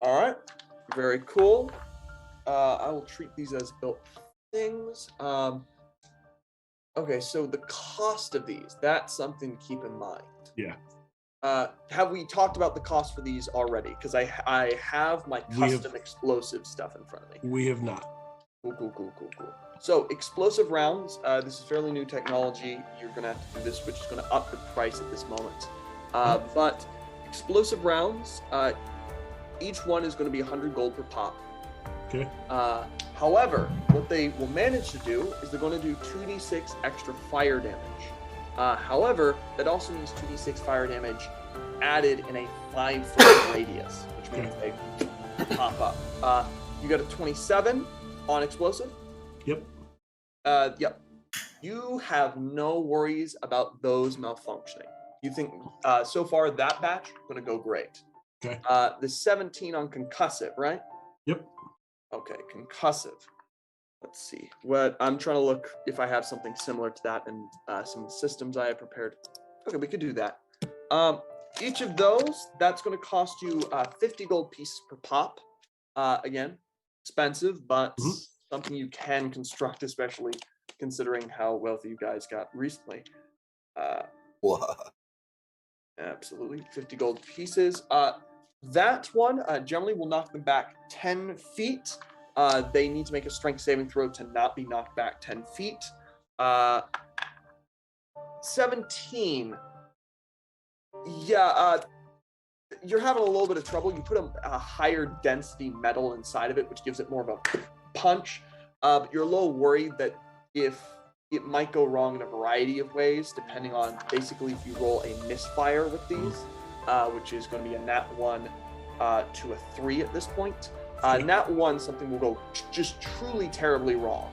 All right. Very cool. I will treat these as built things. Okay, so the cost of these, that's something to keep in mind. Yeah. Have we talked about the cost for these already? Because I have my custom explosive stuff in front of me. We have not. Cool. So explosive rounds, this is fairly new technology. You're going to have to do this, which is going to up the price at this moment. But explosive rounds, each one is going to be 100 gold per pop. Okay. However, what they will manage to do is they're going to do 2d6 extra fire damage. However, that also means 2d6 fire damage added in a 5-foot radius, which means they pop up. You got a 27 on explosive? Yep. Yep. You have no worries about those malfunctioning. You think, so far, that batch is going to go great. Okay. The 17 on concussive, right? Yep. Okay, concussive. Let's see. What I'm trying to look if I have something similar to that in some systems I have prepared. Okay, we could do that. Each of those, that's going to cost you 50 gold pieces per pop. Again, expensive, but something you can construct, especially considering how wealthy you guys got recently. Absolutely, 50 gold pieces. That one generally will knock them back 10 feet. They need to make a strength saving throw to not be knocked back 10 feet. 17. Yeah, you're having a little bit of trouble. You put a higher density metal inside of it, which gives it more of a punch. But you're a little worried that if it might go wrong in a variety of ways, depending on basically if you roll a misfire with these, which is going to be a nat 1 to a 3 at this point. Nat 1, something will go just truly terribly wrong.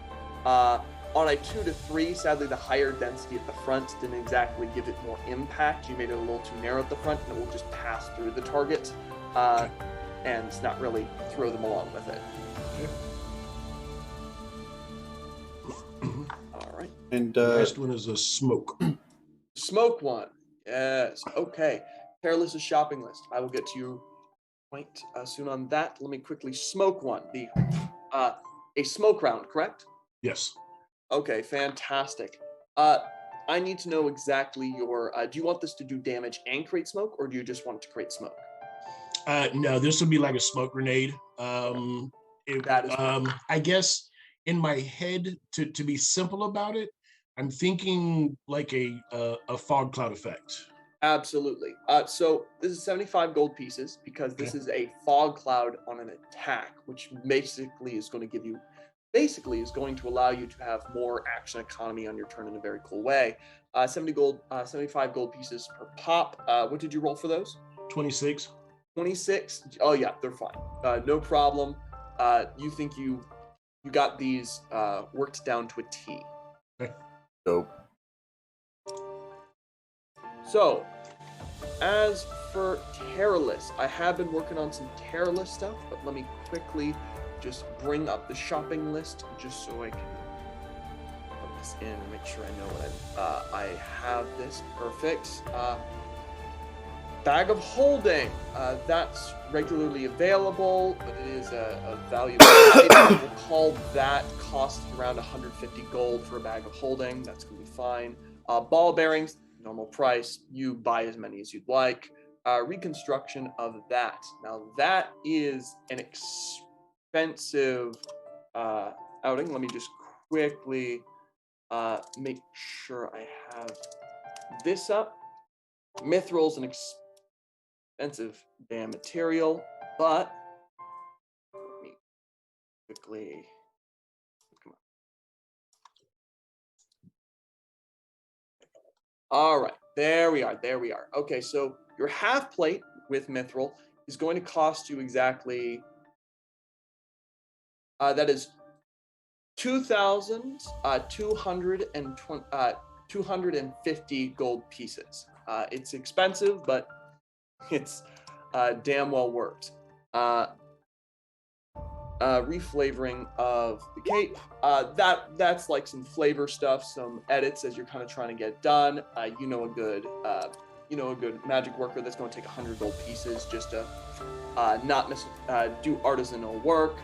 On a 2 to 3, sadly, the higher density at the front didn't exactly give it more impact. You made it a little too narrow at the front, and it will just pass through the target and not really throw them along with it. All right. And last one is a smoke. Smoke one. Yes. Okay. Careless' shopping list. I will get to you quite soon on that. Let me quickly smoke one. A smoke round, correct? Yes. Okay, fantastic. I need to know exactly your. Do you want this to do damage and create smoke, or do you just want it to create smoke? No, this would be like a smoke grenade. I guess in my head, to be simple about it, I'm thinking like a fog cloud effect. Absolutely. So this is 75 gold pieces because this is a fog cloud on an attack, which basically is going to allow you to have more action economy on your turn in a very cool way. 75 gold pieces per pop. What did you roll for those? 26. 26. Oh yeah, they're fine. No problem. You think you got these worked down to a T. Okay. Dope. So, as for Terrorless, I have been working on some Terrorless stuff, but let me quickly just bring up the shopping list just so I can put this in and make sure I know what I have this. Perfect. Bag of Holding. That's regularly available, but it is a valuable item. We'll call that cost around 150 gold for a bag of holding. That's going to be fine. Ball bearings, normal price. You buy as many as you'd like. Reconstruction of that. Now, that is an expensive outing. Let me just quickly make sure I have this up. Mithril's an expensive damn material, but let me quickly come on. All right, there we are. Okay, so your half plate with mithril is going to cost you exactly that is 2,250 gold pieces. It's expensive, but it's damn well worked. Reflavoring of the cape. That's like some flavor stuff, some edits as you're kind of trying to get done. You know a good a good magic worker, that's going to take 100 gold pieces just to do artisanal work,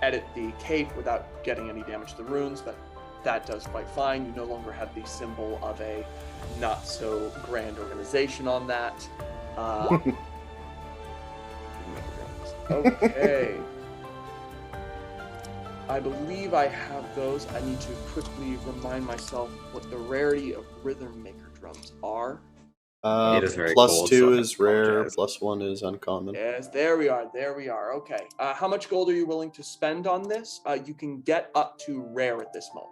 edit the cape without getting any damage to the runes, but that does quite fine. You no longer have the symbol of a not so grand organization on that. Okay. I believe I have those. I need to quickly remind myself what the rarity of Rhythm Maker drums are. It is very plus cold, 2 so I is rare, apologize. plus 1 is uncommon. Yes, there we are. Okay. How much gold are you willing to spend on this? You can get up to rare at this moment.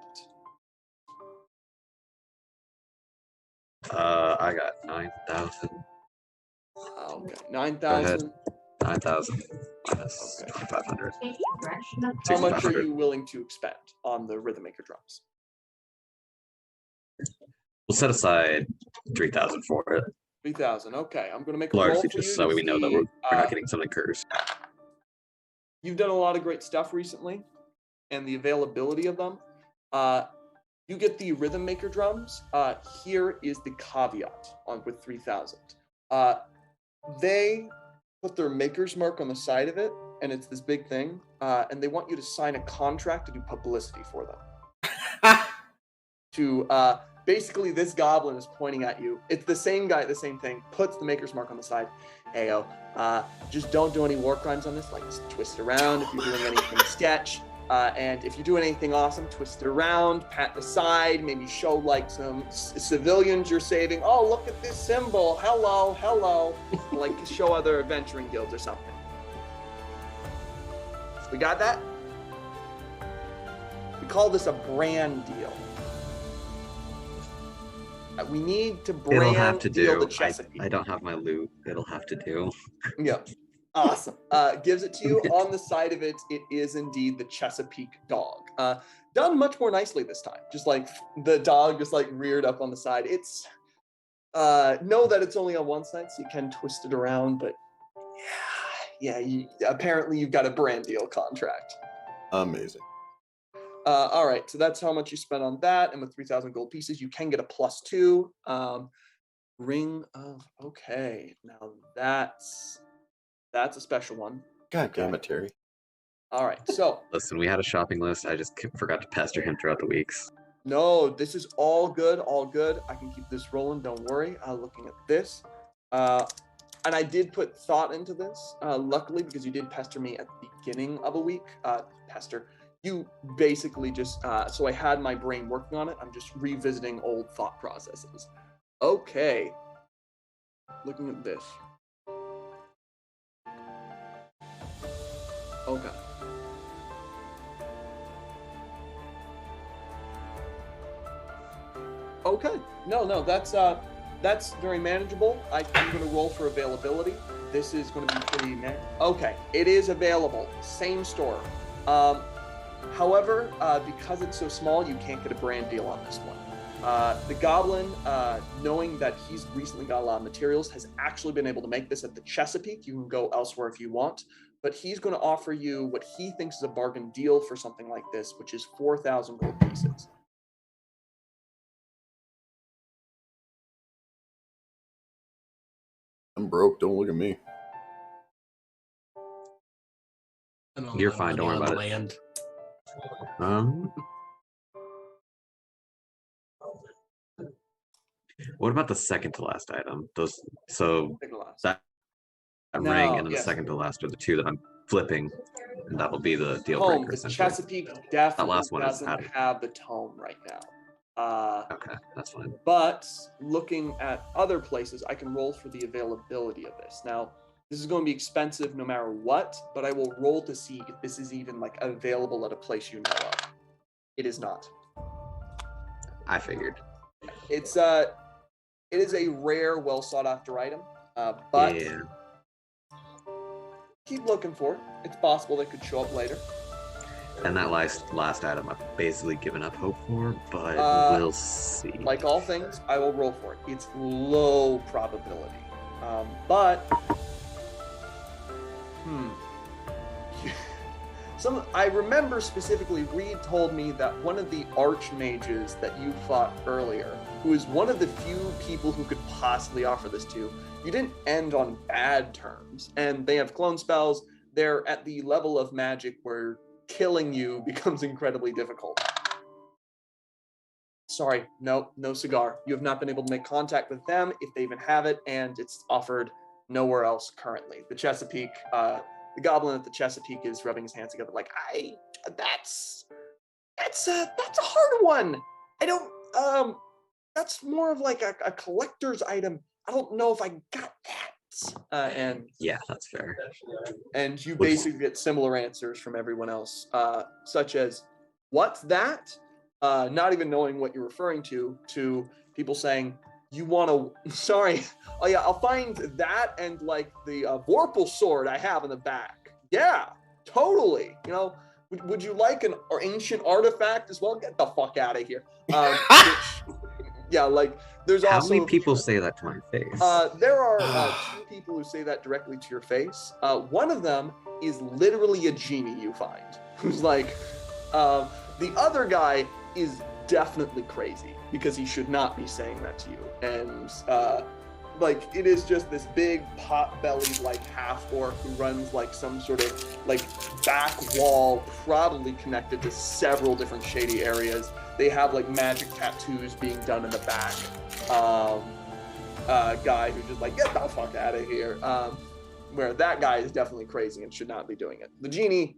I got 9,000. Okay, 9,000. 9,000 minus Okay. 2,500. How much are 6,500. you willing to expend on the Rhythm Maker drums? We'll set aside 3,000 for it. 3,000. Okay, I'm going to make a roll Largely for just you so to we know that see, we're not getting something cursed. You've done a lot of great stuff recently, and the availability of them. You get the Rhythm Maker drums. Here is the caveat with 3,000. They put their maker's mark on the side of it, and it's this big thing, and they want you to sign a contract to do publicity for them. Basically, this goblin is pointing at you. It's the same guy, the same thing, puts the maker's mark on the side. Heyo, just don't do any war crimes on this, like just twist it around if you're doing anything sketch. And if you're doing anything awesome, twist it around, pat the side, maybe show like some civilians you're saving. Oh, look at this symbol. Hello. Like show other adventuring guilds or something. We got that? We call this a brand deal. We need to brand It'll have to deal do. the Chesapeake. I don't have my loot. It'll have to do. Yeah. Awesome. Gives it to you. On the side of it, it is indeed the Chesapeake dog. Done much more nicely this time. Just like the dog just like reared up on the side. It's know that it's only on one side, so you can twist it around, but apparently you've got a brand deal contract. Amazing. All right, so that's how much you spent on that, and with 3,000 gold pieces, you can get a +2. Ring of okay. Now that's a special one. God damn it, Terry. All right, so Listen, we had a shopping list. I just forgot to pester him throughout the weeks. no, this is all good, all good. I can keep this rolling. Don't worry. Looking at this, and I did put thought into this. Luckily, because you did pester me at the beginning of a week. You basically just, so I had my brain working on it. I'm just revisiting old thought processes. Okay. Looking at this. Okay. Okay. No, that's very manageable. I'm going to roll for availability. This is going to be pretty okay. It is available. Same store. However, because it's so small, you can't get a brand deal on this one. The goblin, knowing that he's recently got a lot of materials, has actually been able to make this at the Chesapeake. You can go elsewhere if you want, but he's going to offer you what he thinks is a bargain deal for something like this, which is 4,000 gold pieces. I'm broke. Don't look at me. You're fine. Don't worry about it. Land. What about the second to last item? That No, ring and then yes. the second to last are the two that I'm flipping, and that will be the deal Tome, breaker. the Essentially. Chesapeake definitely last one is doesn't added. have the tome right now. Okay, that's fine. But looking at other places, I can roll for the availability of this. Now, this is going to be expensive no matter what, but I will roll to see if this is even like available at a place you know of. It is not. I figured. It is a rare, well sought after item, but Yeah. keep looking for it. It's possible that could show up later. And that last item I've basically given up hope for, but we'll see. Like all things, I will roll for it. It's low probability. I remember specifically, Reed told me that one of the archmages that you fought earlier, who is one of the few people who could possibly offer this to you didn't end on bad terms. And they have clone spells. They're at the level of magic where killing you becomes incredibly difficult. Sorry, no cigar. You have not been able to make contact with them if they even have it, and it's offered nowhere else currently. The Chesapeake, the goblin at the Chesapeake is rubbing his hands together like, that's a hard one. I don't, that's more of like a collector's item. I don't know if I got that. And Yeah, that's fair. And you basically get similar answers from everyone else, such as, what's that? Not even knowing what you're referring to people saying, you want to, sorry, oh yeah, I'll find that and like the Vorpal sword I have in the back. Yeah, totally. You know, would you like an ancient artifact as well? Get the fuck out of here. Yeah, like there's How also many people say that to my face? there are 2 people who say that directly to your face. One of them is literally a genie you find, who's like, the other guy is definitely crazy because he should not be saying that to you. And like it is just this big pot-bellied like half-orc who runs like some sort of like back wall, probably connected to several different shady areas. They have like magic tattoos being done in the back. Guy who's just like, get the fuck out of here. Where that guy is definitely crazy and should not be doing it. The genie,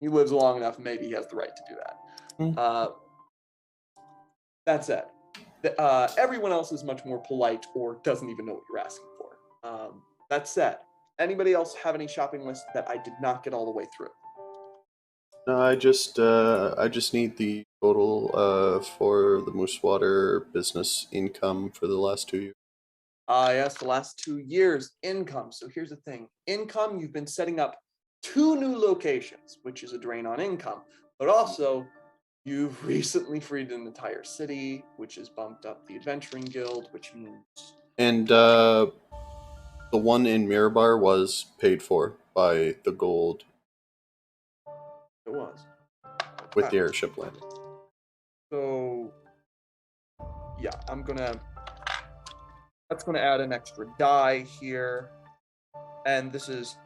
he lives long enough, maybe he has the right to do that. That said, everyone else is much more polite or doesn't even know what you're asking for. That said, anybody else have any shopping lists that I did not get all the way through? No, I just need the total for the Moose Water business income for the last 2 years. Yes, the last 2 years income. So here's the thing. Income, you've been setting up 2 new locations, which is a drain on income. But also, you've recently freed an entire city, which has bumped up the Adventuring Guild, which means... And the one in Mirabar was paid for by the gold It was. with the airship landing. So, yeah, that's gonna add an extra die here. And this is...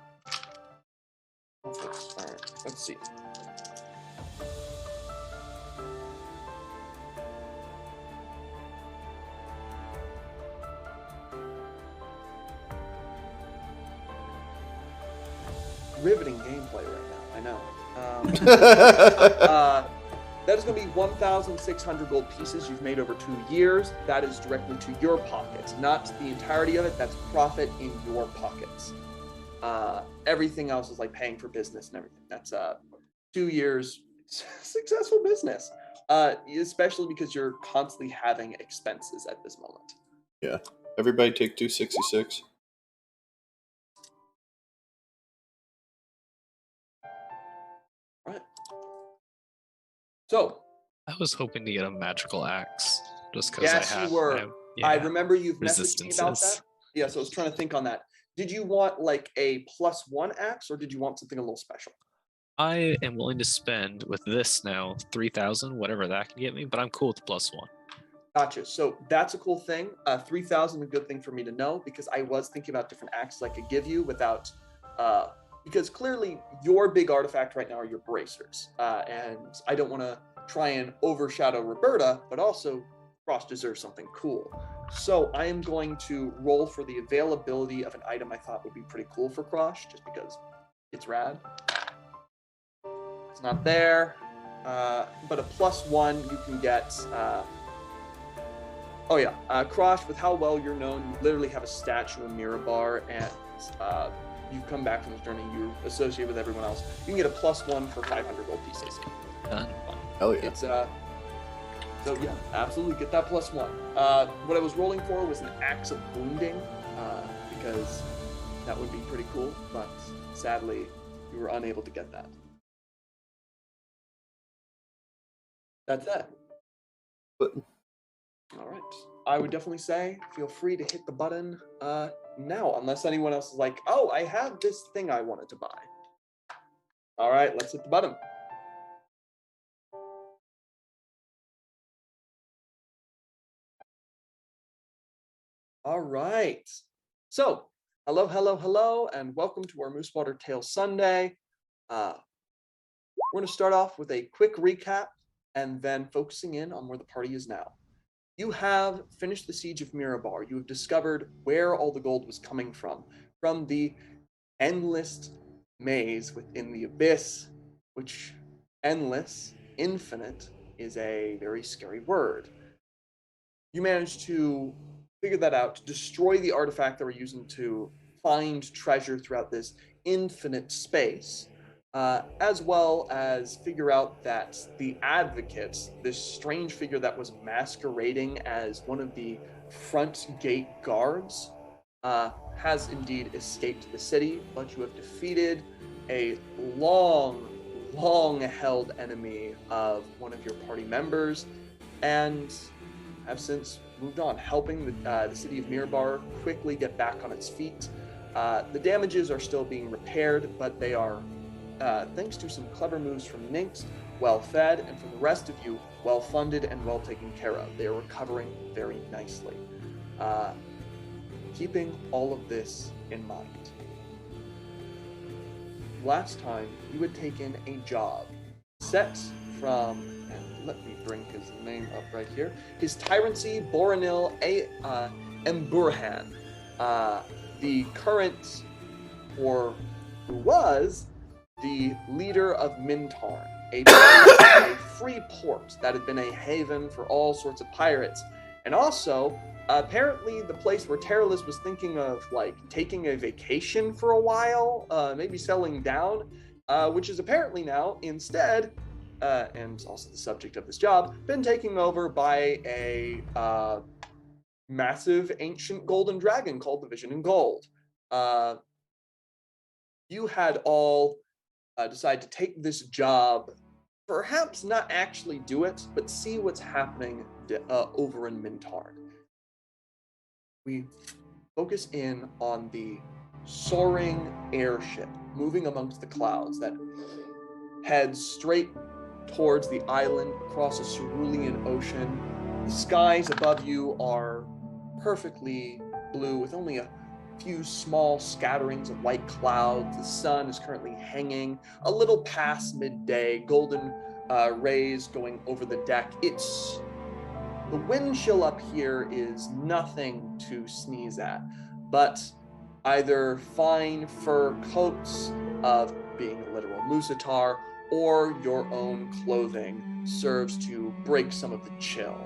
Alright, let's see. Riveting gameplay right now, I know. That is going to be 1,600 gold pieces you've made over 2 years. That is directly to your pockets, not the entirety of it. That's profit in your pockets. Everything else is like paying for business and everything. That's 2 years successful business, especially because you're constantly having expenses at this moment. Yeah. Everybody take 266. Right. So, I was hoping to get a magical axe just because yes, I have. you were. I remember you've messaged me about that. Resistances. Yeah, so I was trying to think on that. Did you want like a +1 axe, or did you want something a little special? I am willing to spend with this now 3,000, whatever that can get me, but I'm cool with the +1. Gotcha. So that's a cool thing. 3,000 a good thing for me to know, because I was thinking about different axes I could give you without, because clearly your big artifact right now are your bracers, and I don't want to try and overshadow Roberta, but also Frost deserves something cool. So I am going to roll for the availability of an item I thought would be pretty cool for Krosh, just because it's rad. It's not there, but a +1 you can get. Oh yeah, Krosh, with how well you're known, you literally have a statue in Mirabar, and you've come back from this journey, you're associated with everyone else. You can get a +1 for 500 gold pieces. Done. Hell yeah. It's so yeah, absolutely get that +1. What I was rolling for was an axe of wounding, because that would be pretty cool, but sadly you were unable to get that. That's it. But all right. I would definitely say feel free to hit the button now, unless anyone else is like, oh, I have this thing I wanted to buy. All right, let's hit the button. All right. So, hello, and welcome to our Moose Water Tale Sunday. We're going to start off with a quick recap and then focusing in on where the party is now. You have finished the siege of Mirabar. You have discovered where all the gold was coming from the endless maze within the abyss, which endless, infinite, is a very scary word. You managed to figure that out, to destroy the artifact that we're using to find treasure throughout this infinite space, as well as figure out that the Advocate, this strange figure that was masquerading as one of the front gate guards, has indeed escaped the city, but you have defeated a long-held enemy of one of your party members, and have since moved on, helping the city of Mirabar quickly get back on its feet. The damages are still being repaired, but they are, thanks to some clever moves from Nynx, well fed, and from the rest of you, well funded and well taken care of. They are recovering very nicely. Keeping all of this in mind, last time you had taken a job set from, and let me bring his name up right here, His Tyrancy Boranil Emburhan, the current, or who was, the leader of Mintarn, a free port that had been a haven for all sorts of pirates, and also apparently the place where Terralus was thinking of taking a vacation for a while, maybe settling down, which is apparently now instead, and also the subject of this job, been taken over by a massive ancient golden dragon called the Vision in Gold. You had all decided to take this job, perhaps not actually do it, but see what's happening over in Mintarn. We focus in on the soaring airship moving amongst the clouds that heads straight towards the island across a cerulean ocean. The skies above you are perfectly blue with only a few small scatterings of white clouds. The sun is currently hanging a little past midday, golden rays going over the deck. The wind chill up here is nothing to sneeze at, but either fine fur coats of being a literal Moosatar or your own clothing serves to break some of the chill.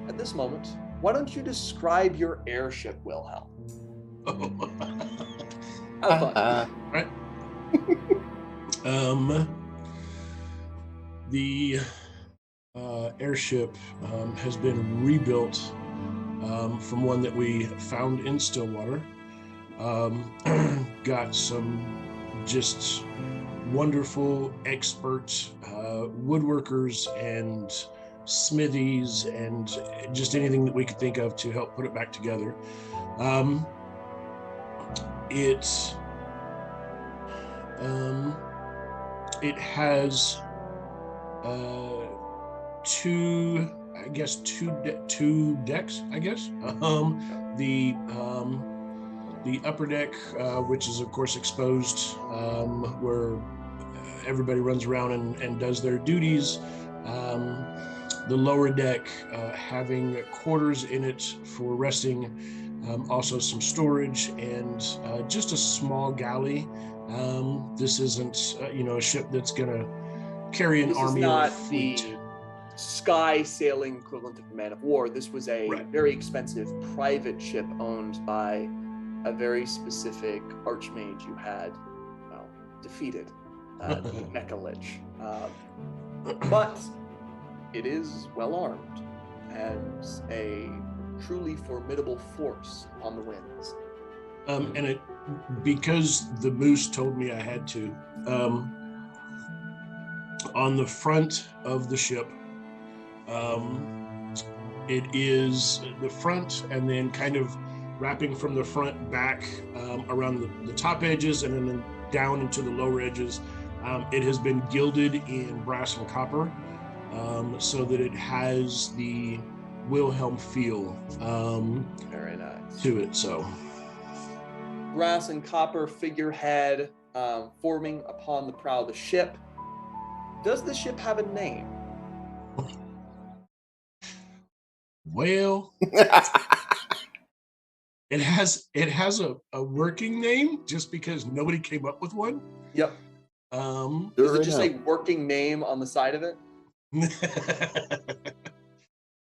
At this moment, why don't you describe your airship, Wilhelm? Have fun. Right. The airship has been rebuilt from one that we found in Stillwater. Got some just wonderful expert woodworkers and smithies and just anything that we could think of to help put it back together. It has two decks, I guess. The upper deck, which is of course exposed, where everybody runs around and does their duties. The lower deck having quarters in it for resting, also some storage, and just a small galley. This isn't a ship that's gonna carry an army or a fleet. The sky sailing equivalent of a man of war. This was a very expensive private ship owned by a very specific archmage you had, defeated, the Mecha Lich. But it is well armed and a truly formidable force on the winds. And because the Moose told me I had to, on the front of the ship, it is the front and then kind of wrapping from the front back around the top edges, and then down into the lower edges. It has been gilded in brass and copper, so that it has the Wilhelm feel Very nice. to it. So, Brass and copper figurehead forming upon the prow of the ship. Does the ship have a name? well, it has a working name just because nobody came up with one. Yep. Um, Does it just say working name on the side of it?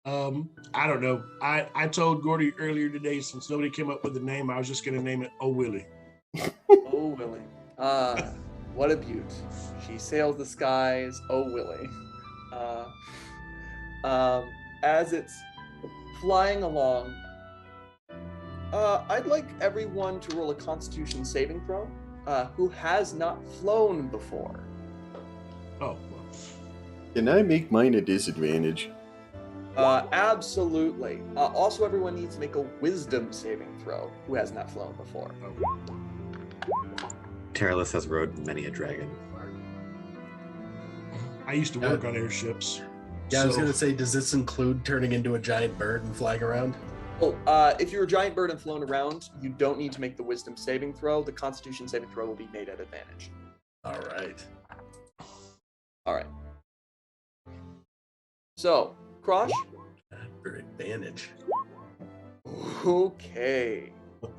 I don't know. I told Gordy earlier today, since nobody came up with a name, I was just going to name it Oh Willie. Oh, Willie. What a beaut. She sails the skies, oh, Willie. As it's flying along, I'd like everyone to roll a Constitution saving throw who has not flown before. Oh, Can I make mine a disadvantage? Absolutely. Also, everyone needs to make a wisdom saving throw who has not flown before. Terralus has rode many a dragon. I used to work on airships. Yeah, I was so- going to say, does this include turning into a giant bird and flying around? Oh, if you're a giant bird and flown around, you don't need to make the wisdom saving throw. The Constitution saving throw will be made at advantage. All right. All right. So, Krosh. For advantage. Okay.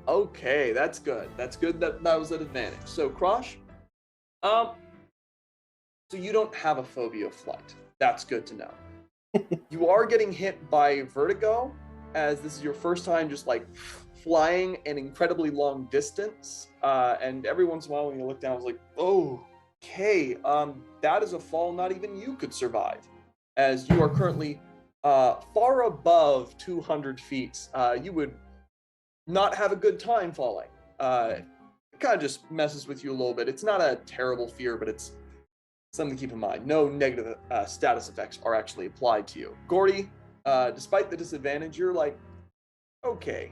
Okay, that's good. That's good that was an advantage. So, Krosh, so you don't have a phobia of flight. That's good to know. You are getting hit by vertigo, as this is your first time just like flying an incredibly long distance. And every once in a while when you look down, I was like, oh, okay, that is a fall not even you could survive, as you are currently far above 200 feet. You would not have a good time falling. It kind of just messes with you a little bit. It's not a terrible fear, but it's something to keep in mind. No negative status effects are actually applied to you. Gordy, despite the disadvantage, you're like, okay,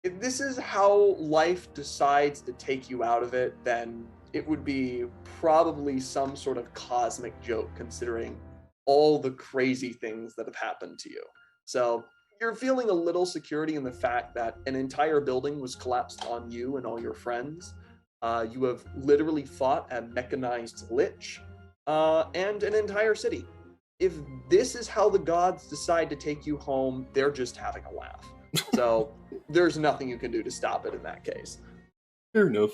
if this is how life decides to take you out of it, then it would be probably some sort of cosmic joke, considering all the crazy things that have happened to you. So you're feeling a little security in the fact that an entire building was collapsed on you and all your friends. You have literally fought a mechanized lich and an entire city. If this is how the gods decide to take you home, they're just having a laugh. So there's nothing you can do to stop it in that case. Fair enough.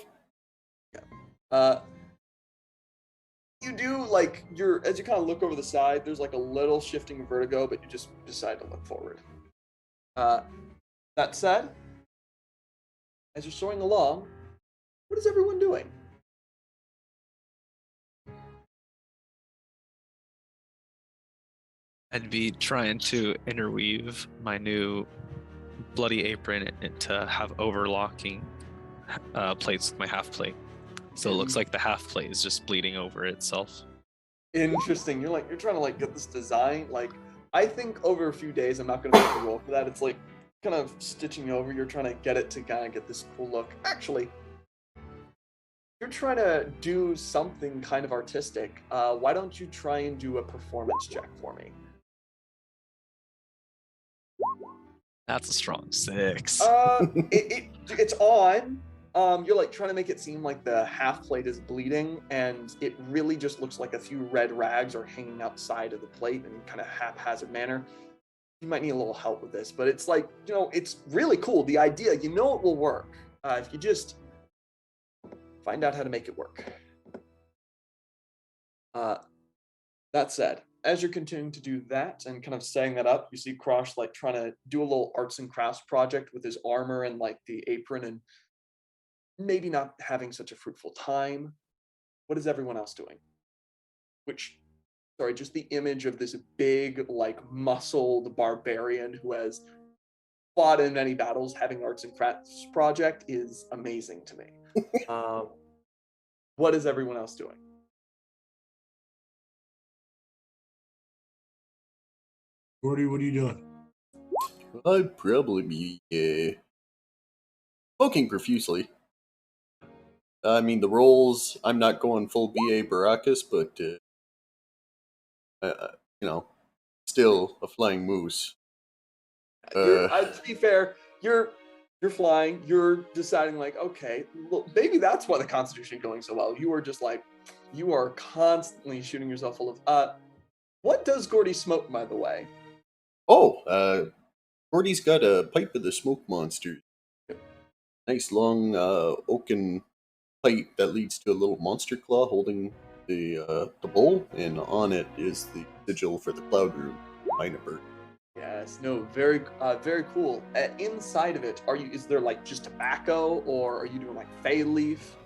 You do, like, as you kind of look over the side, there's like a little shifting vertigo, but you just decide to look forward. That said, as you're soaring along, what is everyone doing? I'd be trying to interweave my new bloody apron into have overlocking plates with my half plate. So it looks like the half plate is just bleeding over itself. Interesting. You're trying to like get this design. Like, I think over a few days, I'm not going to make a roll for that. It's like kind of stitching over. You're trying to get it to kind of get this cool look. Actually, you're trying to do something kind of artistic. Why don't you try and do a performance check for me? That's a strong 6. It's on. You're like trying to make it seem like the half plate is bleeding, and it really just looks like a few red rags are hanging outside of the plate in kind of haphazard manner. You might need a little help with this, but it's like, it's really cool. The idea, it will work if you just find out how to make it work. That said, as you're continuing to do that and kind of setting that up, you see Krosh like trying to do a little arts and crafts project with his armor and like the apron, and maybe not having such a fruitful time. What is everyone else doing? Just the image of this big, like, muscled barbarian who has fought in many battles having arts and crafts project is amazing to me. What is everyone else doing? Gordy, what are you doing? I'd probably be smoking profusely. I mean, the rolls, I'm not going full BA Baracus, but, still a flying moose. To be fair, you're flying. You're deciding like, okay, well, maybe that's why the Constitution is going so well. You are just like, you are constantly shooting yourself full of. What does Gordy smoke, by the way? Gordy's got a pipe of the smoke monster. Nice long oaken pipe that leads to a little monster claw holding the bowl, and on it is the sigil for the cloud room, Mintarn. Yes, no, very cool. Inside of it, is there like just tobacco, or are you doing like fay leaf?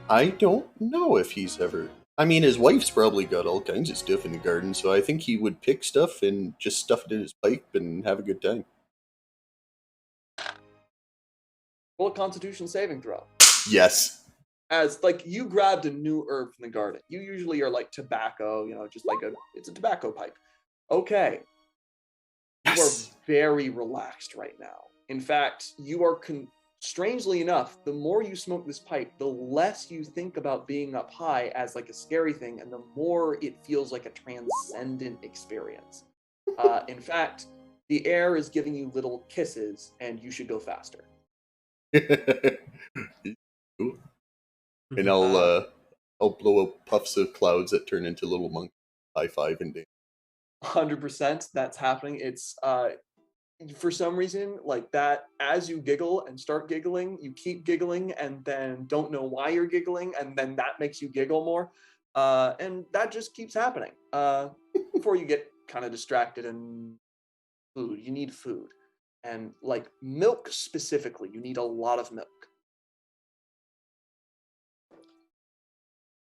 I don't know if he's ever. I mean, his wife's probably got all kinds of stuff in the garden, so I think he would pick stuff and just stuff it in his pipe and have a good time. Roll a Constitution saving throw. Yes. As like you grabbed a new herb from the garden. You usually are like tobacco, just like it's a tobacco pipe. Okay. Yes. You are very relaxed right now. In fact, you are strangely enough, the more you smoke this pipe, the less you think about being up high as like a scary thing, and the more it feels like a transcendent experience. In fact, the air is giving you little kisses, and you should go faster. Cool. And I'll blow up puffs of clouds that turn into little monkeys. High five and dance. 100%, that's happening. It's for some reason like that. As you giggle and start giggling, you keep giggling, and then don't know why you're giggling, and then that makes you giggle more, and that just keeps happening. Before you get kind of distracted. And food, you need food, and like milk specifically, you need a lot of milk.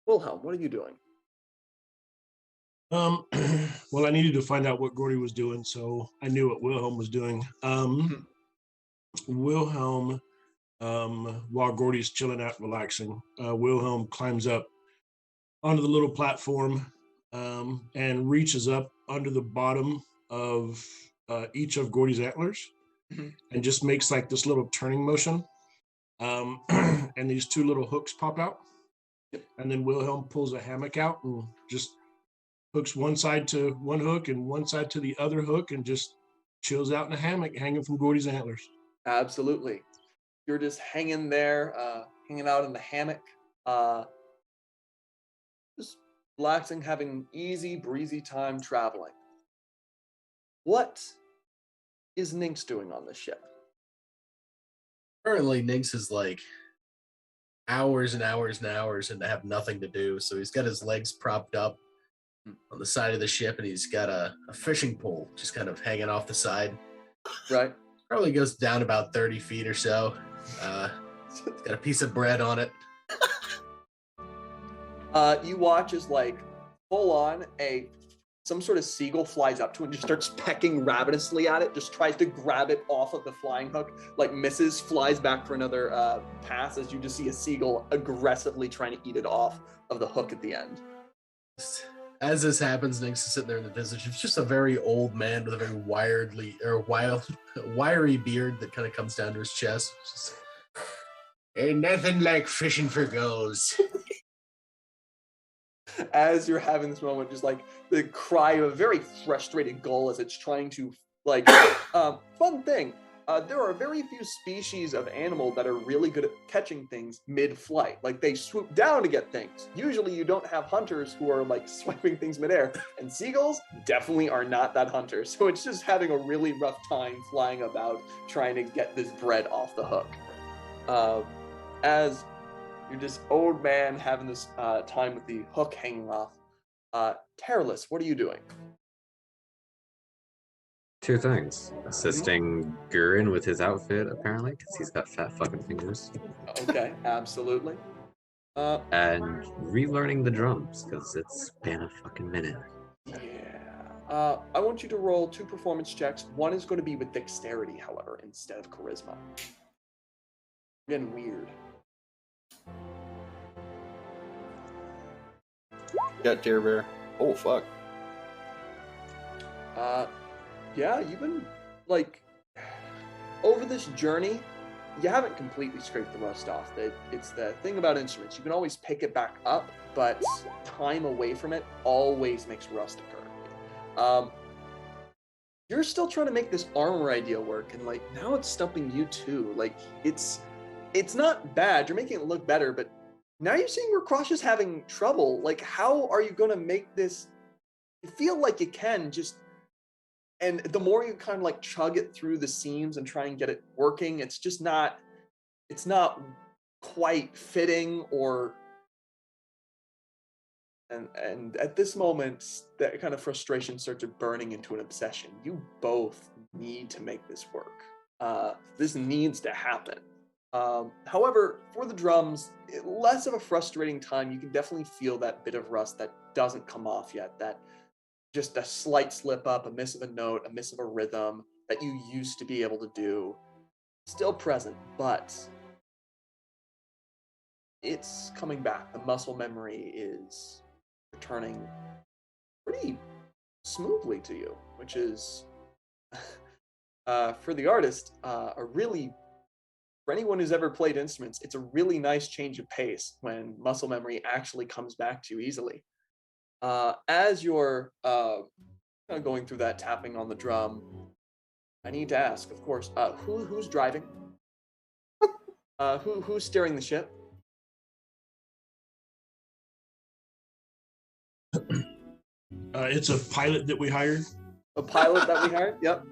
Wilhelm, what are you doing? Well, I needed to find out what Gordy was doing, so I knew what Wilhelm was doing. Wilhelm, while Gordy's chilling out, relaxing, Wilhelm climbs up onto the little platform and reaches up under the bottom of each of Gordy's antlers and just makes like this little turning motion. And these two little hooks pop out. And then Wilhelm pulls a hammock out and just hooks one side to one hook and one side to the other hook and just chills out in a hammock hanging from Gordy's antlers. Absolutely. You're just hanging there, hanging out in the hammock, just relaxing, having easy, breezy time traveling. What is Nynx doing on the ship? Currently, Nynx is like hours and hours and hours and have nothing to do. So he's got his legs propped up on the side of the ship, and he's got a fishing pole just kind of hanging off the side. Right. Probably goes down about 30 feet or so. It's got a piece of bread on it. You watch as like full on some sort of seagull flies up to it and just starts pecking ravenously at it, just tries to grab it off of the flying hook, like misses, flies back for another pass as you just see a seagull aggressively trying to eat it off of the hook at the end. As this happens, Nynx is sitting there in the visage. It's just a very old man with a very wiry beard that kind of comes down to his chest. Just, ain't nothing like fishing for gulls. As you're having this moment, just like the cry of a very frustrated gull as it's trying to like fun thing. There are very few species of animal that are really good at catching things mid-flight. Like they swoop down to get things. Usually you don't have hunters who are like swiping things midair, and seagulls definitely are not that hunter. So it's just having a really rough time flying about trying to get this bread off the hook. As you're this old man having this time with the hook hanging off. Terrorless, what are you doing? Two things. Assisting Gurin with his outfit, apparently, because he's got fat fucking fingers. Okay, absolutely. And relearning the drums, because it's been a fucking minute. Yeah. I want you to roll 2 performance checks. One is going to be with dexterity, however, instead of charisma. Getting weird. Got Dare Bear. Oh, fuck. Yeah, you've been, like, over this journey, you haven't completely scraped the rust off. It's the thing about instruments. You can always pick it back up, but time away from it always makes rust occur. You're still trying to make this armor idea work, and like now it's stumping you too. Like it's not bad. You're making it look better, but now you're seeing where Crush is having trouble. Like, how are you going to make this? You feel like you can just, and the more you kind of like chug it through the seams and try and get it working, it's just not. It's not quite fitting, or. And at this moment, that kind of frustration starts burning into an obsession. You both need to make this work. This needs to happen. However, for the drums, less of a frustrating time. You can definitely feel that bit of rust that doesn't come off yet. That just a slight slip up, a miss of a note, a miss of a rhythm that you used to be able to do. Still present, but it's coming back. The muscle memory is returning pretty smoothly to you, which is for the artist for anyone who's ever played instruments, it's a really nice change of pace when muscle memory actually comes back to you easily. As you're kind of going through that tapping on the drum, I need to ask, of course, who's driving? Who's steering the ship? It's a pilot that we hired. A pilot that we hired? Yep.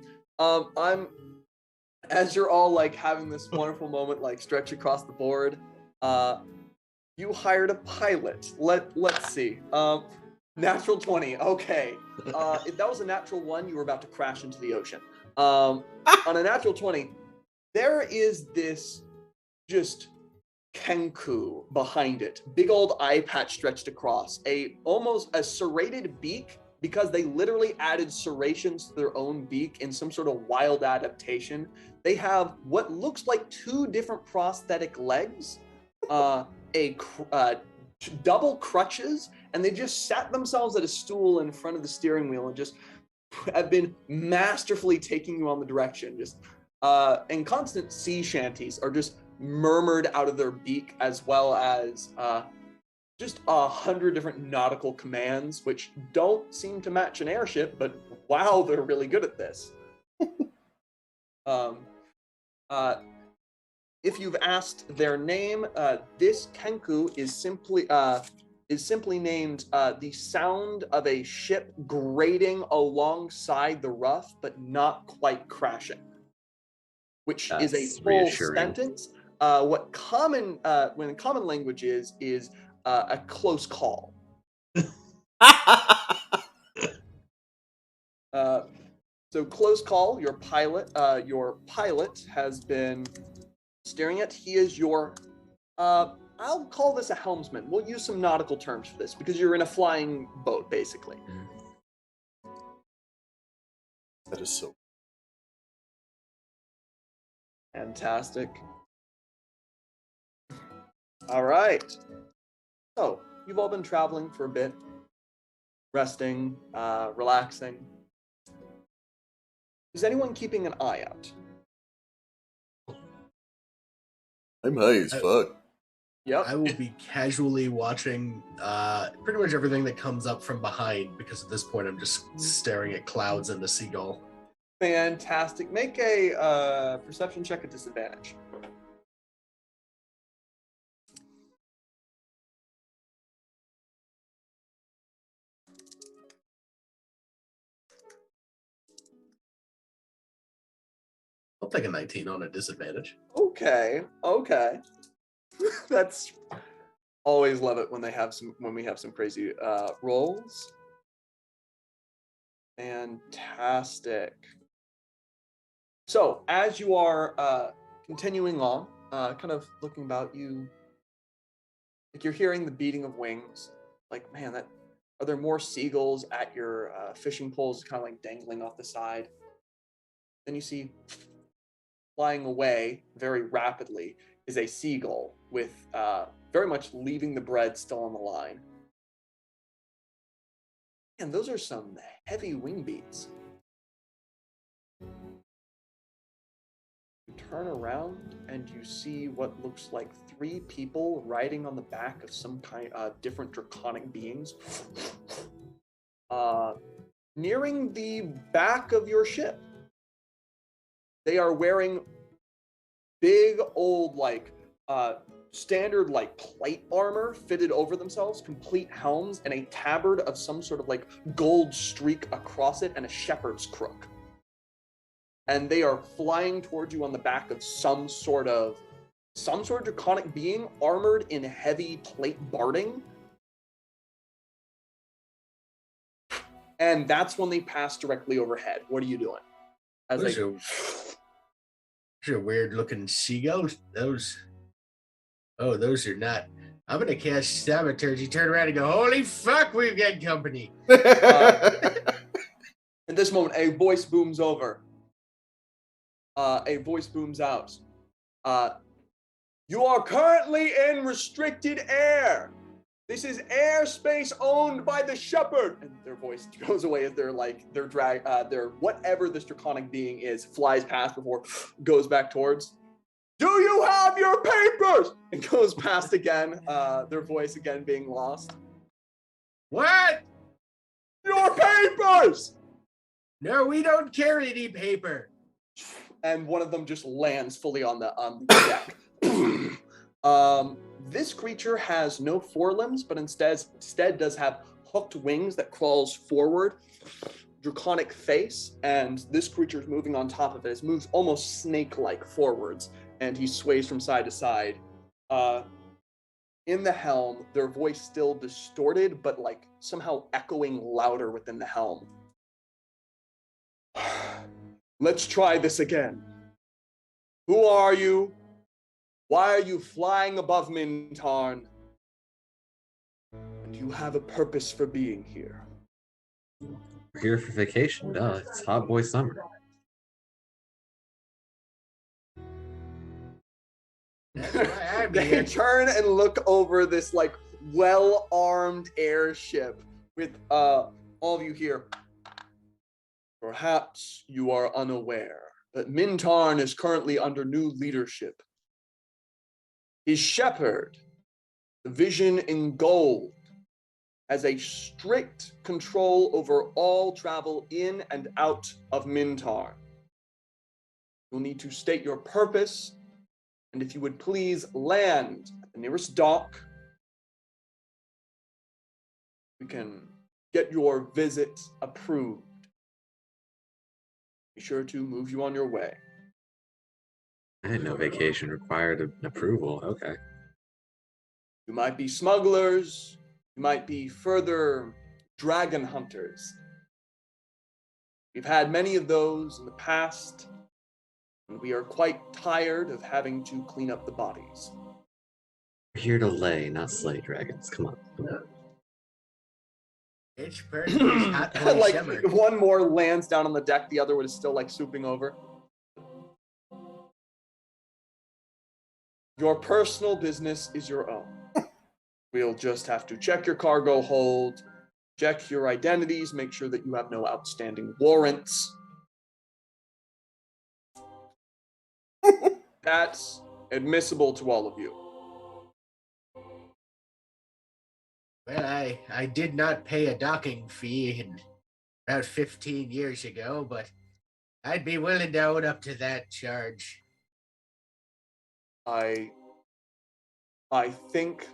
As you're all like having this wonderful moment, like stretch across the board, you hired a pilot. Let's see. Natural 20. Okay. If that was a natural 1, you were about to crash into the ocean. On a natural 20, there is this just kenku behind it. Big old eye patch stretched across. Almost a serrated beak, because they literally added serrations to their own beak in some sort of wild adaptation. They have what looks like 2 different prosthetic legs, double crutches, and they just sat themselves at a stool in front of the steering wheel and just have been masterfully taking you on the direction. Just and constant sea shanties are just murmured out of their beak, as well as just 100 different nautical commands, which don't seem to match an airship, but wow, they're really good at this. If you've asked their name, this kenku is simply named the sound of a ship grating alongside the rough, but not quite crashing, which is a full reassuring sentence. What common when common language is a close call. So close call. Your pilot has been staring at. He is your. I'll call this a helmsman. We'll use some nautical terms for this because you're in a flying boat, basically. That is so. Fantastic. All right. So you've all been traveling for a bit, resting, relaxing. Is anyone keeping an eye out? I'm high as fuck. Yep. I will be casually watching pretty much everything that comes up from behind, because at this point I'm just staring at clouds and the seagull. Fantastic. Make a perception check at disadvantage. I'll take a 19 on a disadvantage. Okay. That's always love it when we have some crazy rolls. Fantastic. So as you are continuing on, kind of looking about you, like you're hearing the beating of wings. Like, man, are there more seagulls at your fishing poles, kind of like dangling off the side? Then you see, flying away very rapidly, is a seagull with very much leaving the bread still on the line. And those are some heavy wing beats. turn around and you see what looks like 3 people riding on the back of some kind different draconic beings. Nearing the back of your ship. They are wearing big old standard plate armor fitted over themselves, complete helms, and a tabard of some sort of gold streak across it and a shepherd's crook. And they are flying towards you on the back of some sort of draconic being armored in heavy plate barding. And that's when they pass directly overhead. What are you doing? Those are weird looking seagulls. Those are not. I'm gonna cast Sabotage. You turn around and go, holy fuck, we've got company. At this moment, a voice booms over. A voice booms out. You are currently in restricted air. This is airspace owned by the shepherd. And their voice goes away as their whatever this draconic being is flies past before goes back towards. Do you have your papers? And goes past again. Their voice again being lost. What? Your papers! No, we don't carry any paper. And one of them just lands fully on the deck. This creature has no forelimbs, but instead does have hooked wings that crawls forward, draconic face, and this creature is moving on top of it. It moves almost snake-like forwards, and he sways from side to side. In the helm, their voice still distorted, but somehow echoing louder within the helm. Let's try this again. Who are you? Why are you flying above Mintarn? And you have a purpose for being here. We're here for vacation, duh. It's hot boy summer. That's why I'm They here. turn and look over this well-armed airship with all of you here. Perhaps you are unaware that Mintarn is currently under new leadership. His shepherd, the Vision in Gold, has a strict control over all travel in and out of Mintarn. You'll need to state your purpose, and if you would please land at the nearest dock, we can get your visit approved. Be sure to move you on your way. I had no vacation required an approval. Okay. You might be smugglers. You might be further dragon hunters. We've had many of those in the past, and we are quite tired of having to clean up the bodies. We're here to lay, not slay dragons. Come on. It's perfect. Hot boy summer. One more lands down on the deck, the other one is still swooping over. Your personal business is your own. We'll just have to check your cargo hold, check your identities, make sure that you have no outstanding warrants. That's admissible to all of you. Well, I did not pay a docking fee about 15 years ago, but I'd be willing to own up to that charge. I think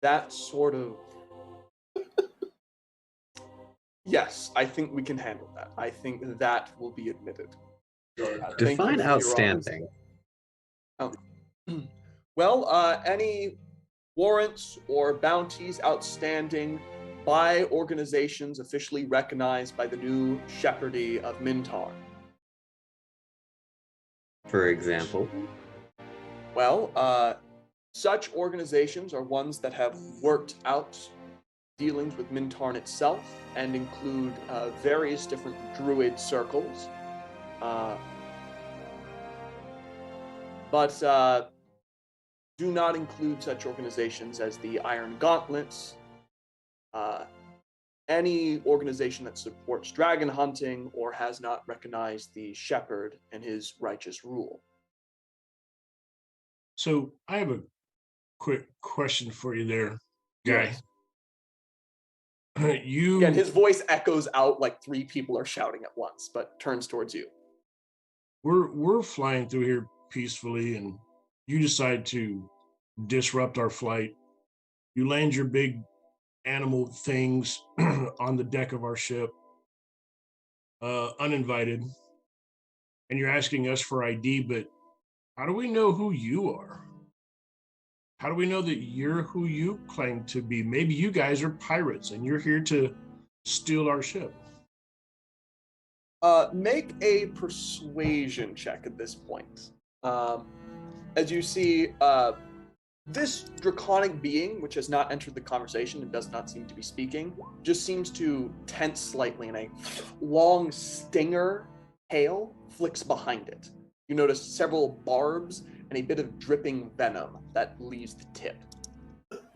that sort of... Yes, I think we can handle that. I think that will be admitted. Thank you Define for your outstanding. Well, any warrants or bounties outstanding by organizations officially recognized by the new Shepherdy of Mintarn. For example. Well, such organizations are ones that have worked out dealings with Mintarn itself and include various different druid circles. But do not include such organizations as the Iron Gauntlets, any organization that supports dragon hunting or has not recognized the Shepherd and his righteous rule. So I have a quick question for you there, guy. Yes. You Again, his voice echoes out like three people are shouting at once, but turns towards you. we're flying through here peacefully, and you decide to disrupt our flight. You land your big animal things on the deck of our ship, uninvited, and you're asking us for ID, but how do we know who you are? How do we know that you're who you claim to be? Maybe you guys are pirates and you're here to steal our ship. Make a persuasion check at this point. As you see, this draconic being, which has not entered the conversation and does not seem to be speaking, just seems to tense slightly, and a long stinger tail flicks behind it. You notice several barbs and a bit of dripping venom that leaves the tip.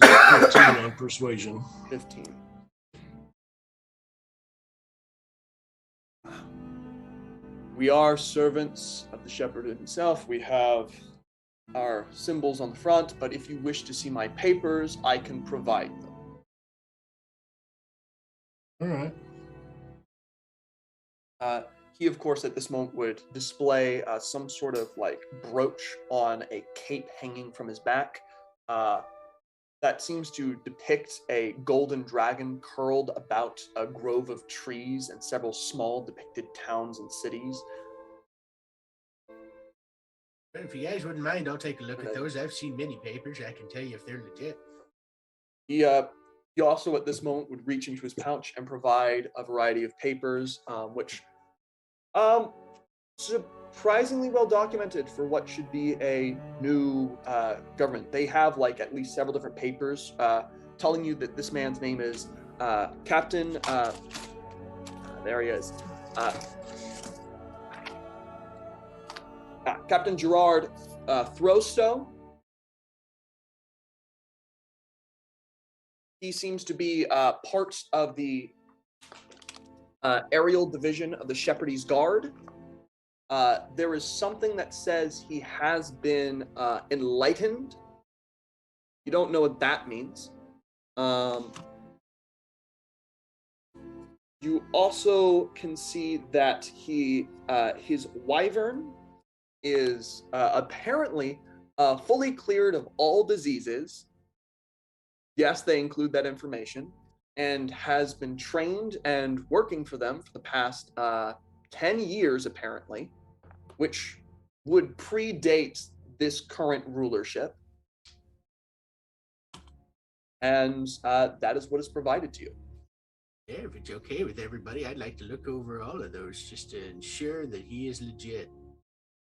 15 on persuasion. 15. We are servants of the shepherd himself. We have our symbols on the front, but if you wish to see my papers, I can provide them. All right. He, of course, at this moment would display some sort of like brooch on a cape hanging from his back. That seems to depict a golden dragon curled about a grove of trees and several small depicted towns and cities. If you guys wouldn't mind, I'll take a look at those. I've seen many papers. I can tell you if they're legit. He also at this moment would reach into his pouch and provide a variety of papers, which surprisingly well documented for what should be a new government. They have like at least several different papers telling you that this man's name is Captain. There he is. Captain Gerard Throwstow. He seems to be part of the aerial division of the Shepherd's Guard. There is something that says he has been enlightened. You don't know what that means. You also can see that his wyvern is apparently fully cleared of all diseases. Yes, they include that information, and has been trained and working for them for the past 10 years, apparently, which would predate this current rulership. And that is what is provided to you. Yeah, if it's okay with everybody, I'd like to look over all of those just to ensure that he is legit.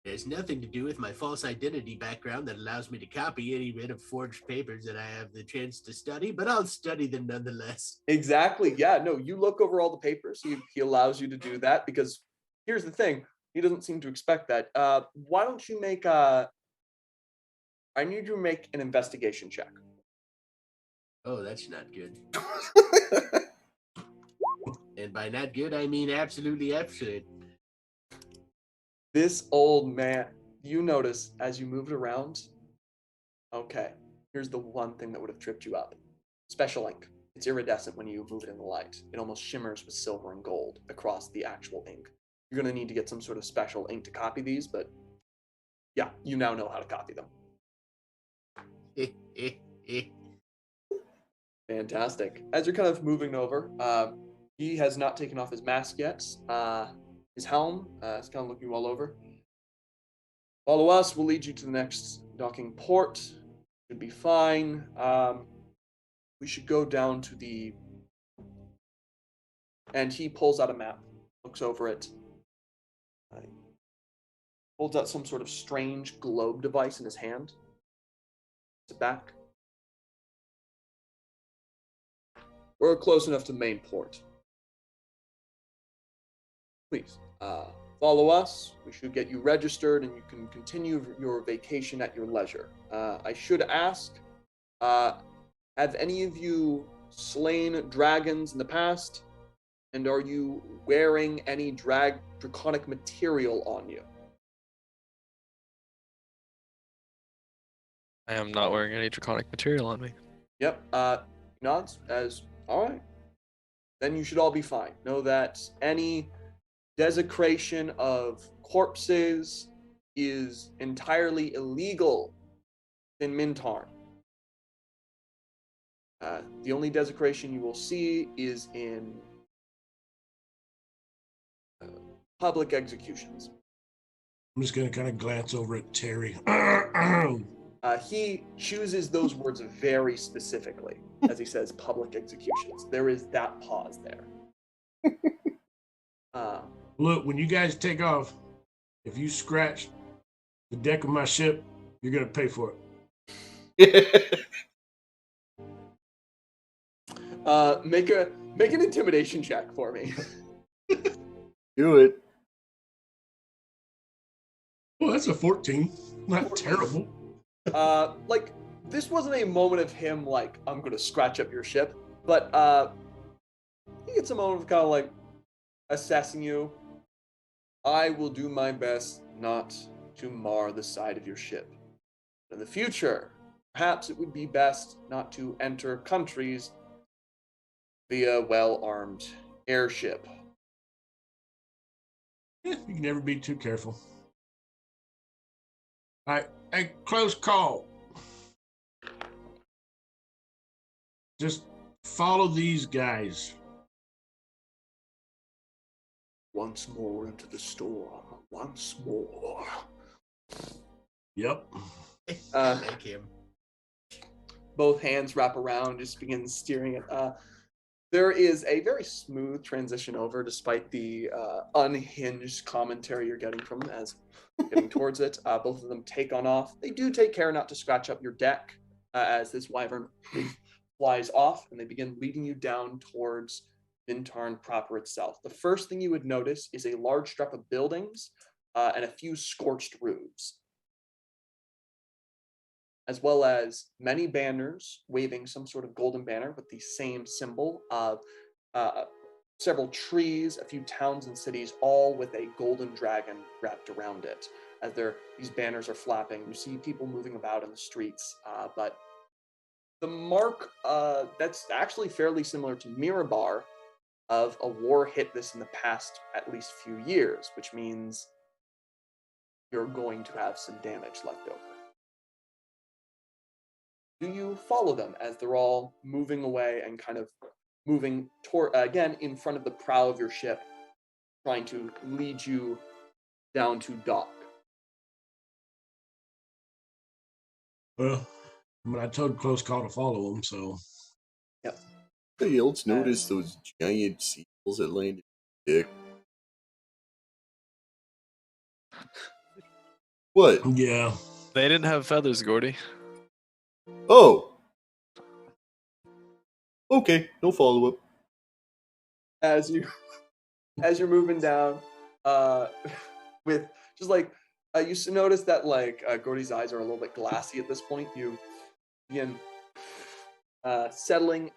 It has nothing to do with my false identity background that allows me to copy any bit of forged papers that I have the chance to study, but I'll study them nonetheless. Exactly. Yeah, no, you look over all the papers. He allows you to do that because here's the thing. He doesn't seem to expect that. Why don't you make I need you to make an investigation check. Oh, that's not good. And by not good, I mean absolutely absurd. This old man, you notice as you move it around, okay, here's the one thing that would have tripped you up. Special ink. It's iridescent when you move it in the light. It almost shimmers with silver and gold across the actual ink. You're going to need to get some sort of special ink to copy these, but yeah, you now know how to copy them. Fantastic. As you're kind of moving over, he has not taken off his mask yet. His helm is kind of looking you all over. Follow us. We'll lead you to the next docking port. Should be fine. We should go down to the... And he pulls out a map, looks over it. Holds out some sort of strange globe device in his hand. Puts it back. We're close enough to the main port. Please, follow us. We should get you registered and you can continue your vacation at your leisure. I should ask, have any of you slain dragons in the past? And are you wearing any draconic material on you? I am not wearing any draconic material on me. Yep. Nods as all right. Then you should all be fine. Know that any desecration of corpses is entirely illegal in Mintarn. The only desecration you will see is in public executions. I'm just gonna kind of glance over at Terry. He chooses those words very specifically as he says public executions. There is that pause there. Look, when you guys take off, if you scratch the deck of my ship, you're gonna pay for it. Make an intimidation check for me. Do it. Well, that's a 14. Not terrible. Like this wasn't a moment of him like I'm gonna scratch up your ship, but he gets a moment of kind of like assessing you. I will do my best not to mar the side of your ship. In the future, perhaps it would be best not to enter countries via well-armed airship. You can never be too careful. All right, hey, close call. Just follow these guys. Once more into the storm. Once more. Yep. Make him. Both hands wrap around, just begin steering it. There is a very smooth transition over, despite the unhinged commentary you're getting from them as getting towards it. Both of them take on off. They do take care not to scratch up your deck as this wyvern flies off, and they begin leading you down towards Mintarn proper itself. The first thing you would notice is a large strip of buildings and a few scorched roofs, as well as many banners waving some sort of golden banner with the same symbol of several trees, a few towns and cities, all with a golden dragon wrapped around it. As these banners are flapping, you see people moving about in the streets, but the mark that's actually fairly similar to Mirabar of a war hit this in the past at least few years, which means you're going to have some damage left over. Do you follow them as they're all moving away and kind of moving toward, again, in front of the prow of your ship, trying to lead you down to dock? Well, I mean, I told close call to follow them, so. Yep. Anybody else notice those giant seals that landed in the dick? What? Yeah. They didn't have feathers, Gordy. Oh. Okay, no follow up. As you're moving down, with just like you notice that like Gordy's eyes are a little bit glassy at this point. You begin settling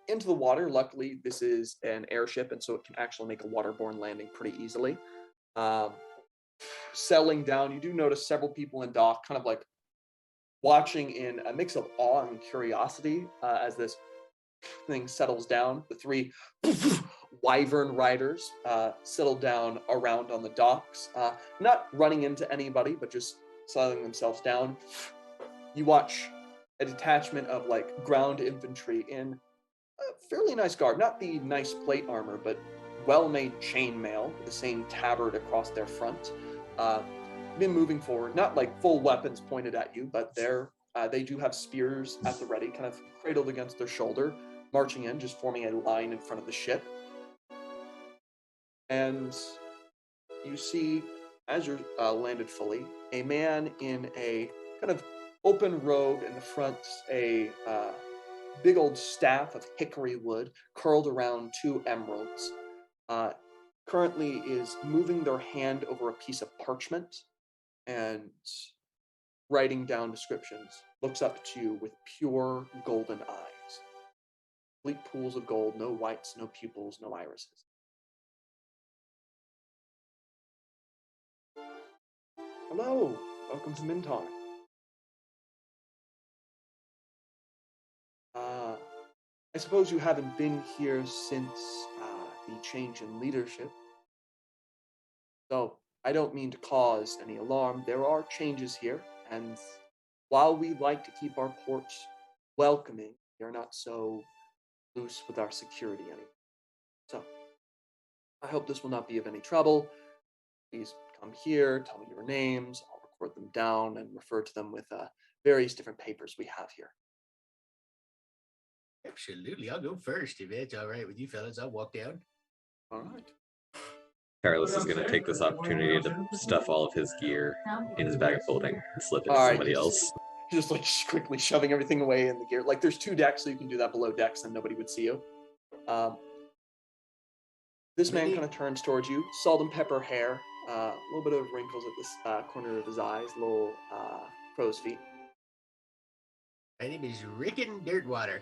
into the water. Luckily, this is an airship, and so it can actually make a waterborne landing pretty easily. Settling down, you do notice several people in dock, kind of like watching in a mix of awe and curiosity as this thing settles down. The three wyvern riders settle down around on the docks, not running into anybody, but just settling themselves down. You watch a detachment of like ground infantry in a fairly nice garb, not the nice plate armor, but well-made chainmail with the same tabard across their front. Been moving forward, not like full weapons pointed at you, but they do have spears at the ready, kind of cradled against their shoulder, marching in, just forming a line in front of the ship. And you see, as you're landed fully, a man in a kind of open robe in the front, a big old staff of hickory wood curled around two emeralds, currently is moving their hand over a piece of parchment and writing down descriptions, looks up to you with pure golden eyes. Complete pools of gold, no whites, no pupils, no irises. Hello, welcome to Mintarn. I suppose you haven't been here since the change in leadership. So, I don't mean to cause any alarm. There are changes here, and while we like to keep our ports welcoming, we are not so loose with our security anymore. So, I hope this will not be of any trouble. Please come here, tell me your names, I'll record them down and refer to them with various different papers we have here. Absolutely. I'll go first if it's all right with you fellas. I'll walk down. All right. Carlos is going to take this opportunity to stuff all of his gear in his bag of holding and slip it to All right, somebody just- else. Just like quickly shoving everything away in the gear. Like there's 2 decks, so you can do that below decks and nobody would see you. This man kind of turns towards you, salt and pepper hair, a little bit of wrinkles at this corner of his eyes, little crow's feet. My name is Rickon Dirtwater.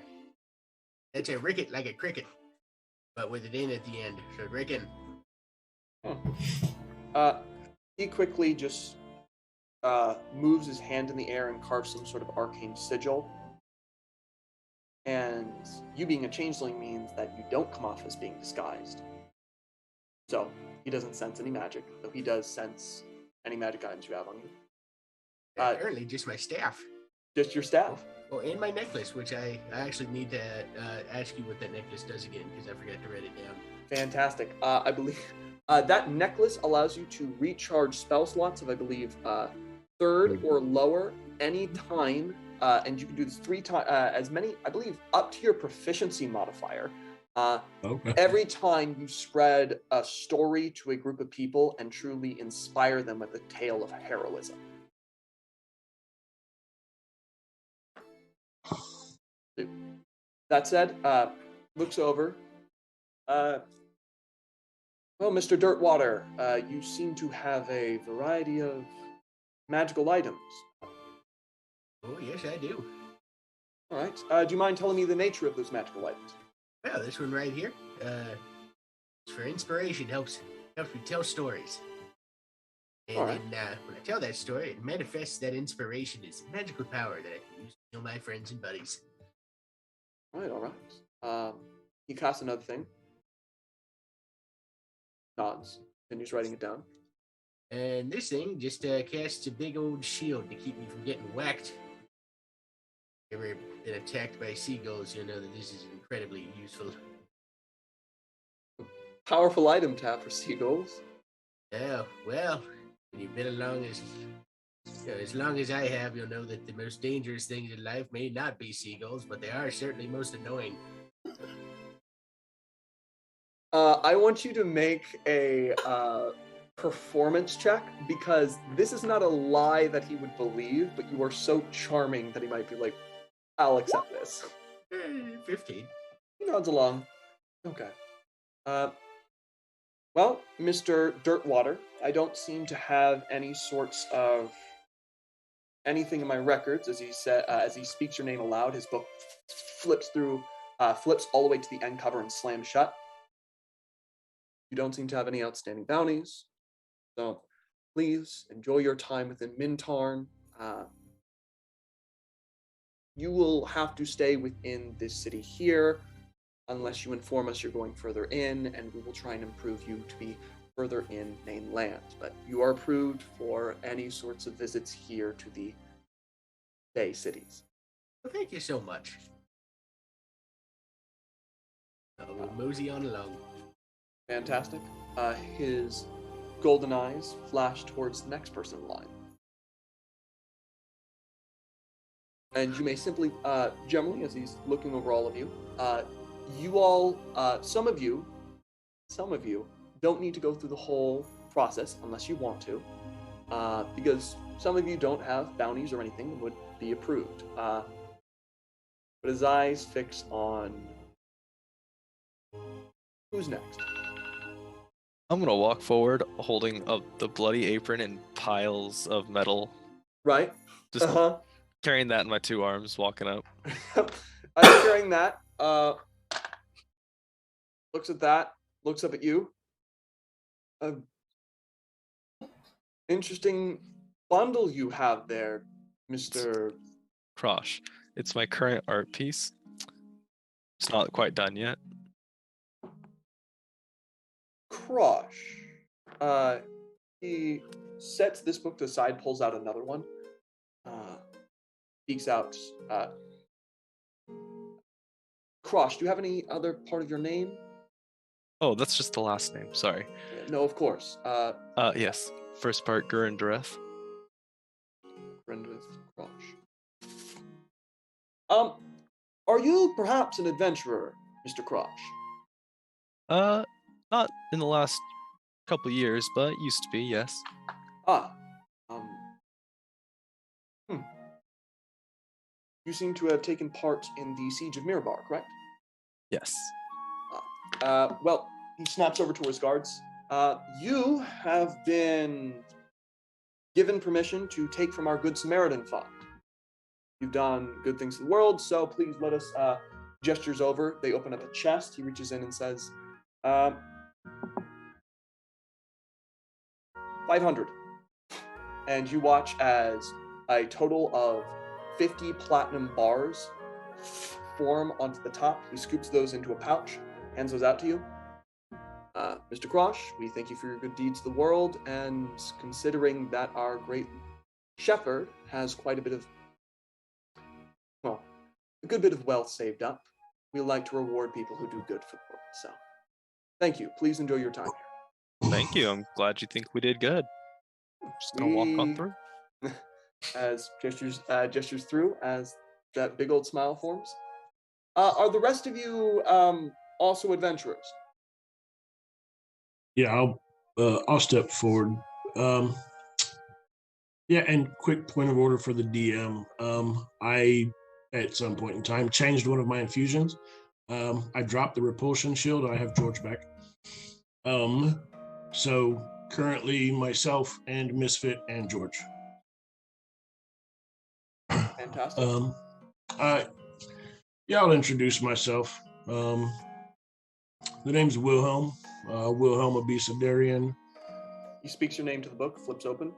That's a ricket like a cricket, but with an N at the end. So Rickon. He quickly just moves his hand in the air and carves some sort of arcane sigil. And you being a changeling means that you don't come off as being disguised. So he doesn't sense any magic, though he does sense any magic items you have on you. Apparently just my staff. Just your staff. Oh, and my necklace, which I actually need to ask you what that necklace does again, because I forgot to write it down. Fantastic. I believe that necklace allows you to recharge spell slots of, I believe, 3rd or lower any time, and you can do this 3 times, as many, I believe, up to your proficiency modifier. Okay. Every time you spread a story to a group of people and truly inspire them with a tale of heroism. That said, looks over. Well, Mr. Dirtwater, you seem to have a variety of magical items. Oh, yes, I do. All right. Do you mind telling me the nature of those magical items? Well, this one right here, it's for inspiration. Helps me tell stories. And All right. then when I tell that story, it manifests that inspiration as magical power that I can use to heal my friends and buddies. All right. He casts another thing. Nods. Continues writing it down. And this thing just casts a big old shield to keep me from getting whacked. Ever been attacked by seagulls, you'll know that this is incredibly useful. Powerful item to have for seagulls. Oh, well, when you've been along as long as I have, you'll know that the most dangerous things in life may not be seagulls, but they are certainly most annoying. I want you to make a performance check, because this is not a lie that he would believe, but you are so charming that he might be like, I'll accept this. 15. He nods along. Okay. Well, Mr. Dirtwater, I don't seem to have any sorts of anything in my records. As he speaks your name aloud, his book flips all the way to the end cover and slams shut. You don't seem to have any outstanding bounties, so please enjoy your time within Mintarn. You will have to stay within this city here, unless you inform us you're going further in, and we will try and improve you to be further in mainland. But you are approved for any sorts of visits here to the Bay cities. Well, thank you so much. We'll mosey on along. Fantastic. His golden eyes flash towards the next person in line. And you may simply, generally, as he's looking over all of you, you all, some of you don't need to go through the whole process unless you want to, because some of you don't have bounties or anything and would be approved. But his eyes fix on who's next. I'm gonna walk forward, holding up the bloody apron and piles of metal. Right? Just carrying that in my 2 arms, walking up. I'm carrying that. Looks at that. Looks up at you. Interesting bundle you have there, Mr. Krosh. It's my current art piece. It's not quite done yet. Crush. He sets this book to the side, pulls out another one. Speaks out. Crush, do you have any other part of your name? Oh, that's just the last name. Sorry. No, of course. Yes. First part, Gurindreth. Brendrith Crush. Are you perhaps an adventurer, Mr. Crush? Not in the last couple years, but used to be, yes. You seem to have taken part in the siege of Mirabar, correct? Yes. Well, he snaps over to his guards. You have been given permission to take from our Good Samaritan fund. You've done good things to the world, so please let us, gestures over. They open up a chest. He reaches in and says, 500. And you watch as a total of 50 platinum bars form onto the top. He scoops those into a pouch, hands those out to you. Mr. Crosh, we thank you for your good deeds to the world, and considering that our great shepherd has quite a bit of, well, a good bit of wealth saved up, we like to reward people who do good for the world. So, thank you. Please enjoy your time here. Thank you. I'm glad you think we did good. Just gonna walk on through. As gestures through as that big old smile forms. Are the rest of you also adventurers? Yeah, I'll step forward. Yeah, and quick point of order for the DM. I at some point in time changed one of my infusions. I dropped the repulsion shield. I have George back. So currently myself and Misfit and George. Fantastic. I'll introduce myself. The name's Wilhelm. Wilhelm Abisadarian. He speaks your name to the book, flips open.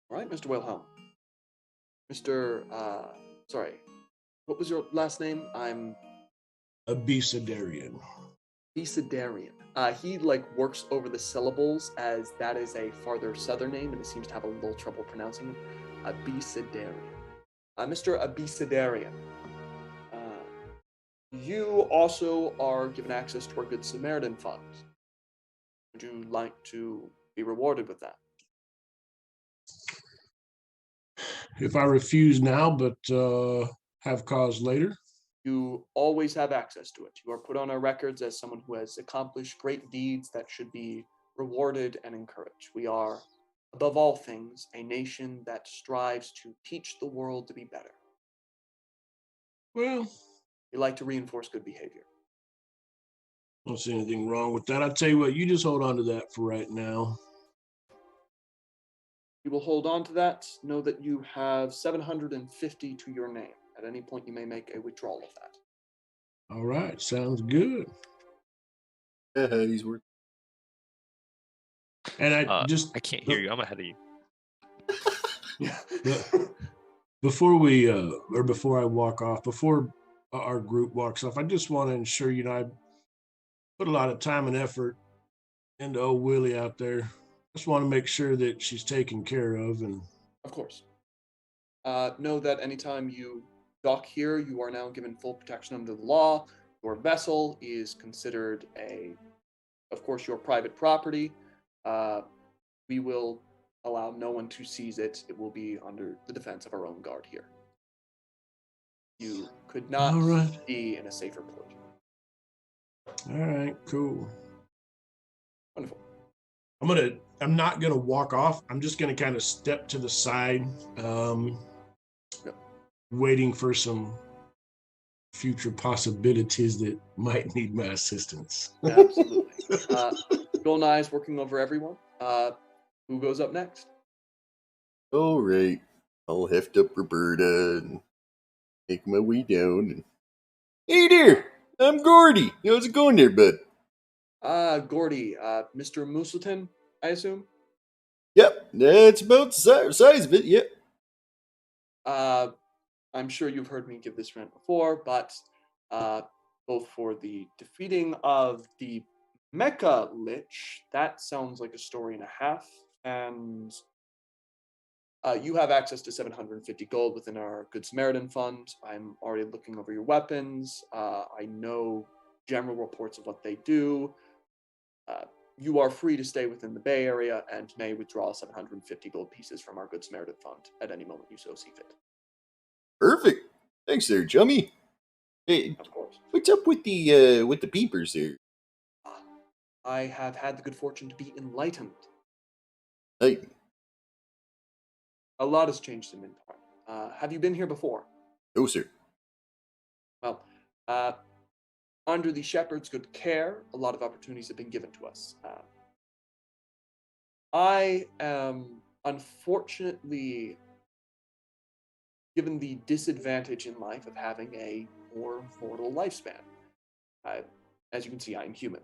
All right, Mr. Wilhelm. Sorry, what was your last name? I'm Abisadarian. Abisadarian. He works over the syllables as that is a farther southern name, and he seems to have a little trouble pronouncing it. Abisadarian. Mr. Abisadarian. You also are given access to our Good Samaritan Fund. Would you like to be rewarded with that? If I refuse now, but have cause later. You always have access to it. You are put on our records as someone who has accomplished great deeds that should be rewarded and encouraged. We are, above all things, a nation that strives to teach the world to be better. Well, we like to reinforce good behavior. I don't see anything wrong with that. I'll tell you what, you just hold on to that for right now. You will hold on to that. Know that you have 750 to your name. At any point, you may make a withdrawal of that. All right, sounds good. He's worth. And I can't hear you. I'm ahead of you. Before I walk off, before our group walks off, I just want to ensure, I put a lot of time and effort into old Willie out there. Just want to make sure that she's taken care of. And of course, know that anytime you dock here, you are now given full protection under the law. Your vessel is considered of course, your private property. We will allow no one to seize it. It will be under the defense of our own guard here. You could not be in a safer port. All right, cool. Wonderful. I'm not gonna walk off. I'm just gonna kind of step to the side, waiting for some future possibilities that might need my assistance. Absolutely. Golden Eye's working over everyone. Who goes up next? All right. I'll heft up Roberta and make my way down. And... Hey there! I'm Gordy. How's it going there, bud? Gordy. Mr. Moosleton, I assume? Yep, that's about the size of it, yep. I'm I'm sure you've heard me give this rant before, but both for the defeating of the Mecha Lich, that sounds like a story and a half, and you have access to 750 gold within our Good Samaritan Fund. I'm already looking over your weapons. I know general reports of what they do. You are free to stay within the Bay Area and may withdraw 750 gold pieces from our Good Samaritan Fund at any moment you so see fit. Perfect. Thanks there, Jummy. Hey, Of course. what's up with the peepers there? I have had the good fortune to be enlightened. Hey, A lot has changed in Mintarn. Have you been here before? no sir. Well, under the shepherd's good care, a lot of opportunities have been given to us. I am unfortunately given the disadvantage in life of having a more mortal lifespan. As you can see, I am human.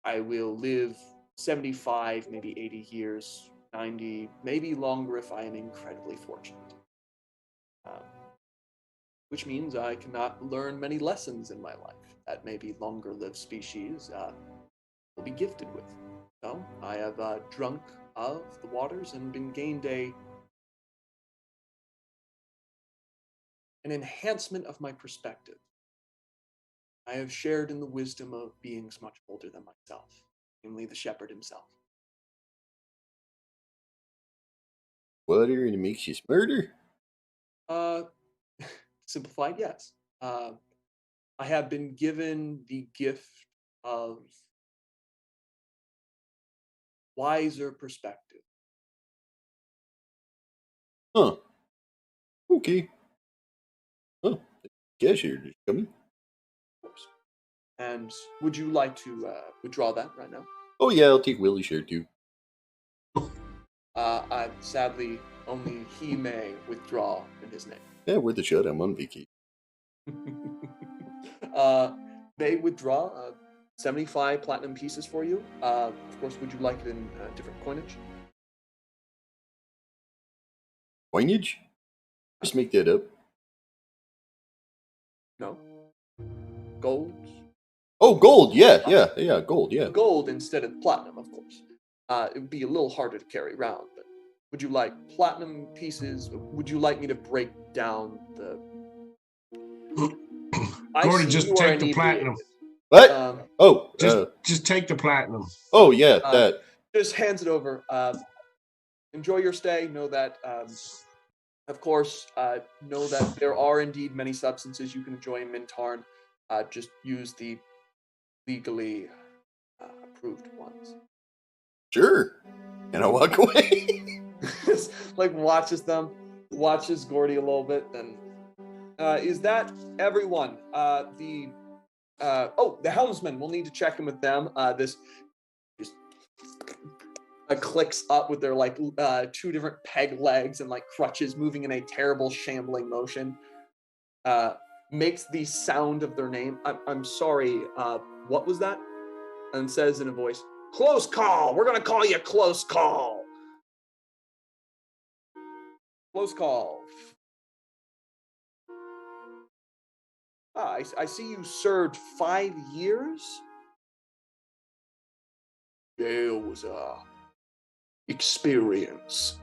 I will live 75, maybe 80 years, 90, maybe longer if I am incredibly fortunate. Which means I cannot learn many lessons in my life that maybe longer-lived species will be gifted with. So I have drunk of the waters and been gained an enhancement of my perspective. I have shared in the wisdom of beings much older than myself, namely the shepherd himself. Water and it makes you smarter? Simplified, yes. I have been given the gift of wiser perspective. Huh. Okay. Oh, guess you're just coming. Of course. And would you like to withdraw that right now? Oh yeah, I'll take Willie's share too. Sadly, only he may withdraw in his name. Yeah, worth a shot. I'm on vacation. They withdraw 75 platinum pieces for you. Of course, would you like it in different coinage? Coinage? Just make that up. No. Gold? Oh, gold. Yeah, gold. Yeah. Gold instead of platinum, of course. It would be a little harder to carry around, but would you like platinum pieces? Would you like me to break down the... Gordon, just take the platinum. What? Just take the platinum. Oh yeah, that. Just hands it over. Enjoy your stay. Know that, of course, know that there are indeed many substances you can enjoy in Mintarn. Just use the legally approved ones. Sure. And I walk away. Just like watches Gordy a little bit. Then is that everyone? The helmsman. We'll need to check in with them. This just clicks up with their like two different peg legs and like crutches, moving in a terrible shambling motion. Makes the sound of their name. I'm sorry. What was that? And says in a voice, "Close call. We're gonna call you close call. Close call." I see you served 5 years. Jail was a experience.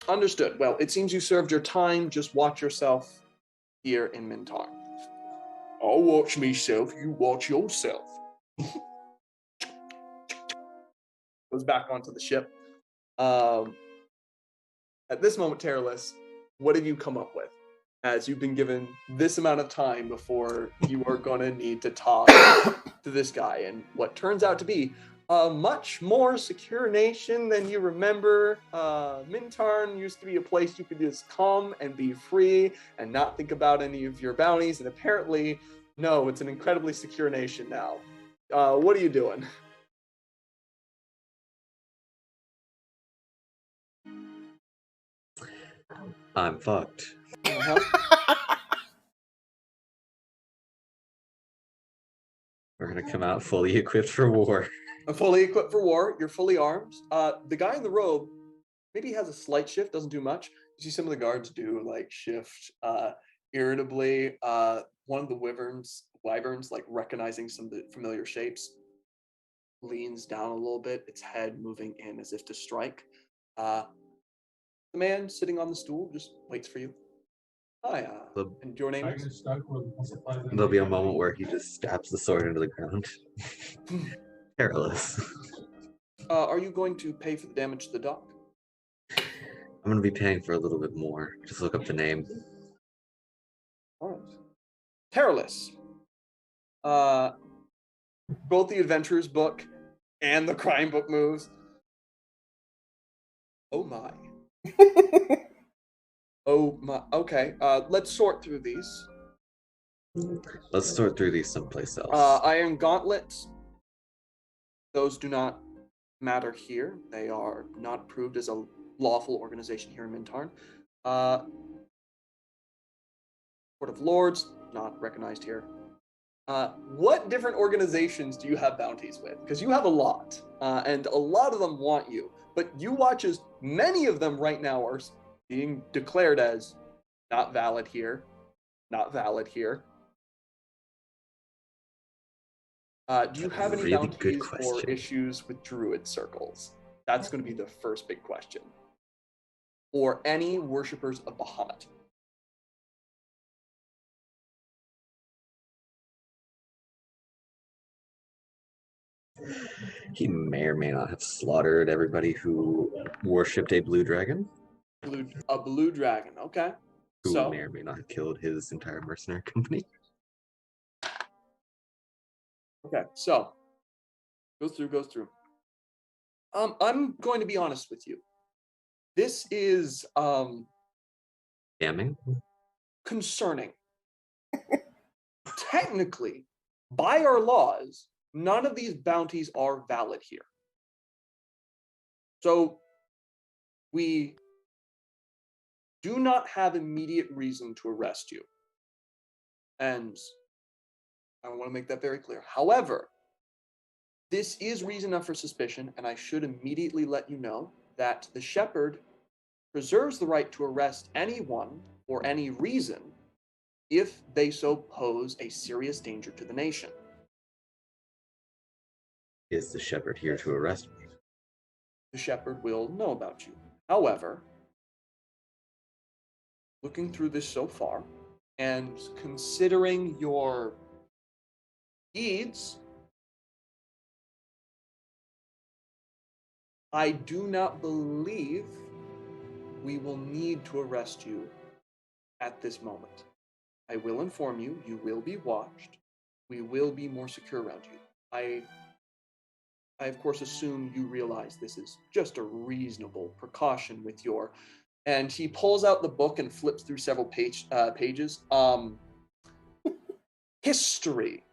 Understood. Well, it seems you served your time. Just watch yourself here in Mintarn. I'll watch myself. You watch yourself. Goes back onto the ship. At this moment, Terralus, what have you come up with? As you've been given this amount of time before you are going to need to talk to this guy, and what turns out to be a much more secure nation than you remember. Mintarn used to be a place you could just come and be free and not think about any of your bounties, and apparently, no, it's an incredibly secure nation now. What are you doing? I'm fucked. Uh-huh. We're gonna come out fully equipped for war. Fully equipped for war. You're fully armed. The guy in the robe, maybe has a slight shift, doesn't do much. You see some of the guards do like shift irritably. One of the wyverns, like recognizing some of the familiar shapes, leans down a little bit, its head moving in as if to strike. The man sitting on the stool just waits for you. Hi, and your name is? There'll be a moment where he just stabs the sword into the ground. Careless. Are you going to pay for the damage to the dock? I'm gonna be paying for a little bit more. Just look up the name. All right. Careless. Both the adventurer's book and the crime book moves. Oh my. Oh my. Okay. Let's sort through these. Let's sort through these someplace else. Iron gauntlets. Those do not matter here. They are not approved as a lawful organization here in Mintarn. Court of Lords, not recognized here. What different organizations do you have bounties with? Because you have a lot, and a lot of them want you. But you watch as many of them right now are being declared as not valid here, not valid here. Do you have any Really good bounties or question. issues with druid circles? That's going to be the first big question. Or any worshippers of Bahamut. He may or may not have slaughtered everybody who worshipped a blue dragon. A blue dragon, okay. Who So, may or may not have killed his entire mercenary company. okay, so goes through. I'm going to be honest with you. This is Damning. concerning. Technically, by our laws, none of these bounties are valid here. So we do not have immediate reason to arrest you. And I want to make that very clear. However, this is reason enough for suspicion, and I should immediately let you know that the shepherd preserves the right to arrest anyone for any reason if they so pose a serious danger to the nation. Is the shepherd here to arrest me? The shepherd will know about you. However, looking through this so far, and considering your deeds, I do not believe we will need to arrest you at this moment. I will inform you, you will be watched. We will be more secure around you. I of course assume you realize this is just a reasonable precaution with your... And he pulls out the book and flips through several pages. History.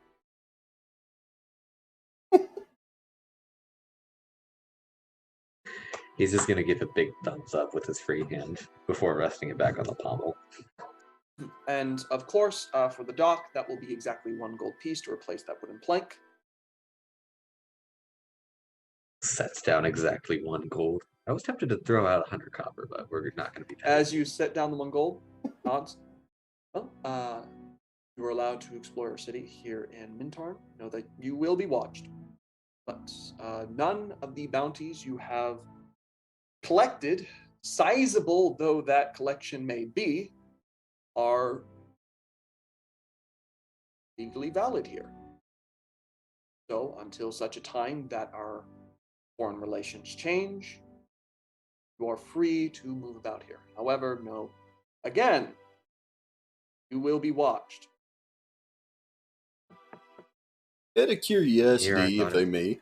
He's just gonna give a big thumbs up with his free hand before resting it back on the pommel. And of course, for the dock, that will be exactly 1 gold piece to replace that wooden plank. Sets down exactly 1 gold. I was tempted to throw out 100 copper, but we're not gonna be petty. As you set down the 1 gold, nods. Well, you are allowed to explore our city here in Mintarn. Know that you will be watched. But none of the bounties you have collected, sizable though that collection may be, are legally valid here. So until such a time that our foreign relations change, you are free to move about here. However, no, again, you will be watched. Out of curiosity, Here, if I may,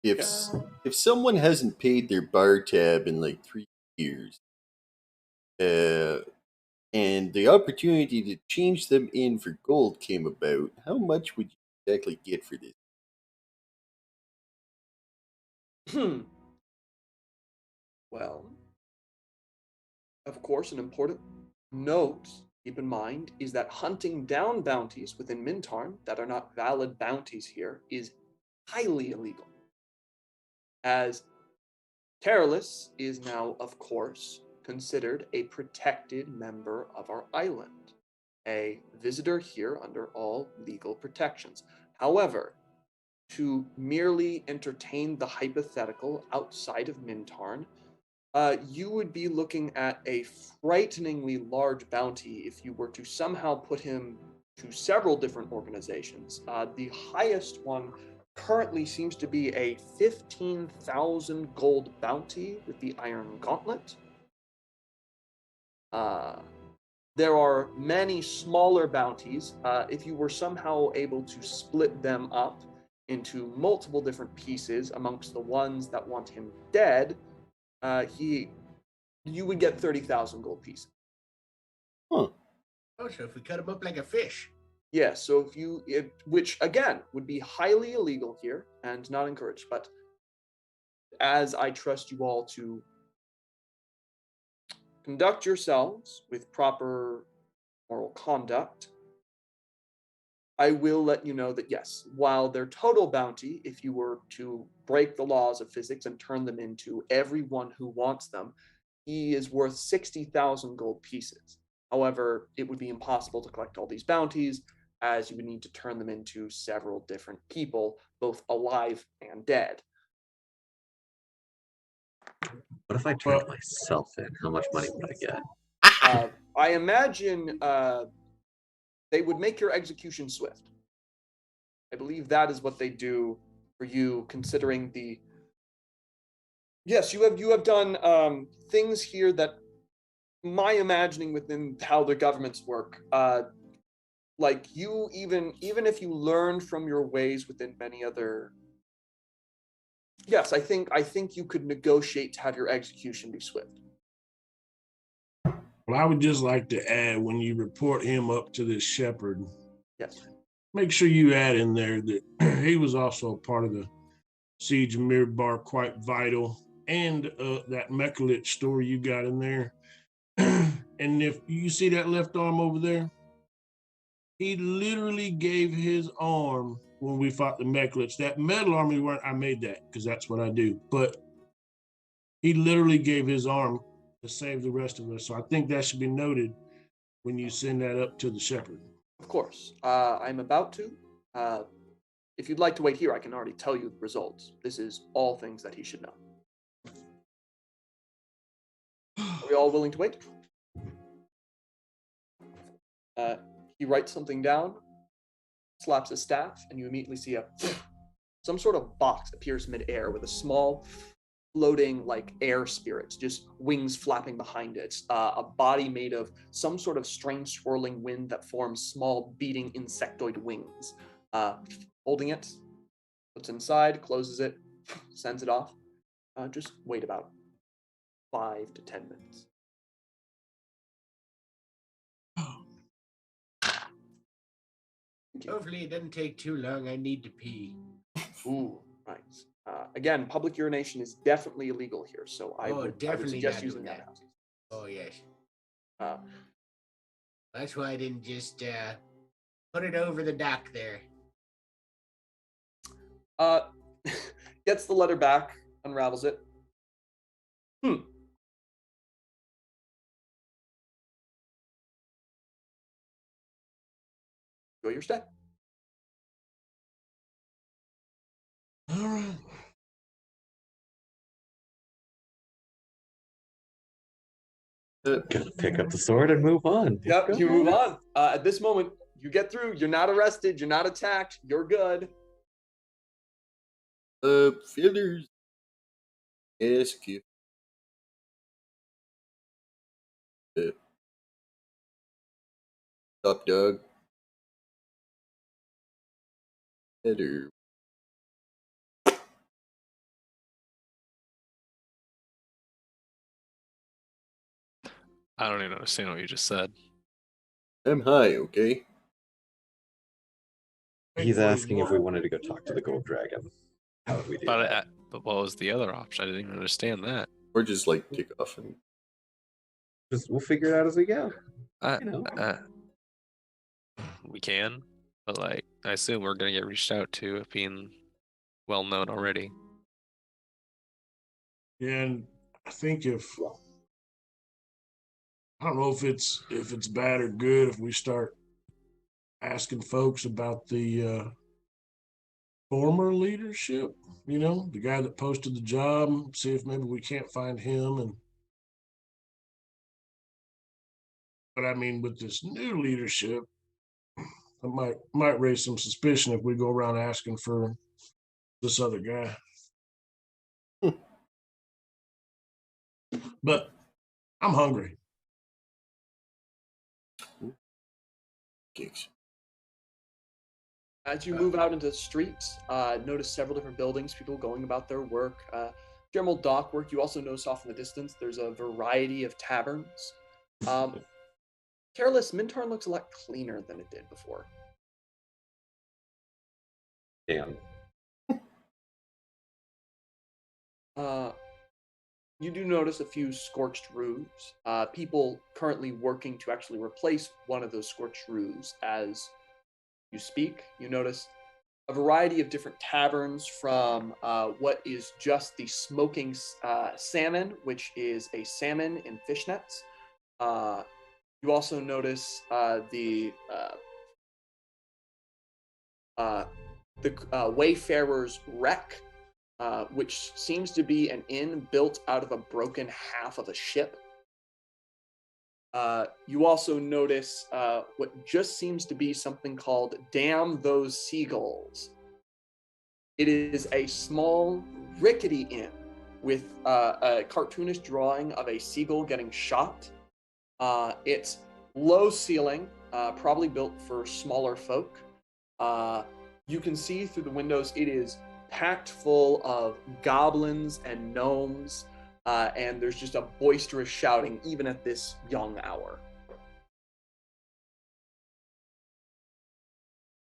if someone hasn't paid their bar tab in like 3 years, and the opportunity to change them in for gold came about, how much would you exactly get for this? Well, of course, an important note, keep in mind, is that hunting down bounties within Mintarn that are not valid bounties here is highly illegal. As Careless is now, of course, considered a protected member of our island, a visitor here under all legal protections. However, to merely entertain the hypothetical outside of Mintarn, you would be looking at a frighteningly large bounty if you were to somehow put him to several different organizations. The highest one currently seems to be a 15,000 gold bounty with the Iron Gauntlet. There are many smaller bounties. If you were somehow able to split them up into multiple different pieces amongst the ones that want him dead, you would get 30,000 gold pieces. Huh. Oh, so if we cut him up like a fish. Yeah, so which again would be highly illegal here and not encouraged, but as I trust you all to conduct yourselves with proper moral conduct, I will let you know that yes, while their total bounty, if you were to break the laws of physics and turn them into everyone who wants them, he is worth 60,000 gold pieces. However, it would be impossible to collect all these bounties, as you would need to turn them into several different people, both alive and dead. What if I turned myself in? How much money would I get? I imagine they would make your execution swift. I believe that is what they do for you, considering the... Yes, you have done things here that my imagining within how the governments work, like you even if you learn from your ways within many other... Yes, I think you could negotiate to have your execution be swift. Well, I would just like to add, when you report him up to this shepherd, Yes. make sure you add in there that he was also a part of the Siege of Mirbar, quite vital, and that Mekalit story you got in there. And if you see that left arm over there, he literally gave his arm when we fought the Mekalits. That metal arm, I made that because that's what I do. But he literally gave his arm to save the rest of us. So I think that should be noted when you send that up to the shepherd. Of course. I'm about to. If you'd like to wait here, I can already tell you the results. This is all things that he should know. Are we all willing to wait? He writes something down, slaps his staff, and you immediately see some sort of box appears midair with a small floating like air spirit, just wings flapping behind it, a body made of some sort of strange swirling wind that forms small beating insectoid wings. Holding it, puts inside, closes it, sends it off. Just wait about 5 to 10 minutes. Hopefully it doesn't take too long. I need to pee. Ooh, right. Again, public urination is definitely illegal here, so I would suggest not using doing that. that. Oh, yes. Uh, That's why I didn't just put it over the dock there. Gets the letter back, unravels it. Go your step. All right. Gotta pick up the sword and move on. Yep, you move on. At this moment, you get through. You're not arrested. You're not attacked. You're good. Feelers. Ask you. Top dog. Header. I don't even understand what you just said. I'm high, okay? He's asking if we wanted to go talk to the gold dragon. How would we do that? But what was the other option? I didn't even understand that. Or just like take off and We'll figure it out as we go. We can, but like I assume we're gonna get reached out to, it being well known already. And I think I don't know if it's bad or good if we start asking folks about the former leadership, the guy that posted the job, see if maybe we can't find him. But I mean, with this new leadership, it might raise some suspicion if we go around asking for this other guy. But I'm hungry. Gigs. As you move out into the streets, notice several different buildings, people going about their work. General dock work. You also notice off in the distance, there's a variety of taverns. Careless, Mintarn looks a lot cleaner than it did before. Damn. You do notice a few scorched roofs. People currently working to actually replace one of those scorched roofs as you speak. You notice a variety of different taverns, from what is just the smoking salmon, which is a salmon in fishnets. You also notice the Wayfarers Wreck, which seems to be an inn built out of a broken half of a ship. You also notice what just seems to be something called Damn Those Seagulls. It is a small, rickety inn with a cartoonish drawing of a seagull getting shot. It's low ceiling, probably built for smaller folk. You can see through the windows it is packed full of goblins and gnomes, and there's just a boisterous shouting even at this young hour.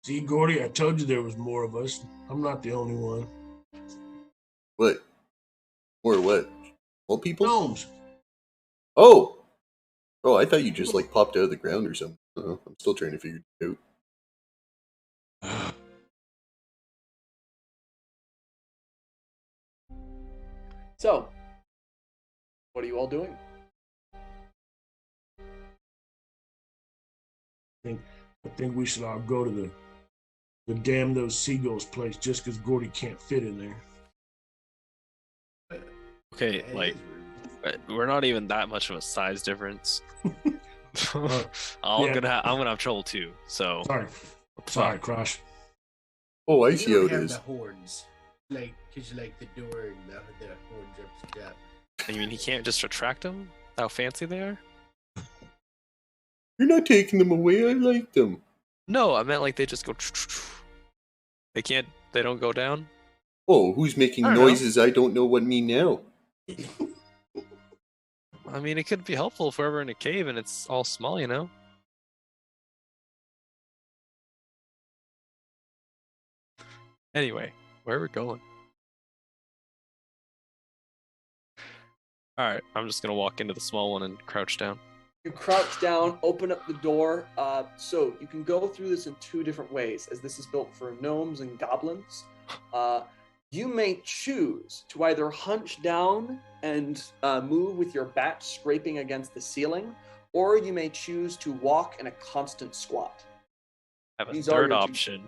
See, Gordy, I told you there was more of us. I'm not the only one. What? Or what? More people? Gnomes. Oh! Oh, I thought you just popped out of the ground or something. I'm still trying to figure it out. So, what are you all doing? I think we should all go to the Damn Those Seagulls place just because Gordy can't fit in there. Okay, like, we're not even that much of a size difference. I'm gonna have trouble too. So sorry, Crush. Oh, I You see how don't it have is. the horns, because you like the door and the horns up. I mean, he can't just retract them. How fancy they are? You're not taking them away. I like them. No, I meant like they just go. They can't. They don't go down. Oh, who's making I don't know. noises I don't know what mean now? I mean, it could be helpful if we're ever in a cave and it's all small, you know? Anyway, where are we going? Alright, I'm just gonna walk into the small one and crouch down. You crouch down, open up the door. So you can go through this in two different ways, as this is built for gnomes and goblins. You may choose to either hunch down and move with your back scraping against the ceiling, or you may choose to walk in a constant squat. I have a These are third your option.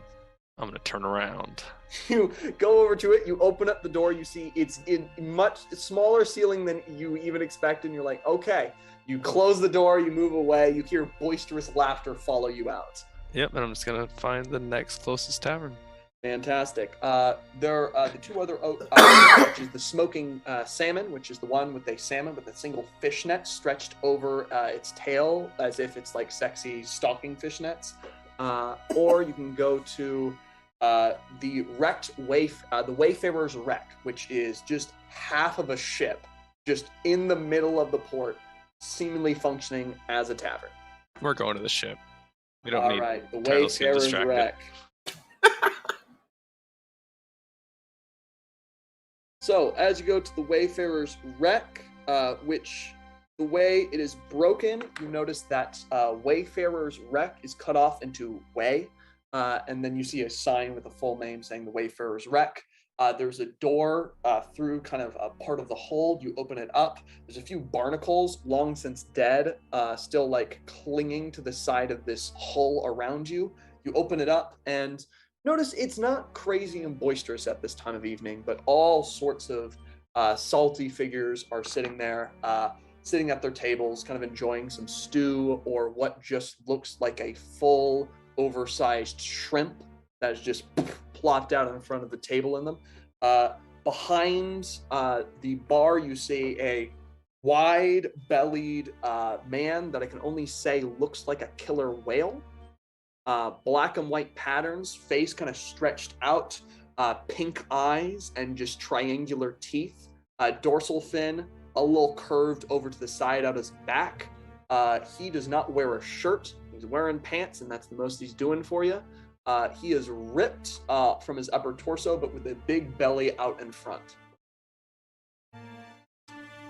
I'm gonna turn around. You go over to it, you open up the door, you see it's in much smaller ceiling than you even expect, and you're like, okay. You close the door, you move away, you hear boisterous laughter follow you out. Yep, and I'm just gonna find the next closest tavern. Fantastic. There are the two other, which is the smoking salmon, which is the one with a salmon with a single fishnet stretched over its tail as if it's like sexy stalking fishnets. Or you can go to the Wayfarers Wreck, which is just half of a ship, just in the middle of the port, seemingly functioning as a tavern. We're going to the ship. We don't need Alright, the Tyler's getting Wayfarers distracted. Wreck. So, as you go to the Wayfarers Wreck, which the way it is broken, you notice that Wayfarers Wreck is cut off into Way, and then you see a sign with a full name saying the Wayfarers Wreck. There's a door through kind of a part of the hold. You open it up. There's a few barnacles, long since dead, still like clinging to the side of this hull around you. You open it up and notice it's not crazy and boisterous at this time of evening, but all sorts of salty figures are sitting there, sitting at their tables, kind of enjoying some stew or what just looks like a full, oversized shrimp that is just plopped out in front of the table in them. Behind the bar, you see a wide-bellied man that I can only say looks like a killer whale. Black and white patterns, face kind of stretched out, pink eyes, and just triangular teeth. Dorsal fin, a little curved over to the side out his back. He does not wear a shirt. He's wearing pants, and that's the most he's doing for you. He is ripped from his upper torso, but with a big belly out in front.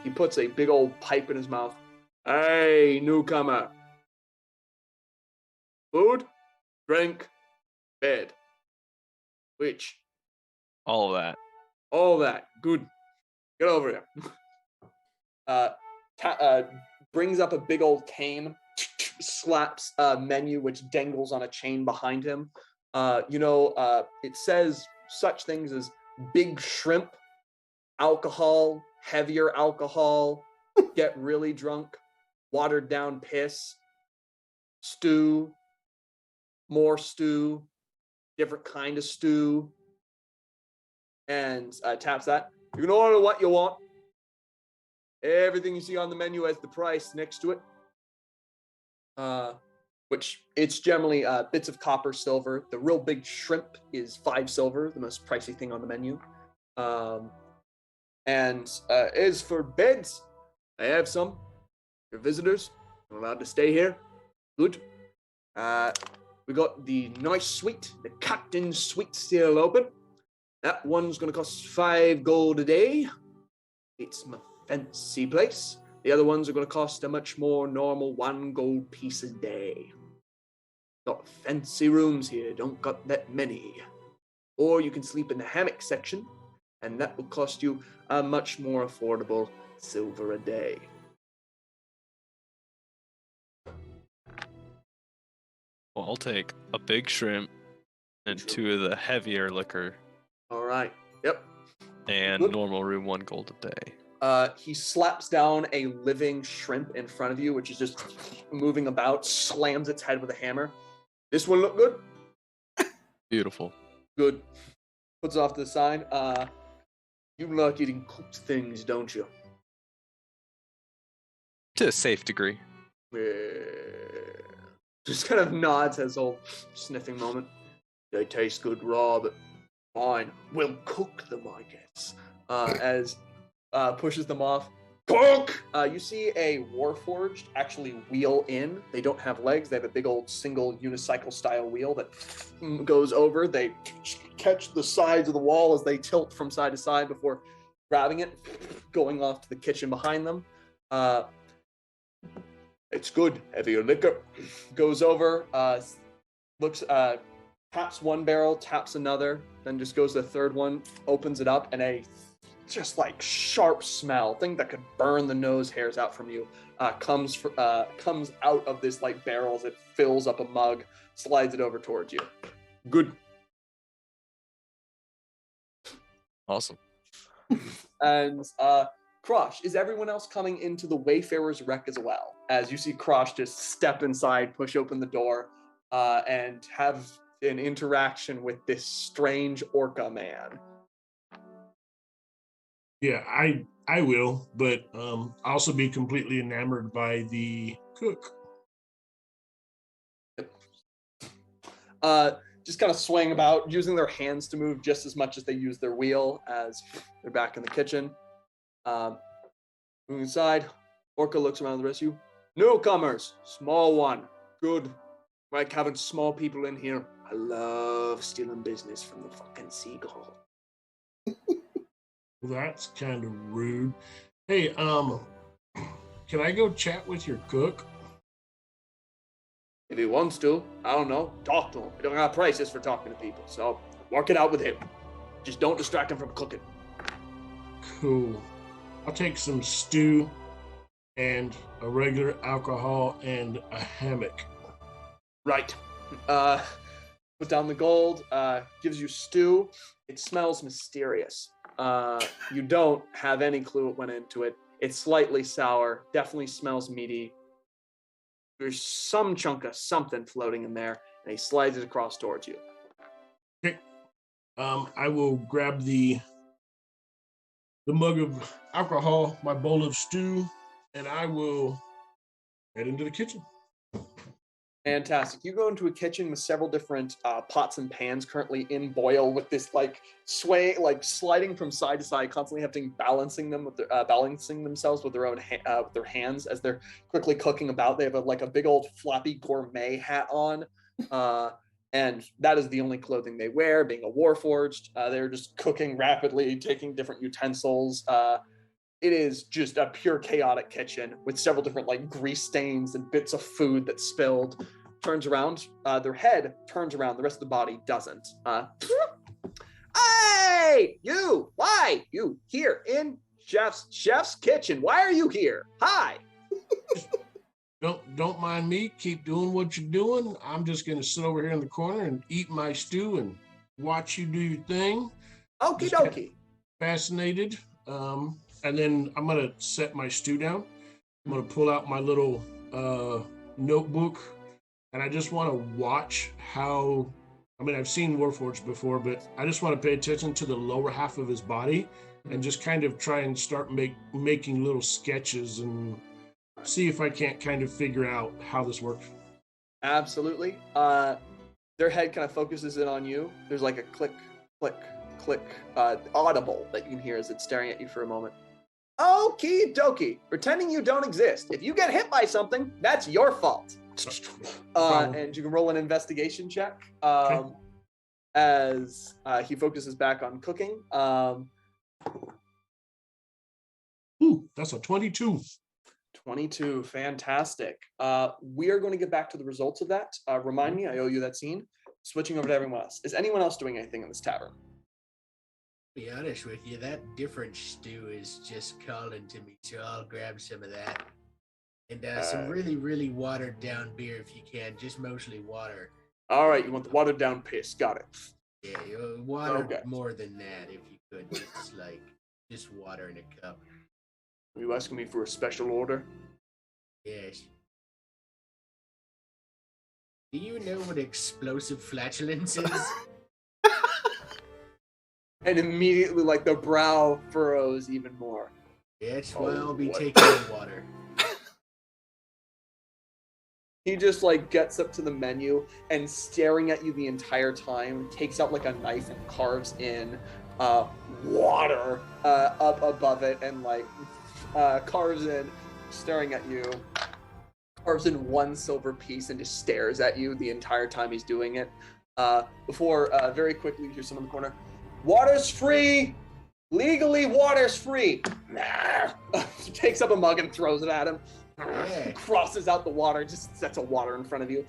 He puts a big old pipe in his mouth. Hey, newcomer. Food, drink, bed. Which? All of that. All that. Good. Get over here. Brings up a big old cane, slaps a menu which dangles on a chain behind him. It says such things as big shrimp, alcohol, heavier alcohol, get really drunk, watered down piss, stew, more stew, different kind of stew, and taps that. You can order what you want. Everything you see on the menu has the price next to it. Which it's generally bits of copper, silver. The real big shrimp is 5 silver, the most pricey thing on the menu. And as for beds, I have some. Your visitors are allowed to stay here. Good. We got the nice suite, the captain's suite still open. That one's going to cost 5 gold a day. It's my fancy place. The other ones are going to cost a much more normal 1 gold piece a day. Got fancy rooms here, don't got that many. Or you can sleep in the hammock section, and that will cost you a much more affordable silver a day. Well, I'll take a big shrimp and 2 of the heavier liquor. All right. Yep. And Good. normal room 1 gold a day. He slaps down a living shrimp in front of you, which is just moving about, slams its head with a hammer. This one look good? Beautiful. Good. Puts it off to the side. You like eating cooked things, don't you? To a safe degree. Yeah. Just kind of nods, has a whole sniffing moment. They taste good raw, but fine. We'll cook them, I guess. As pushes them off. Cook! You see a Warforged actually wheel in. They don't have legs. They have a big old single unicycle style wheel that goes over. They catch the sides of the wall as they tilt from side to side before grabbing it, going off to the kitchen behind them. It's good. Heavier liquor. Goes over, looks, taps one barrel, taps another, then just goes to the third one, opens it up, and a just like sharp smell, thing that could burn the nose hairs out from you, comes out of this like barrel as it fills up a mug, slides it over towards you. Good. Awesome. And Krosh, is everyone else coming into the Wayfarers Wreck as well? As you see Krosh just step inside, push open the door, and have an interaction with this strange orca man. Yeah, I will, but I'll also be completely enamored by the cook. Just kind of swaying about, using their hands to move just as much as they use their wheel as they're back in the kitchen. Moving inside, Orca looks around the rest of you. Newcomers, small one. Good. Like having small people in here. I love stealing business from the fucking seagull. Well, that's kind of rude. Hey, can I go chat with your cook? If he wants to, I don't know, talk to him. We don't have prices for talking to people, so work it out with him. Just don't distract him from cooking. Cool. I'll take some stew and a regular alcohol and a hammock. Right. Put down the gold. Gives you stew. It smells mysterious. You don't have any clue what went into it. It's slightly sour. Definitely smells meaty. There's some chunk of something floating in there, and he slides it across towards you. Okay. I will grab the mug of alcohol, my bowl of stew, and I will head into the kitchen. Fantastic. You go into a kitchen with several different pots and pans currently in boil, with this sliding from side to side, constantly having balancing themselves with their own with their hands as they're quickly cooking about. They have a big old floppy gourmet hat on, and that is the only clothing they wear. Being a warforged, they're just cooking rapidly, taking different utensils. It is just a pure chaotic kitchen with several different grease stains and bits of food that spilled. Turns around, their head turns around, the rest of the body doesn't. Hey, you! Why? You here in Chef's kitchen? Why are you here? Hi! Don't mind me. Keep doing what you're doing. I'm just gonna sit over here in the corner and eat my stew and watch you do your thing. Okie dokie. Fascinated. And then I'm going to set my stew down. I'm going to pull out my little notebook, and I just want to watch how, I've seen Warforged before, but I just want to pay attention to the lower half of his body and just kind of try and start making little sketches and see if I can't kind of figure out how this works. Absolutely. Their head kind of focuses in on you. There's a click, click, click, audible that you can hear as it's staring at you for a moment. Okie dokie. Pretending you don't exist. If you get hit by something, that's your fault. And you can roll an investigation check as he focuses back on cooking. Ooh, that's a 22. 22, fantastic. We are going to get back to the results of that. Remind me, I owe you that scene. Switching over to everyone else. Is anyone else doing anything in this tavern? Be honest with you, that different stew is just calling to me, so I'll grab some of that. And some really, really watered down beer if you can, just mostly water. All right, you want the watered down piss, got it. Yeah, water more than that if you could, just water in a cup. Are you asking me for a special order? Yes. Do you know what explosive flatulence is? And immediately, the brow furrows even more. That's why I'll be taking the water. He just gets up to the menu and staring at you the entire time, takes out a knife and carves in water up above it and carves in, staring at you, carves in one silver piece and just stares at you the entire time he's doing it. Before very quickly you hear someone in the corner, "Water's free! Legally, water's free!" He takes up a mug and throws it at him. Yeah. Crosses out the water, just sets a water in front of you.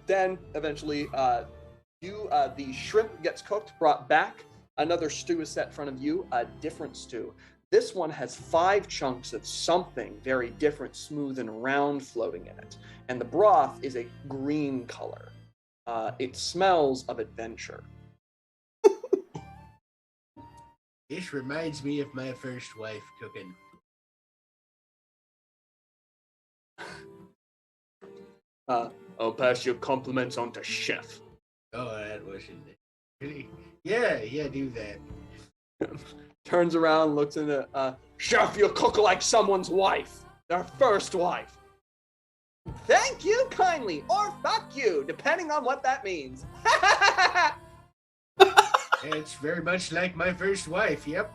Then eventually, the shrimp gets cooked, brought back. Another stew is set in front of you, a different stew. This one has 5 chunks of something very different, smooth and round, floating in it. And the broth is a green color. It smells of adventure. This reminds me of my first wife cooking. I'll pass your compliments on to Chef. Oh, that wasn't it. Really? Yeah, do that. Turns around, looks in the Chef, you cook like someone's wife. Their first wife. Thank you kindly, or fuck you, depending on what that means. It's very much like my first wife, yep.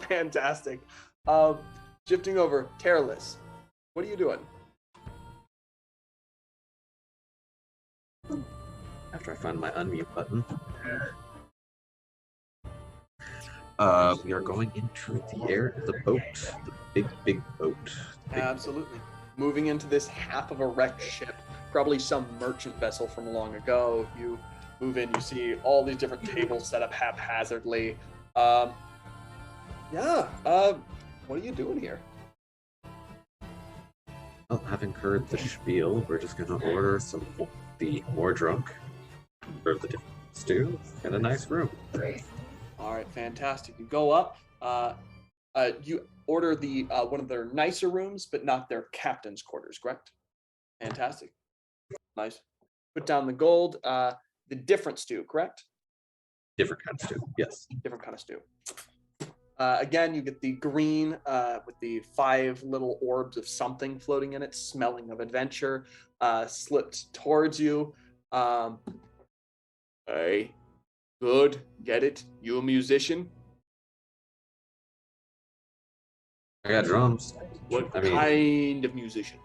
Fantastic. Shifting over, Careless. What are you doing? After I find my unmute button. We are going into the boat, the big boat. Absolutely. moving into this half of a wrecked ship, probably some merchant vessel from long ago. You move in, you see all these different tables set up haphazardly. What are you doing here? Well, having heard the spiel, we're just gonna order some the more drunk, serve the different stew, and a nice room. All right, fantastic. You go up. You order the one of their nicer rooms, but not their captain's quarters. Correct? Fantastic. Nice. Put down the gold. The different stew. Correct? Different kind of stew, yes. Different kind of stew. Again, you get the green with the 5 little orbs of something floating in it, smelling of adventure, slipped towards you. Hey, good, get it? You a musician? I got drums. What I mean- kind of musician?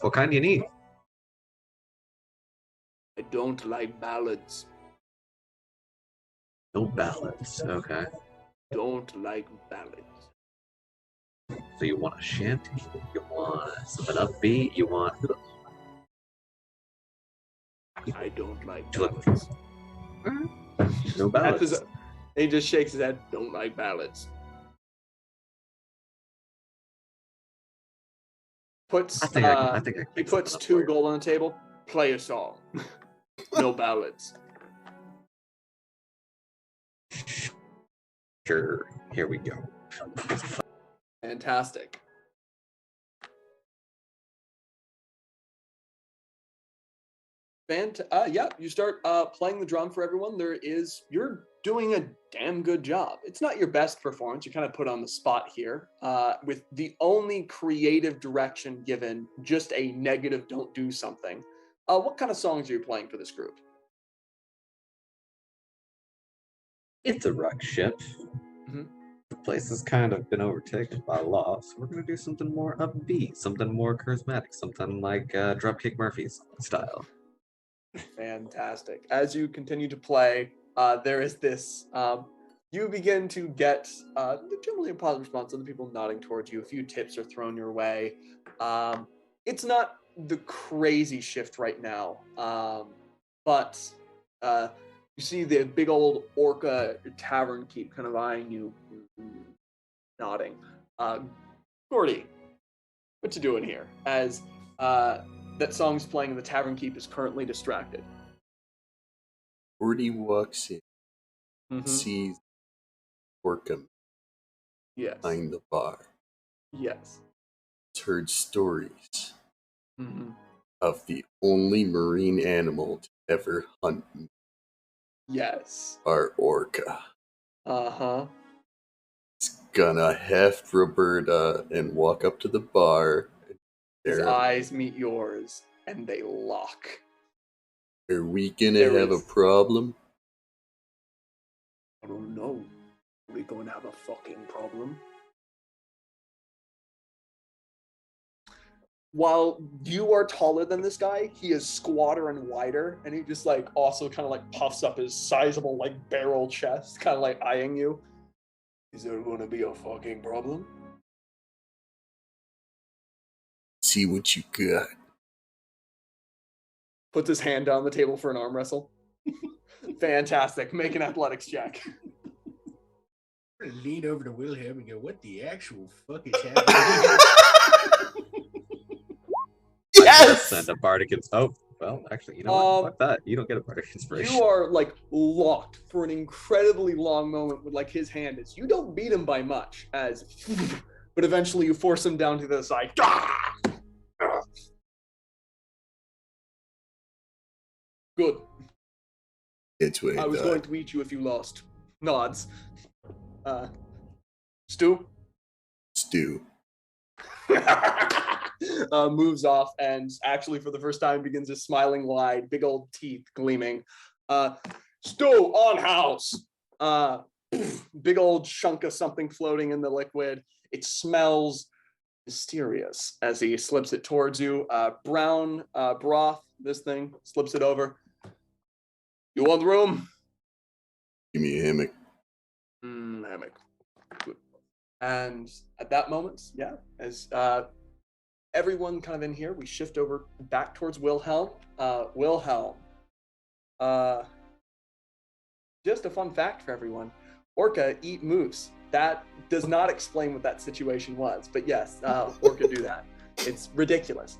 What kind do you need? I don't like ballads. No ballads. Okay. Don't like ballads. So you want a shanty? You want something upbeat? You want? I don't like Do you like- ballads. No ballads. He just shakes his head. Don't like ballads. Puts. I think I can He pick puts something up 2 for you. gold on the table. Play a song. No ballads. Sure. Here we go. Fantastic. Yeah, you start playing the drum for everyone. You're doing a damn good job. It's not your best performance. You're kind of put on the spot here with the only creative direction given, just a negative don't do something. What kind of songs are you playing for this group? It's a wreck ship. Mhm. The place has kind of been overtaken by loss. We're gonna do something more upbeat, something more charismatic, something like Dropkick Murphys style. Fantastic. As you continue to play, there is this. You begin to get generally a positive response. Other people nodding towards you. A few tips are thrown your way. It's not the crazy shift right now, but you see the big old orca tavern keep kind of eyeing you, nodding. Gordy, what you doing here? As that song's playing and the tavern keep is currently distracted. Gordy walks in, Mhm. sees Orca Yes. behind the bar. Yes. He's heard stories Mm-hmm. of the only marine animal to ever hunt Yes. our orca. Uh-huh. He's gonna heft Roberta and walk up to the bar. His There, eyes meet yours, and they lock. are we gonna There have is- a problem? I don't know. Are we going to have a fucking problem? While you are taller than this guy, he is squatter and wider, and he just like also kind of like puffs up his sizable like barrel chest, kind of like eyeing you. Is there going to be a fucking problem? See what you got. Puts his hand down the table for an arm wrestle. Fantastic. Make an athletics check. I'm gonna lean over to Wilhelm and go, "What the actual fuck is happening?" Yes! And a bardic. Oh, well, actually, you know what? Fuck that. You don't get a bardic inspiration. You are like locked for an incredibly long moment with like his hand is. You don't beat him by much, as but eventually you force him down to the side. Good. It's what I was going to eat you if you lost. Nods. Stu Stew. moves off and actually for the first time begins a smiling wide, big old teeth gleaming. Stu on house. Big old chunk of something floating in the liquid. It smells mysterious as he slips it towards you. Brown broth, this thing, slips it over. You want the room? Give me a hammock. Hammock. Good. And at that moment, as everyone kind of in here, we shift over back towards Wilhelm. Wilhelm. Just a fun fact for everyone. Orca eat moose. That does not explain what that situation was. But yes, orca do that. It's ridiculous.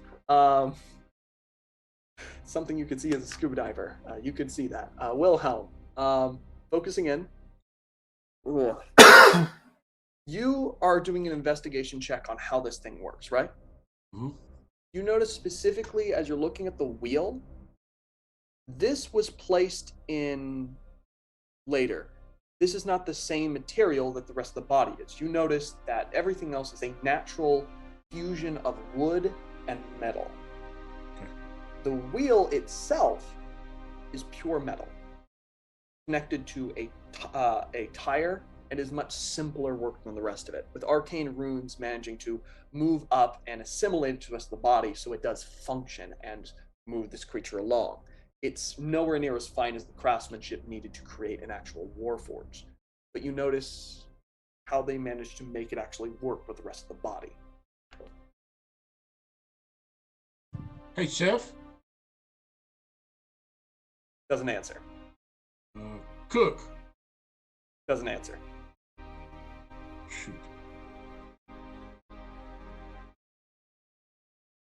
Something you could see as a scuba diver. You could see that. Wilhelm. Focusing in. You are doing an investigation check on how this thing works, right? Mm-hmm. You notice specifically as you're looking at the wheel, this was placed in later. This is not the same material that the rest of the body is. You notice that everything else is a natural fusion of wood and metal. Okay. The wheel itself is pure metal, connected to a tire, and is much simpler work than the rest of it, with arcane runes managing to move up and assimilate to the rest of the body so it does function and move this creature along. It's nowhere near as fine as the craftsmanship needed to create an actual warforge. But you notice how they managed to make it actually work with the rest of the body. Hey, Chef. Doesn't answer. Cook. Doesn't answer. Shoot.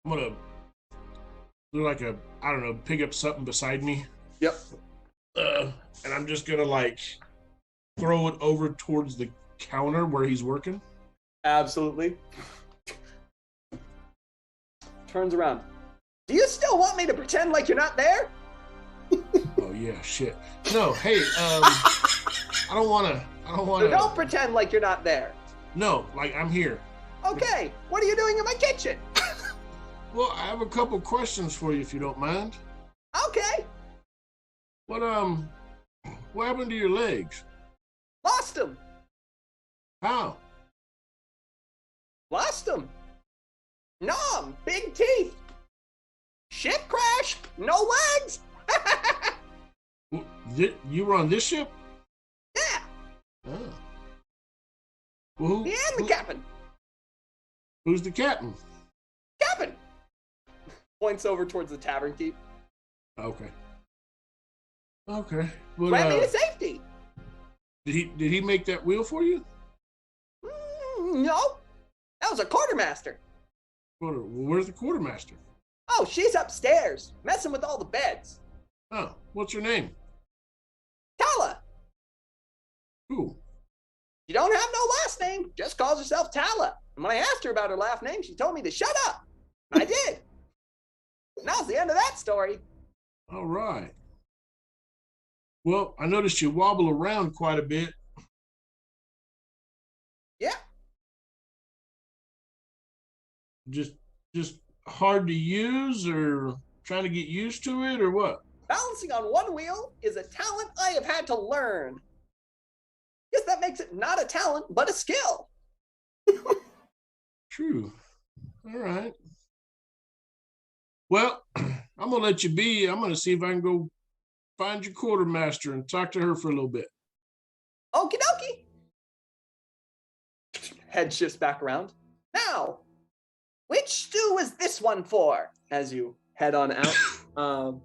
I'm gonna do like pick up something beside me. Yep. And I'm just gonna throw it over towards the counter where he's working. Absolutely. Turns around. Do you still want me to pretend like you're not there? Oh yeah, shit. No, hey, I don't wanna. So don't pretend like you're not there. No, I'm here. Okay, what are you doing in my kitchen? Well, I have a couple questions for you if you don't mind. Okay. What happened to your legs? Lost them. How? Lost them. Nom, big teeth. Ship crash, no legs. You were on this ship? Yeah. Oh. Well, And the captain. Who's the captain? Captain. Points over towards the tavern keep. Okay. Okay. Well, Grant me to safety. did he make that wheel for you? No. That was a quartermaster. Well, where's the quartermaster? Oh, she's upstairs, messing with all the beds. Oh, what's her name? Tala. Who? She don't have no last name, just calls herself Tala. And when I asked her about her last name, she told me to shut up. And I did. And that was the end of that story. All right. Well, I noticed you wobble around quite a bit. Yeah. Just hard to use, or trying to get used to it, or what? Balancing on one wheel is a talent I have had to learn. Guess that makes it not a talent, but a skill. True. All right. Well, I'm gonna let you be. I'm gonna see if I can go find your quartermaster and talk to her for a little bit. Okie dokie. Head shifts back around. Now, which stew is this one for? As you head on out.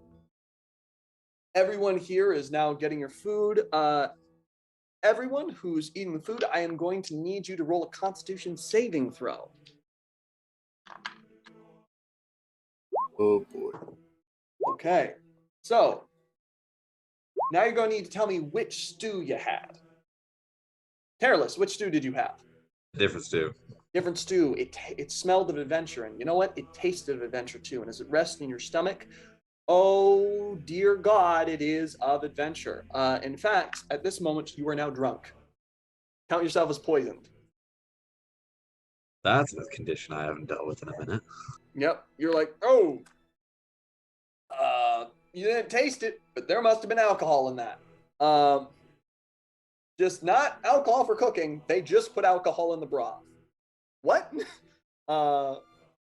Everyone here is now getting your food. Everyone who's eating the food, I am going to need you to roll a Constitution saving throw. Oh boy. Okay, so now you're going to need to tell me which stew you had. Careless, which stew did you have? Different stew. Different stew. It smelled of adventure, and you know what? It tasted of adventure too. And as it rests in your stomach, oh dear God, it is of adventure. In fact, at this moment, you are now drunk. Count yourself as poisoned. That's a condition I haven't dealt with in a minute. Yep. You're like, oh, you didn't taste it, but there must have been alcohol in that. Just not alcohol for cooking. They just put alcohol in the broth. What?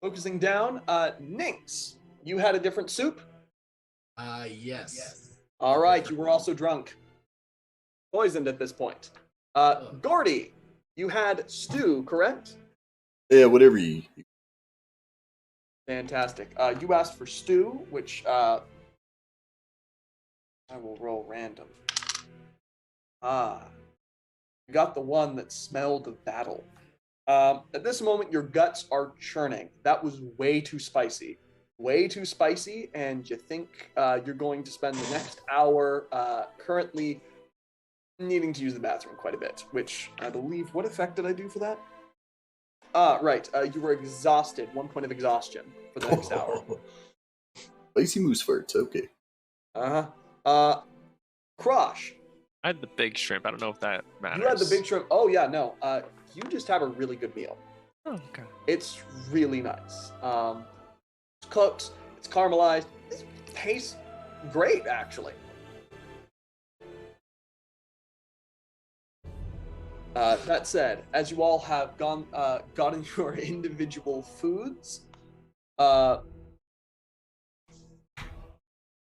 Focusing down, Nynx, you had a different soup? Yes. All right, you were also drunk. Poisoned at this point. Gordy, You had stew, correct? Yeah, whatever you. Fantastic. You asked for stew, which I will roll random. You got the one that smelled of battle. At this moment, your guts are churning. That was way too spicy. Way too spicy, and you think you're going to spend the next hour currently needing to use the bathroom quite a bit, which I believe, what effect did I do for that? Right, you were exhausted, 1 point of exhaustion for the next hour. Spicy moose farts, okay. Krosh, I had the big shrimp. I don't know if that matters. you had the big shrimp. Oh, yeah, no. You just have a really good meal. Oh, okay. It's really nice. It's cooked, it's caramelized. It tastes great, actually. That said, as you all have gotten your individual foods,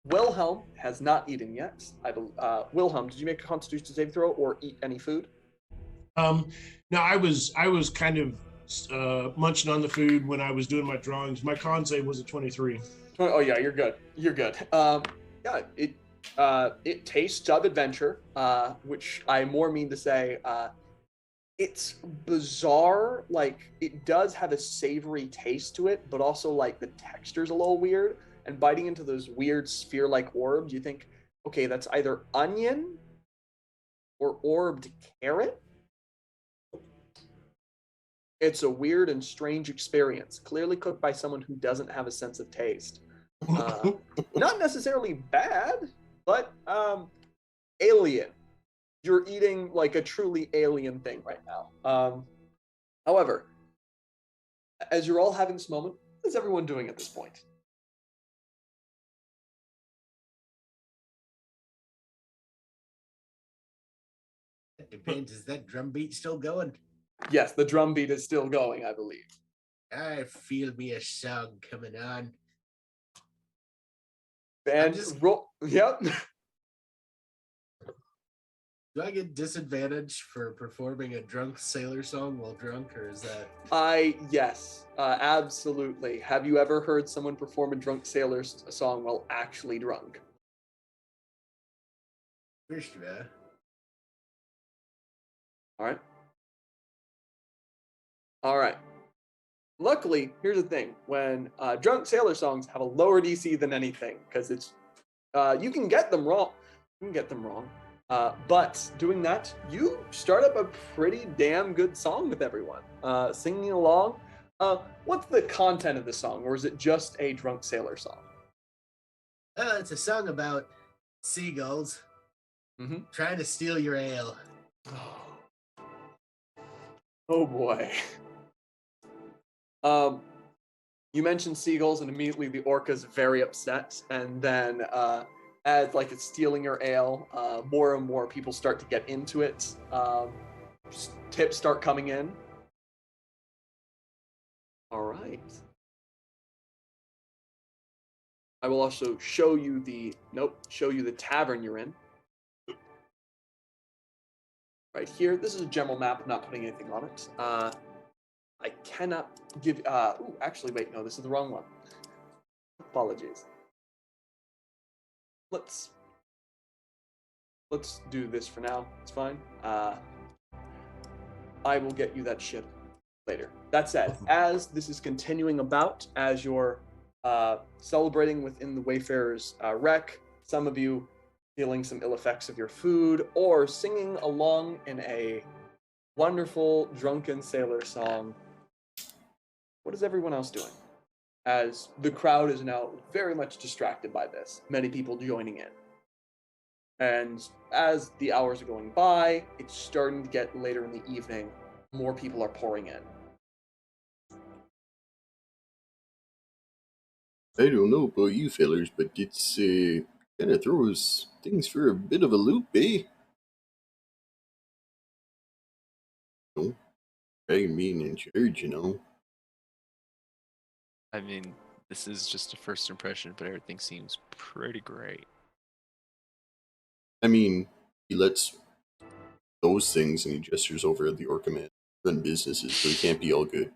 Wilhelm has not eaten yet. Wilhelm, did you make a Constitution saving throw or eat any food? No, I was kind of munching on the food when I was doing my drawings. My con save was a 23. Oh yeah, you're good. You're good. Yeah, it tastes of adventure, which I more mean to say, it's bizarre. Like, it does have a savory taste to it, but also like the texture's a little weird. And biting into those weird sphere-like orbs, you think, okay, that's either onion or orbed carrot. It's a weird and strange experience, clearly cooked by someone who doesn't have a sense of taste. Not necessarily bad, but alien. You're eating like a truly alien thing right now. However, as you're all having this moment, what is everyone doing at this point? It depends. Is that drum beat still going? Yes, the drum beat is still going, I believe. I feel me a song coming on. And roll. Yep. Do I get disadvantage for performing a drunk sailor song while drunk, or is that? Yes, absolutely. Have you ever heard someone perform a drunk sailor song while actually drunk? First of all. All right. Luckily, here's the thing: when drunk sailor songs have a lower DC than anything, because it's you can get them wrong. But doing that, you start up a pretty damn good song with everyone, singing along. What's the content of the song, or is it just a drunk sailor song? It's a song about seagulls trying to steal your ale. Oh boy. You mentioned seagulls, and immediately the orca's very upset, and then as like it's stealing your ale, more and more people start to get into it. Tips start coming in. All right. I will also show you the tavern you're in. Right here. This is a general map. I'm not putting anything on it. I cannot give. Actually, wait. No, this is the wrong one. Apologies. Let's do this for now. It's fine. I will get you that ship later. That said, as this is continuing about, as you're celebrating within the Wayfarers Wreck, some of you feeling some ill effects of your food, or singing along in a wonderful drunken sailor song. What is everyone else doing? As the crowd is now very much distracted by this, many people joining in. And as the hours are going by, it's starting to get later in the evening. More people are pouring in. I don't know about you fellers, but it's kind of throws things for a bit of a loop, eh? No, I mean in charge, you know. I mean, this is just a first impression, but everything seems pretty great. I mean, he lets those things and he gestures over at the Orca Man. run businesses, so he can't be all good.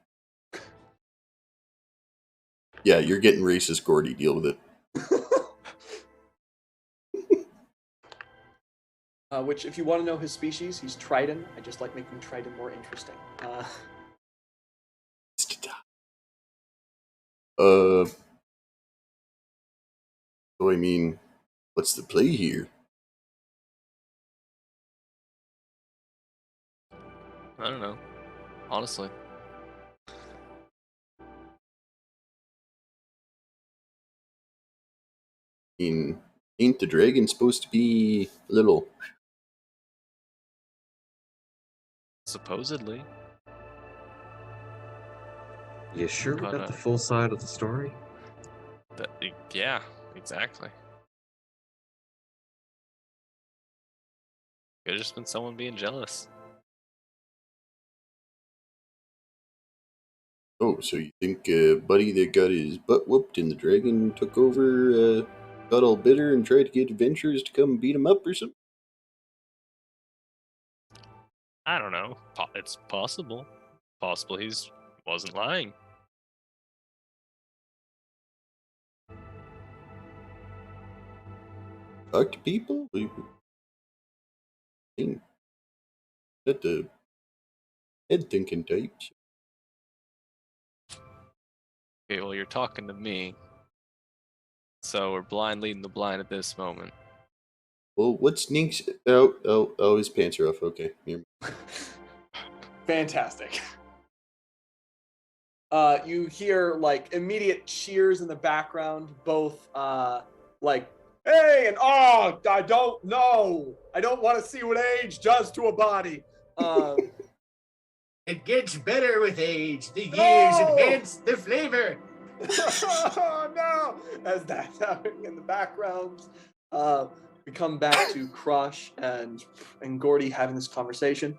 Yeah, you're getting racist, Gordy. Deal with it. Which, if you want to know his species, he's Trident. I just like making Trident more interesting. So I mean, what's the play here? I don't know. Honestly. I mean, ain't the dragon supposed to be a little? Supposedly. You sure we But, got the full side of the story? Yeah, exactly. Could have just been someone being jealous. Oh, so you think Buddy that got his butt whooped and the dragon took over, got all bitter and tried to get adventurers to come beat him up or something? I don't know. It's possible. Possible he's wasn't lying. Talk to people? That the head thinking types. Okay, well, you're talking to me. So we're blind leading the blind at this moment. Well, what's Nink's? Oh, his pants are off. Okay, here. Fantastic. You hear like immediate cheers in the background, both like, hey, and oh, I don't know. I don't want to see what age does to a body. It gets better with age. The years No! enhance the flavor. Oh no! As that's happening in the background, we come back to Crush and Gordy having this conversation.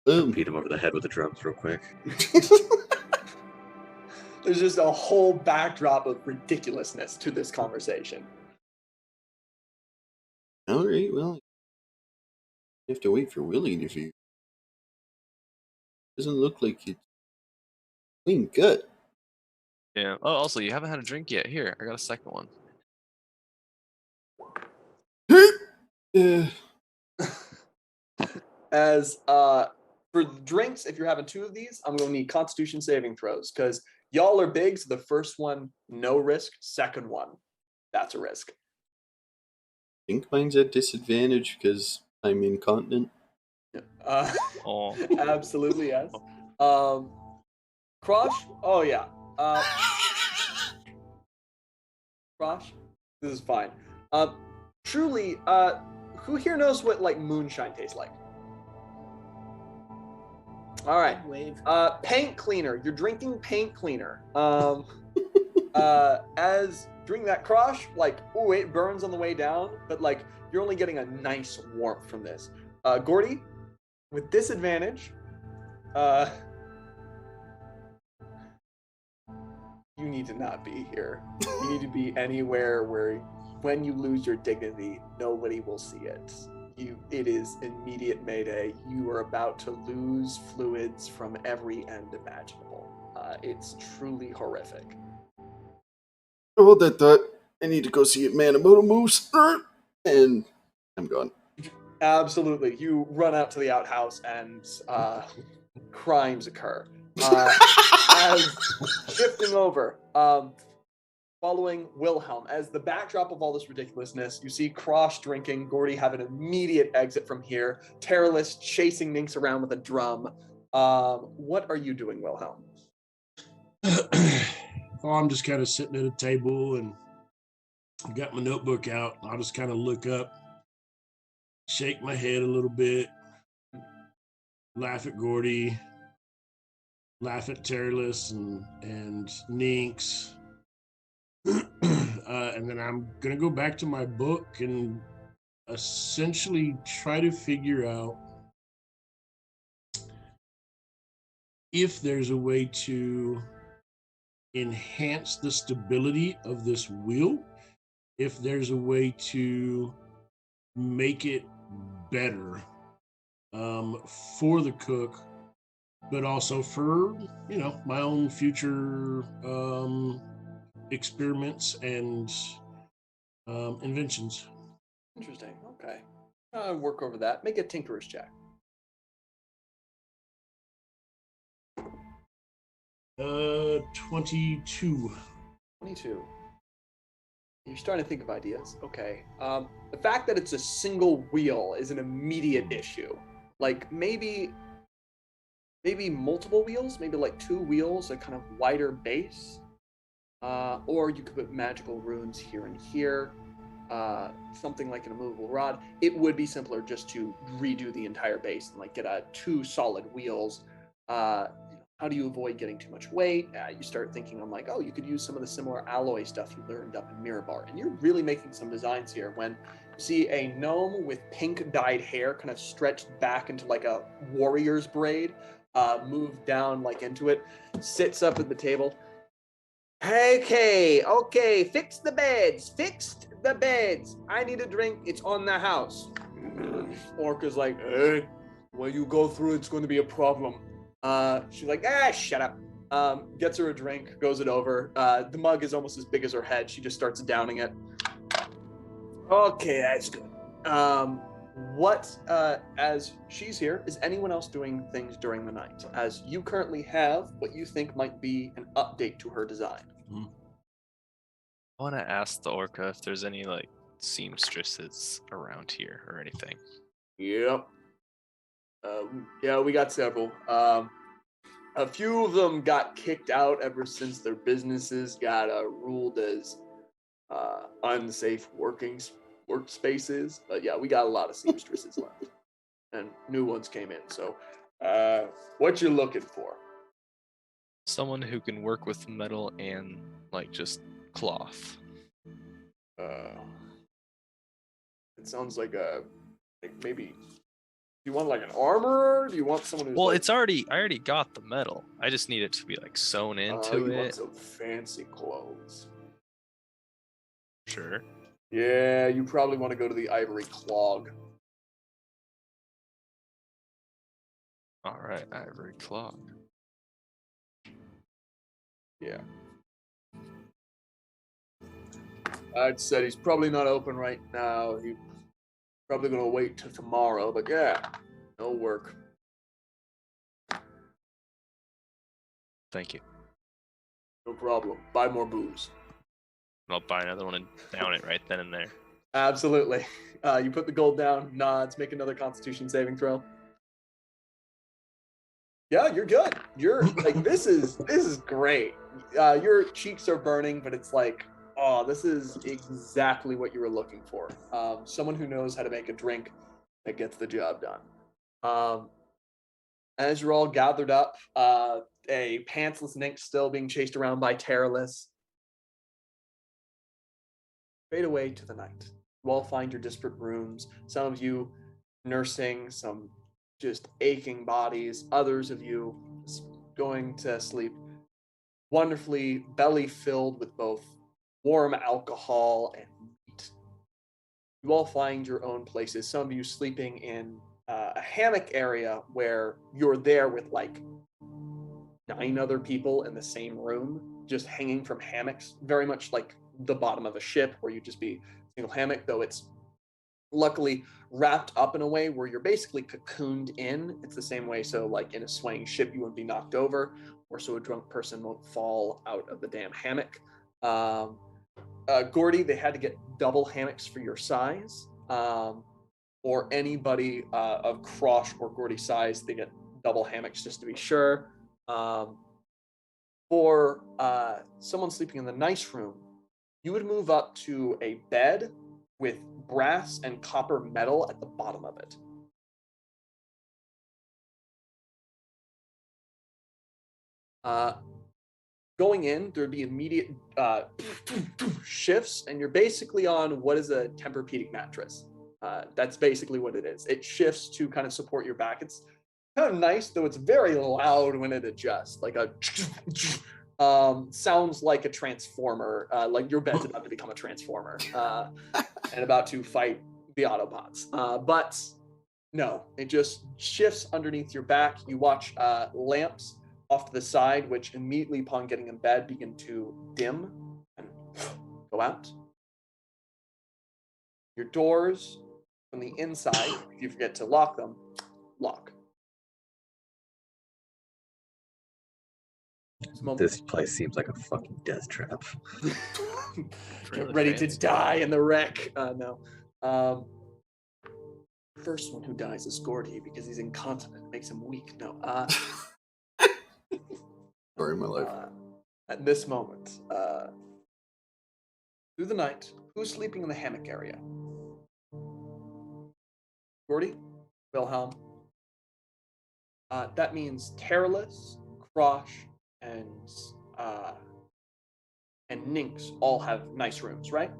Beat him over the head with the drums real quick. There's just a whole backdrop of ridiculousness to this conversation. All right, well, you have to wait for Willie to figure. Doesn't look like it's clean cut. Yeah. Oh, also, you haven't had a drink yet. Here, I got a second one. As for the drinks, if you're having two of these, I'm gonna need Constitution saving throws because y'all are big. So the first one, no risk. Second one, that's a risk. I think mine's at disadvantage because I'm incontinent. Oh. Absolutely yes. Crush. Oh yeah. Crush. This is fine. Truly. Who here knows what like moonshine tastes like? All right. Wave. Paint cleaner. You're drinking paint cleaner. As drinking that Crush, like, ooh, it burns on the way down, but like you're only getting a nice warmth from this. Gordy, with disadvantage, you need to not be here. You need to be anywhere where when you lose your dignity, nobody will see it. It is immediate mayday. You are about to lose fluids from every end imaginable. It's truly horrific. Hold that thought. I need to go see a man about a moose. And I'm gone. Absolutely. You run out to the outhouse and crimes occur. As shifting over, following Wilhelm, as the backdrop of all this ridiculousness, you see Cross drinking, Gordy have an immediate exit from here, Terrorless chasing Minx around with a drum. What are you doing, Wilhelm? Oh, I'm just kind of sitting at a table and I got my notebook out. I'll just kind of look up, shake my head a little bit, laugh at Gordy, laugh at Terrorless and Ninx. And then I'm going to go back to my book and essentially try to figure out if there's a way to enhance the stability of this wheel, if there's a way to make it better for the cook, but also for, my own future experiments and inventions. Interesting. Okay. Work over that. Make a tinkerer's check. 22. 22. You're starting to think of ideas. Okay. The fact that it's a single wheel is an immediate issue. Like maybe multiple wheels, maybe like 2 wheels, a kind of wider base. Or you could put magical runes here and here. Something like an immovable rod. It would be simpler just to redo the entire base and like get 2 solid wheels. How do you avoid getting too much weight? You start thinking on like, oh, you could use some of the similar alloy stuff you learned up in Mirabar. And you're really making some designs here when you see a gnome with pink dyed hair kind of stretched back into like a warrior's braid, move down like into it, sits up at the table. Okay, fix the beds. Fixed the beds. I need a drink. It's on the house. Orca's like, hey, when you go through, it's going to be a problem. She's like, shut up. Gets her a drink, goes it over. The mug is almost as big as her head. She just starts downing it. Okay, that's good. As she's here, is anyone else doing things during the night? As you currently have what you think might be an update to her design. I want to ask the orca if there's any like seamstresses around here or anything. Yep. Yeah, we got several. A few of them got kicked out ever since their businesses got ruled as unsafe workspaces. But yeah, we got a lot of seamstresses left, and new ones came in. So, what you looking for? Someone who can work with metal and like just cloth. It sounds like maybe. Do you want like an armorer? Do you want someone who's Well, like, I already got the metal. I just need it to be like sewn into you it. want some fancy clothes? Sure. Yeah, you probably want to go to the Ivory Clog. All right, Ivory Clog. Yeah. I'd said he's probably not open right now. He's probably gonna wait till tomorrow, but yeah, no work. Thank you. No problem. Buy more booze. I'll buy another one and down it right then and there. Absolutely. You put the gold down, nods, make another Constitution saving throw. Yeah, you're good. You're like, this is great. Your cheeks are burning, but it's like, oh, this is exactly what you were looking for. Someone who knows how to make a drink that gets the job done. As you're all gathered up, a pantsless Nink still being chased around by Terrorless. Fade away to the night. You all find your disparate rooms. Some of you nursing some just aching bodies. Others of you going to sleep wonderfully belly filled with both warm alcohol and meat. You all find your own places. Some of you sleeping in a hammock area where you're there with like 9 other people in the same room, just hanging from hammocks, very much like the bottom of a ship where you just be single hammock, though it's luckily wrapped up in a way where you're basically cocooned in. It's the same way, so like in a swaying ship you wouldn't be knocked over, or so a drunk person won't fall out of the damn hammock. Gordy, they had to get double hammocks for your size, or anybody of Crosh or Gordy size, they get double hammocks just to be sure. For someone sleeping in the nice room, you would move up to a bed with brass and copper metal at the bottom of it. Going in, there'd be immediate shifts, and you're basically on what is a Tempur-Pedic mattress. That's basically what it is. It shifts to kind of support your back. It's kind of nice, though it's very loud when it adjusts, like a sounds like a transformer, like your bed's about to become a transformer and about to fight the Autobots. But No, it just shifts underneath your back. You watch lamps off to the side, which immediately upon getting in bed begin to dim and go out. Your doors from the inside, if you forget to lock them, lock. This place seems like a fucking death trap. Get ready to die in the wreck. No. First one who dies is Gordy because he's incontinent. It makes him weak. No. Story of my life. At this moment, through the night, who's sleeping in the hammock area? Gordy? Wilhelm? That means Terrorless, Crosh, and Nynx all have nice rooms, right?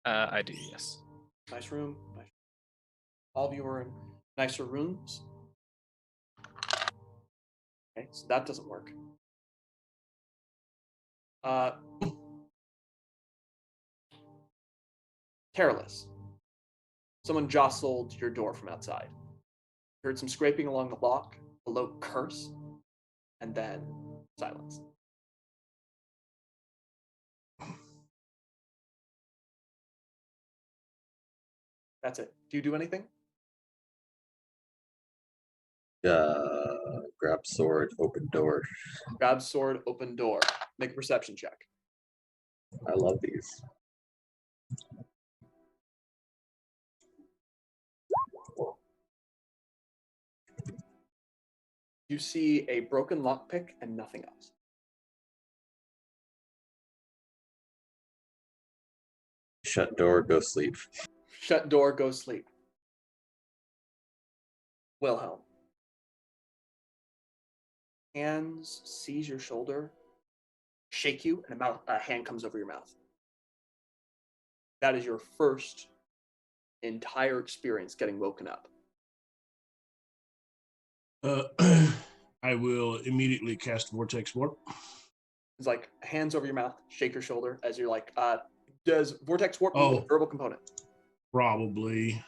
I do, yes. Nice room. Nice. All of you are in nicer rooms. Okay, so that doesn't work. Careless. Someone jostled your door from outside. You heard some scraping along the lock, a low curse, and then silence. That's it. Do you do anything? Grab sword, open door. Grab sword, open door. Make a perception check. I love these. You see a broken lockpick and nothing else. Shut door, go sleep. Shut door, go sleep. Wilhelm. Hands seize your shoulder, shake you, and a hand comes over your mouth. That is your first entire experience getting woken up. I will immediately cast Vortex Warp. It's like hands over your mouth, shake your shoulder as you're like, does Vortex Warp need a verbal component? Probably.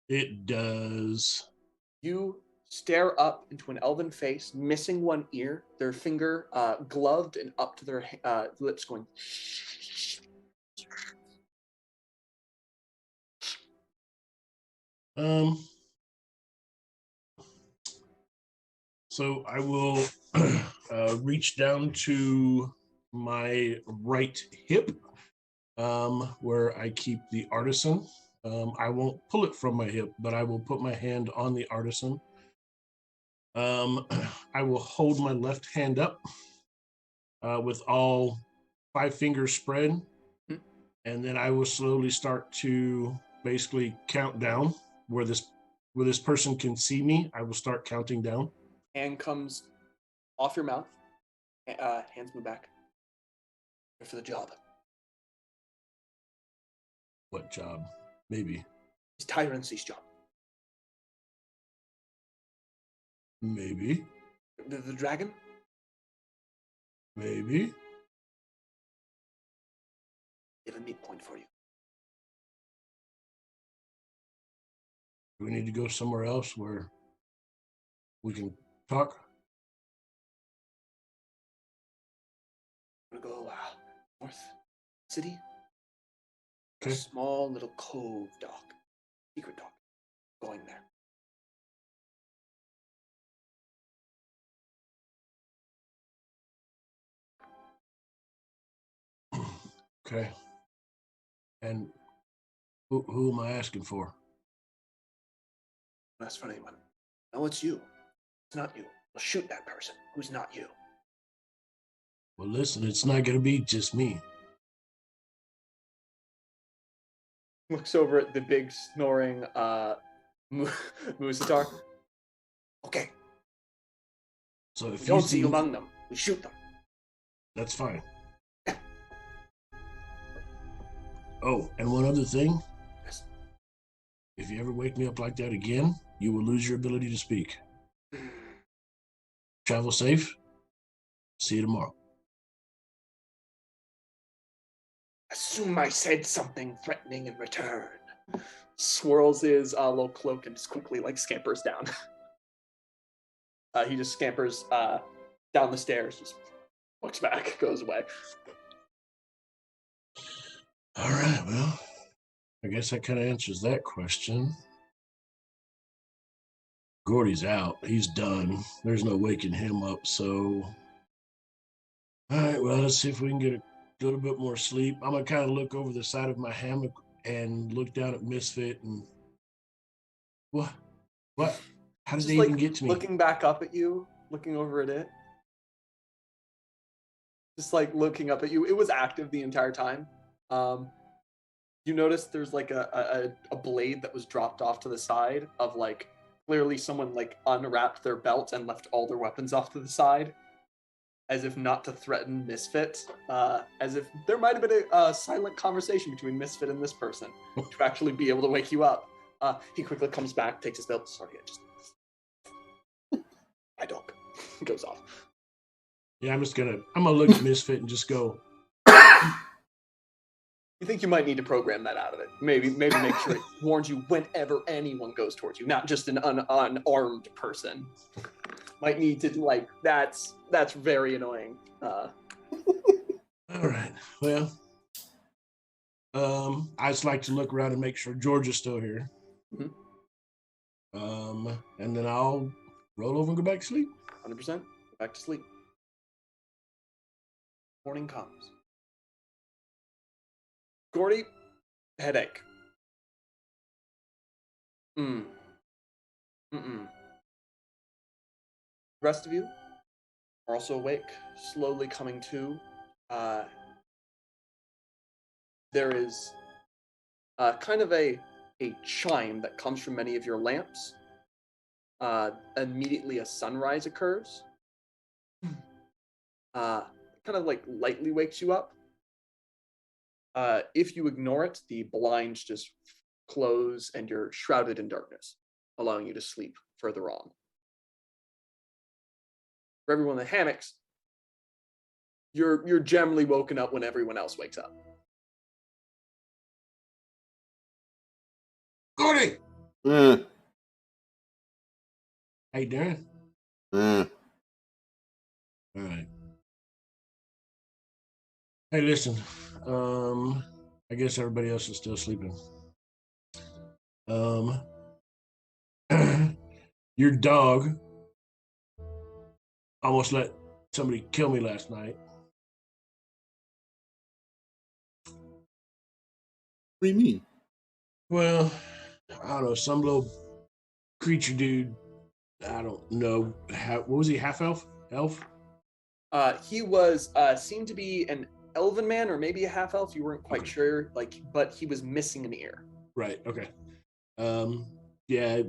It does. You stare up into an elven face, missing one ear, their finger gloved and up to their lips going. So I will reach down to my right hip, where I keep the artisan. I won't pull it from my hip, but I will put my hand on the artisan. I will hold my left hand up with all 5 fingers spread, and then I will slowly start to basically count down where this person can see me. I will start counting down. Hand comes off your mouth. Hands move back. You're for the job. What job? Maybe. It's Tyrant's job. Maybe. The dragon? Maybe. We have a meat point for you. Do we need to go somewhere else where we can talk? We're gonna go north city. Okay. A small little cove dock. Secret dock. Going there. Okay. And who am I asking for? Don't ask for anyone. No, it's you. It's not you. We'll shoot that person who's not you. Well, listen, it's not going to be just me. Looks over at the big snoring Moose Water. Okay. So if We don't you see think among them. We shoot them. that's fine. Oh, and one other thing. Yes. If you ever wake me up like that again, you will lose your ability to speak. Travel safe. See you tomorrow. Assume I said something threatening in return. Swirls his little cloak and just quickly scampers down. He just scampers down the stairs, just looks back, goes away. All right, well, I guess that kind of answers that question. Gordy's out. He's done. There's no waking him up, so... All right, well, let's see if we can get a little bit more sleep. I'm going to kind of look over the side of my hammock and look down at Misfit and... What? How did they even get to me? Looking back up at you, looking over at it. Just looking up at you. It was active the entire time. You notice there's a blade that was dropped off to the side of clearly someone unwrapped their belt and left all their weapons off to the side, as if not to threaten Misfit, as if there might have been a silent conversation between Misfit and this person to actually be able to wake you up. He quickly comes back, takes his belt. Sorry, my dog goes off. Yeah, I'm gonna look at Misfit and just go. You think you might need to program that out of it? Maybe make sure it warns you whenever anyone goes towards you, not just an unarmed person. Might need to that's very annoying. All right. Well, I just like to look around and make sure George is still here. Mm-hmm. And then I'll roll over and go back to sleep. 100%. Go back to sleep. Morning comes. Gordy, headache. The rest of you are also awake, slowly coming to. There is kind of a chime that comes from many of your lamps. Immediately a sunrise occurs. Kind of lightly wakes you up. If you ignore it, the blinds just close and you're shrouded in darkness, allowing you to sleep further on. For everyone in the hammocks, you're generally woken up when everyone else wakes up. Gordy! Eh, How you doing? eh. All right. Hey, listen. I guess everybody else is still sleeping. Your dog almost let somebody kill me last night. What do you mean? Well, I don't know, some little creature dude. I don't know. What was he? Half elf? Elf? He was seemed to be an elven man or maybe a half elf. You weren't quite sure. But he was missing an ear. Right. Okay. Yeah.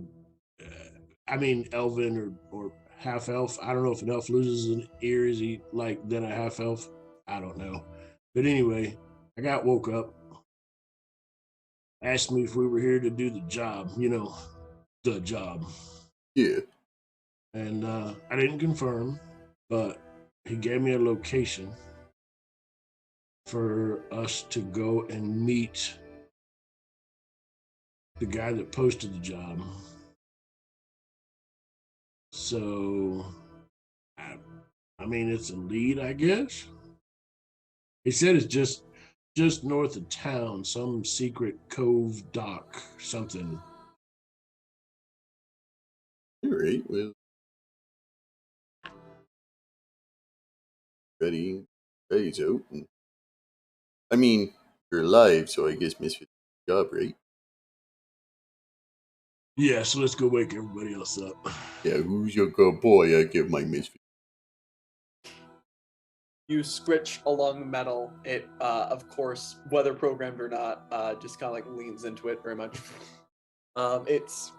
I mean, elven or half elf. I don't know if an elf loses an ear, is he then a half elf? I don't know. But anyway, I got woke up. Asked me if we were here to do the job. The job. Yeah. And I didn't confirm, but he gave me a location for us to go and meet the guy that posted the job. So, I mean, it's a lead, I guess. He said it's just north of town, some secret cove dock, something. All right. Well, ready. Ready's out. I mean, you're alive, so I guess Misfit's job, right? Yeah, so let's go wake everybody else up. Yeah, who's your good boy? I give my Misfit. You scritch along metal. It, of course, whether programmed or not, just kind of leans into it very much. It's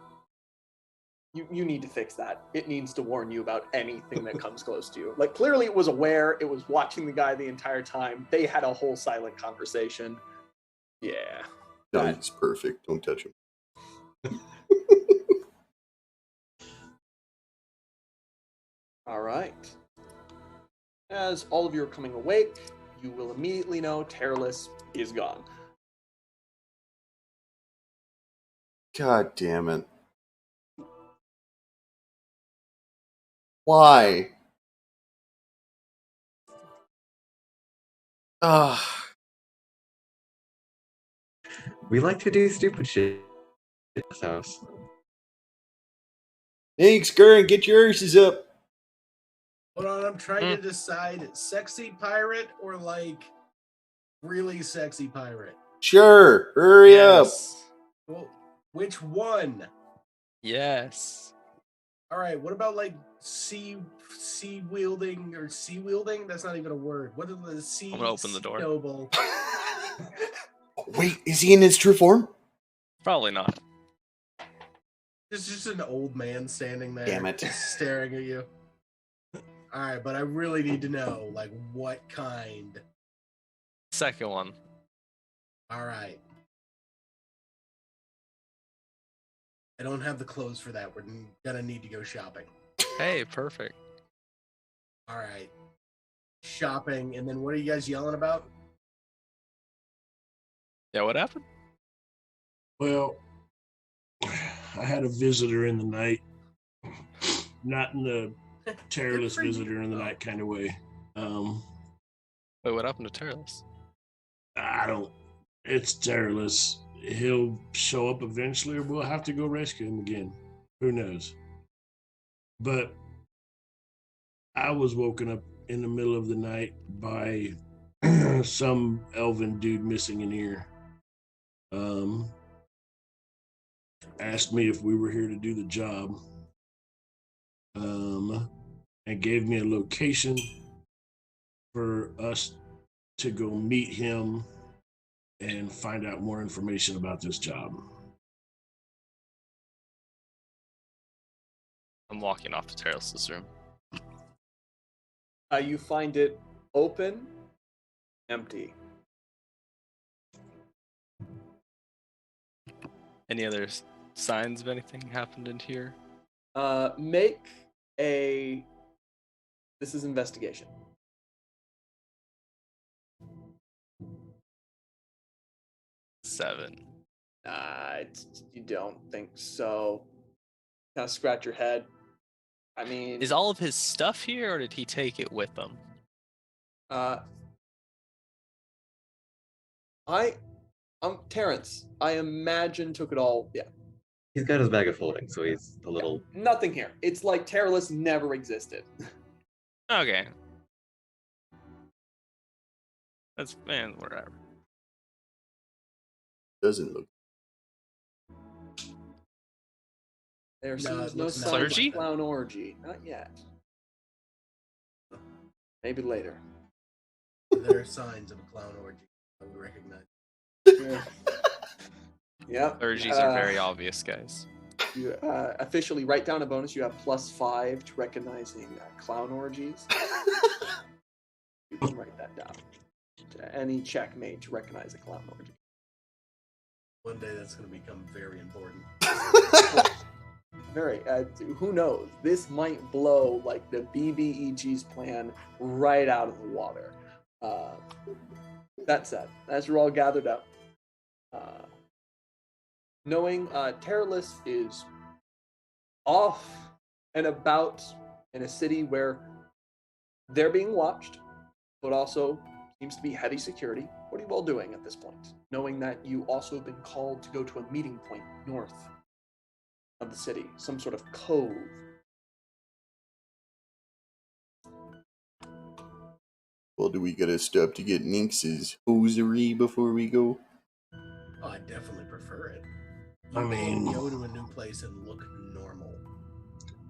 you need to fix that. It needs to warn you about anything that comes close to you. Clearly it was aware. It was watching the guy the entire time. They had a whole silent conversation. Yeah. That's perfect. Don't touch him. All right. As all of you are coming awake, you will immediately know Terrorless is gone. God damn it. Why? Ah, We like to do stupid shit in this house. thanks, Gurren. Get your arses up. Hold on, I'm trying to decide sexy pirate or like really sexy pirate. Sure, hurry up. Well, which one? Yes. All right, what about like sea wielding or sea wielding? That's not even a word. What is the sea? I'm gonna open the door. Noble. Wait, is he in his true form? Probably not. It's just an old man standing there, Damn it. just staring at you. All right, but I really need to know like what kind. Second one. All right. I don't have the clothes for that. We're gonna need to go shopping. Hey, perfect. All right. Shopping, and then what are you guys yelling about? Yeah, what happened? Well, I had a visitor in the night, not in the terrorless visitor in the night kind of way. Wait, what happened to Terrorless? I don't. It's terrorless. He'll show up eventually, or we'll have to go rescue him again. Who knows? But I was woken up in the middle of the night by some elven dude missing an ear. Asked me if we were here to do the job. And gave me a location for us to go meet him and find out more information about this job. I'm walking off to Terrorless's room. You find it open, empty. Any other signs of anything happened in here? Make a. This is investigation. Seven. You don't think so. Kind of scratch your head. I mean, Is all of his stuff here, or did he take it with him? Terrence, I imagine took it all. Yeah. He's got his bag of holding, so he's a little. Nothing here. It's like Terrorless never existed. Okay. That's whatever. Doesn't look. There No, seems it no looks sign of Clergy? a clown orgy. Not yet. Maybe later. There are signs of a clown orgy that we recognize. Yep. Clergies are very obvious, guys. You officially write down a bonus. You have +5 to recognizing clown orgies. You can write that down. To any check made to recognize a clown orgy. One day that's going to become very important. Very. Who knows? This might blow like the BBEG's plan right out of the water. That said, as you're all gathered up, knowing Terrorless is off and about in a city where they're being watched, but also seems to be heavy security. What are you all doing at this point? Knowing that you also have been called to go to a meeting point north of the city, some sort of cove. Well, do we gotta stop to get Nynx's hosiery before we go? Oh, I definitely prefer it. I You mean- go to a new place and look normal.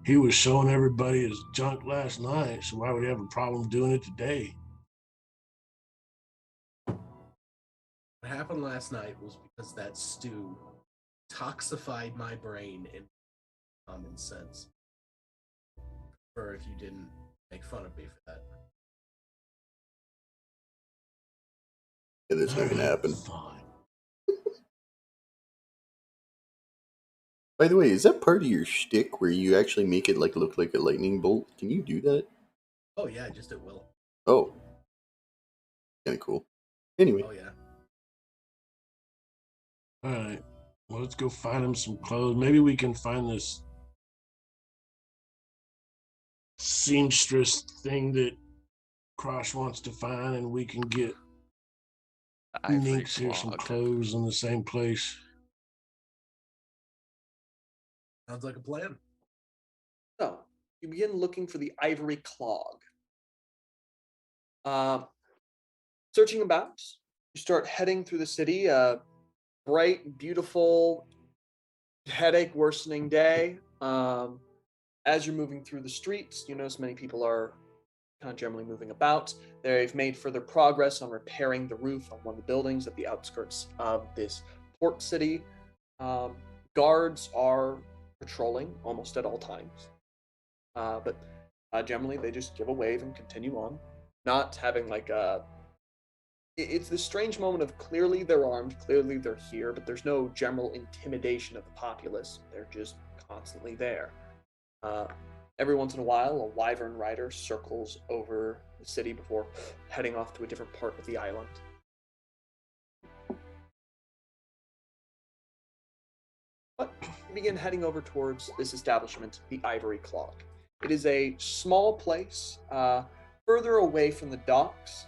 He was showing everybody his junk last night, so why would he have a problem doing it today? What happened last night was because that stew toxified my brain in common sense. Or if you didn't make fun of me for that. Yeah, that's not gonna happen. Fine. By the way, is that part of your shtick where you actually make it like look like a lightning bolt? Can you do that? Oh yeah, just it will. Oh, Kind of cool. Anyway, Oh yeah. All right. Well, let's go find him some clothes. Maybe we can find this seamstress thing that Crosh wants to find, and we can get Ivory Ninx here some clogged. clothes in the same place. Sounds like a plan. So you begin looking for the ivory clog. Searching about, you start heading through the city. Bright, beautiful, headache worsening day. As you're moving through the streets, you notice many people are kind of generally moving about. They've made further progress on repairing the roof on one of the buildings at the outskirts of this port city. Guards are patrolling almost at all times. But generally, they just give a wave and continue on, not having like a. It's this strange moment of clearly they're armed, clearly they're here, but there's no general intimidation of the populace. They're just constantly there. Every once in a while, a wyvern rider circles over the city before heading off to a different part of the island. But you begin heading over towards this establishment, the Ivory Clog. It is a small place, further away from the docks,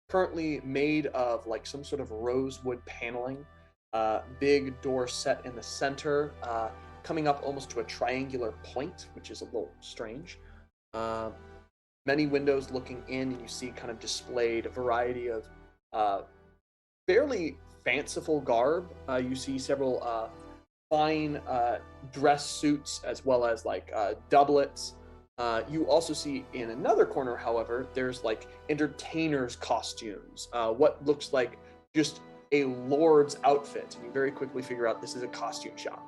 currently made of like some sort of rosewood paneling, big door set in the center, coming up almost to a triangular point, which is a little strange. Many windows looking in, and you see kind of displayed a variety of fairly fanciful garb. You see several fine dress suits as well as like doublets. You also see in another corner, however, there's like entertainers' costumes, what looks like just a lord's outfit. And you very quickly figure out this is a costume shop.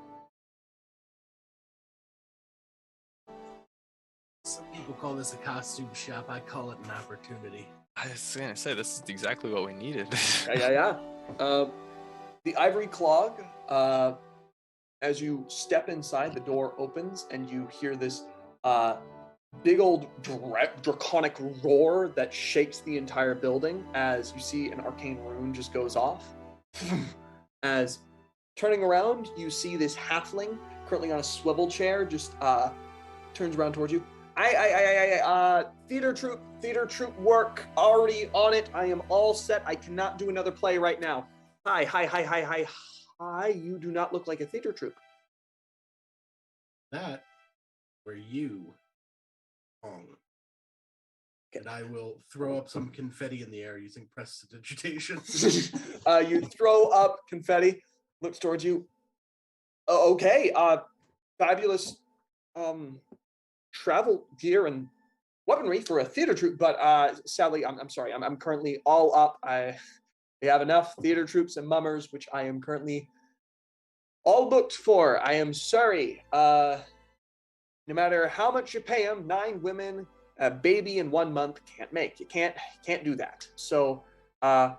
Some people call this a costume shop. I call it an opportunity. I was gonna say this is exactly what we needed. Yeah. The Ivory Clog, as you step inside, the door opens and you hear this big old draconic roar that shakes the entire building as you see an arcane rune just goes off. As turning around, you see this halfling currently on a swivel chair just turns around towards you. Theater troupe work already on it. I am all set. I cannot do another play right now. Hi, you do not look like a theater troupe. That were you, Pong. And I will throw up some confetti in the air using prestidigitation. You throw up confetti, looks towards you. Okay, fabulous travel gear and weaponry for a theater troupe, but sadly, I'm sorry, I'm currently all up. We have enough theater troupes and mummers, which I am currently all booked for. I am sorry. No matter how much you pay them, 9 women, a baby in 1 month can't make. You can't do that. So, can't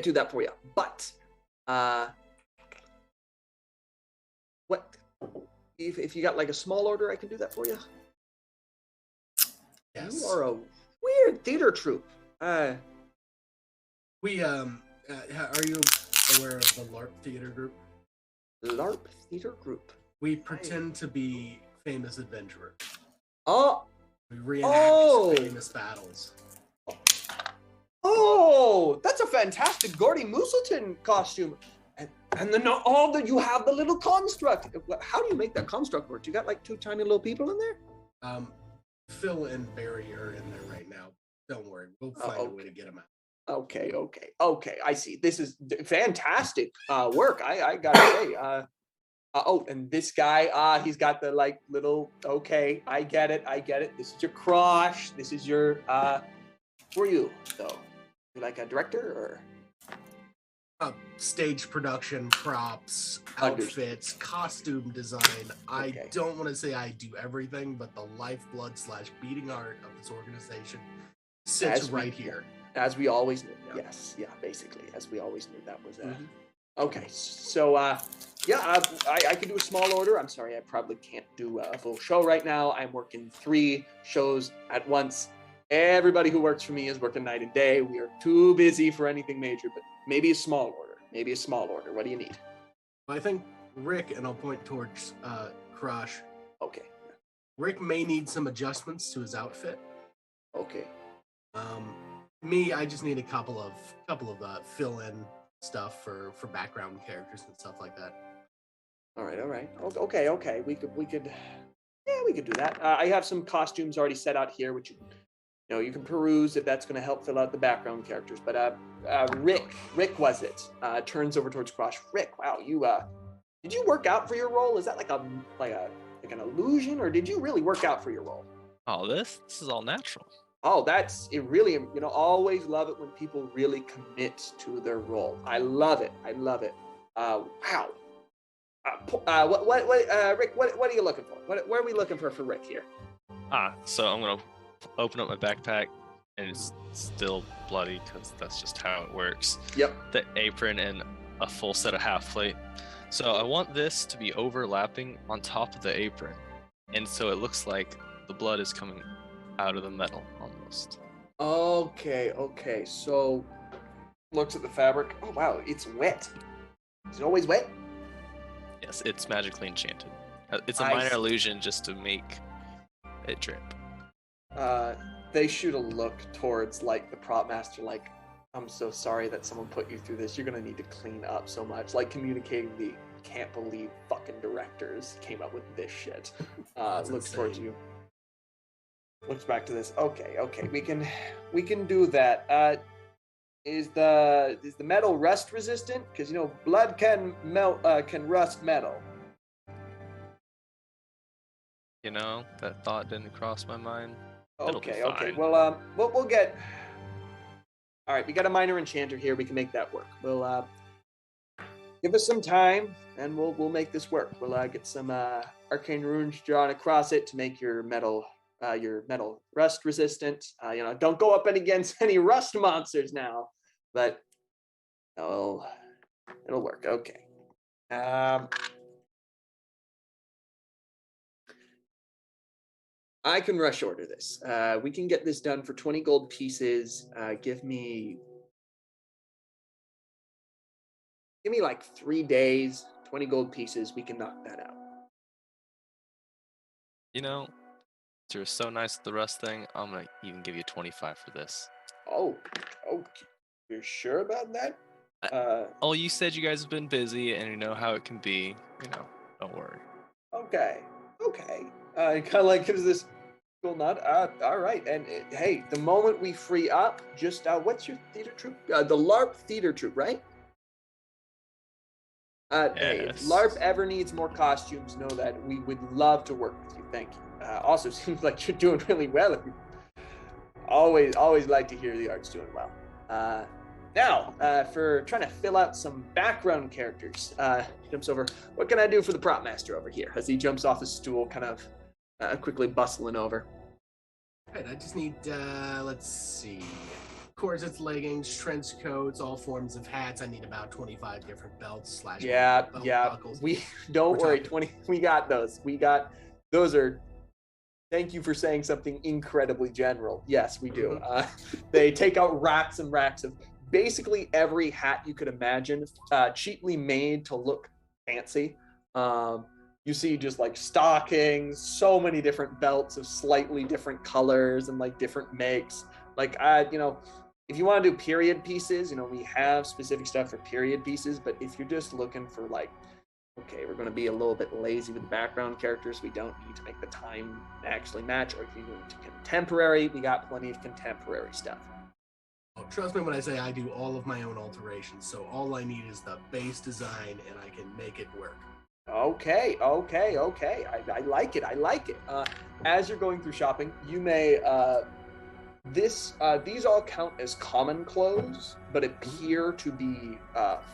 do that for you. But, what? If you got like a small order, I can do that for you. Yes. You are a weird theater troupe. We are you aware of the LARP theater group? LARP theater group. We pretend to be famous adventurers. Oh, We reenact famous battles. oh, that's a fantastic Gordy Moosleton costume. And then all that you have the little construct. How do you make that construct work? You got like 2 tiny little people in there? Phil and Barry are in there right now. Don't worry, we'll find a way to get them out. Okay. I see. This is fantastic work. I gotta say. And this guy, he's got the like little. Okay, I get it. This is your crush. This is your. Who are you though? You like a director or? Stage production, props, outfits, costume design. Okay. I don't want to say I do everything, but the lifeblood / beating heart of this organization sits right here. As we always knew. Yep. Yes. Yeah. Basically, as we always knew, that was. Okay. So, I can do a small order. I'm sorry, I probably can't do a full show right now. I'm working 3 shows at once. Everybody who works for me is working night and day. We are too busy for anything major, but maybe a small order. Maybe a small order. What do you need? I think Rick, and I'll point towards Crush. Okay. Rick may need some adjustments to his outfit. Okay. Me, I just need a couple of fill-in stuff for background characters and stuff like that. All right. Okay. We could do that. I have some costumes already set out here, which you can peruse if that's going to help fill out the background characters. But Rick was it? Turns over towards Crush. Rick, wow, you did you work out for your role? Is that like an illusion, or did you really work out for your role? Oh, this is all natural. Oh, that's it. Really, always love it when people really commit to their role. I love it. Wow. Rick, what are you looking for? What are we looking for Rick here? So I'm gonna open up my backpack, and it's still bloody because that's just how it works. Yep. The apron and a full set of half plate. So I want this to be overlapping on top of the apron, and so it looks like the blood is coming out of the metal almost. Okay. So looks at the fabric. Oh wow, it's wet. Is it always wet? Yes, it's magically enchanted. It's a I minor see. illusion just to make it drip. They shoot a look towards like the prop master, like, I'm so sorry that someone put you through this. You're gonna need to clean up so much. Like communicating the can't believe fucking directors came up with this shit. That's Looks insane. towards you. Looks back to this. Okay. We can do that. Is the metal rust resistant? Because blood can melt, can rust metal. That thought didn't cross my mind. It'll be Okay. fine. Well, we'll get. All right, we got a minor enchanter here. We can make that work. We'll give us some time, and we'll make this work. We'll get some arcane runes drawn across it to make your metal rust resistant. Don't go up against any rust monsters now, but it'll work. Okay. I can rush order this. We can get this done for 20 gold pieces. Give me like 3 days, 20 gold pieces. We can knock that out. You're so nice with the rust thing. I'm gonna even give you 25 for this. Oh, you're sure about that? Oh, you said you guys have been busy and you know how it can be. Don't worry. Okay. It kind of like gives this cool nod. All right. And hey, the moment we free up, just what's your theater troupe? The LARP theater troupe, right? Hey, if Yes. LARP ever needs more costumes, know that we would love to work with you. Thank you. Also, seems like you're doing really well. Always like to hear the art's doing well. Now, for trying to fill out some background characters, he jumps over. What can I do for the prop master over here? As he jumps off his stool, kind of quickly bustling over. Right, I just need, let's see, corsets, leggings, trench coats, all forms of hats. I need about 25 different belts / belt buckles. We don't We're worry. talking. 20. We got those. Those are. Thank you for saying something incredibly general. Yes, we do. They take out racks and racks of basically every hat you could imagine, cheaply made to look fancy. You see just like stockings, so many different belts of slightly different colors and like different makes. Like, if you want to do period pieces, we have specific stuff for period pieces. But if you're just looking for like, okay, we're going to be a little bit lazy with the background characters, we don't need to make the time actually match. Or if you're going to contemporary, we got plenty of contemporary stuff. Oh, trust me when I say I do all of my own alterations. So all I need is the base design, and I can make it work. Okay. I like it. As you're going through shopping, you may these all count as common clothes, but appear to be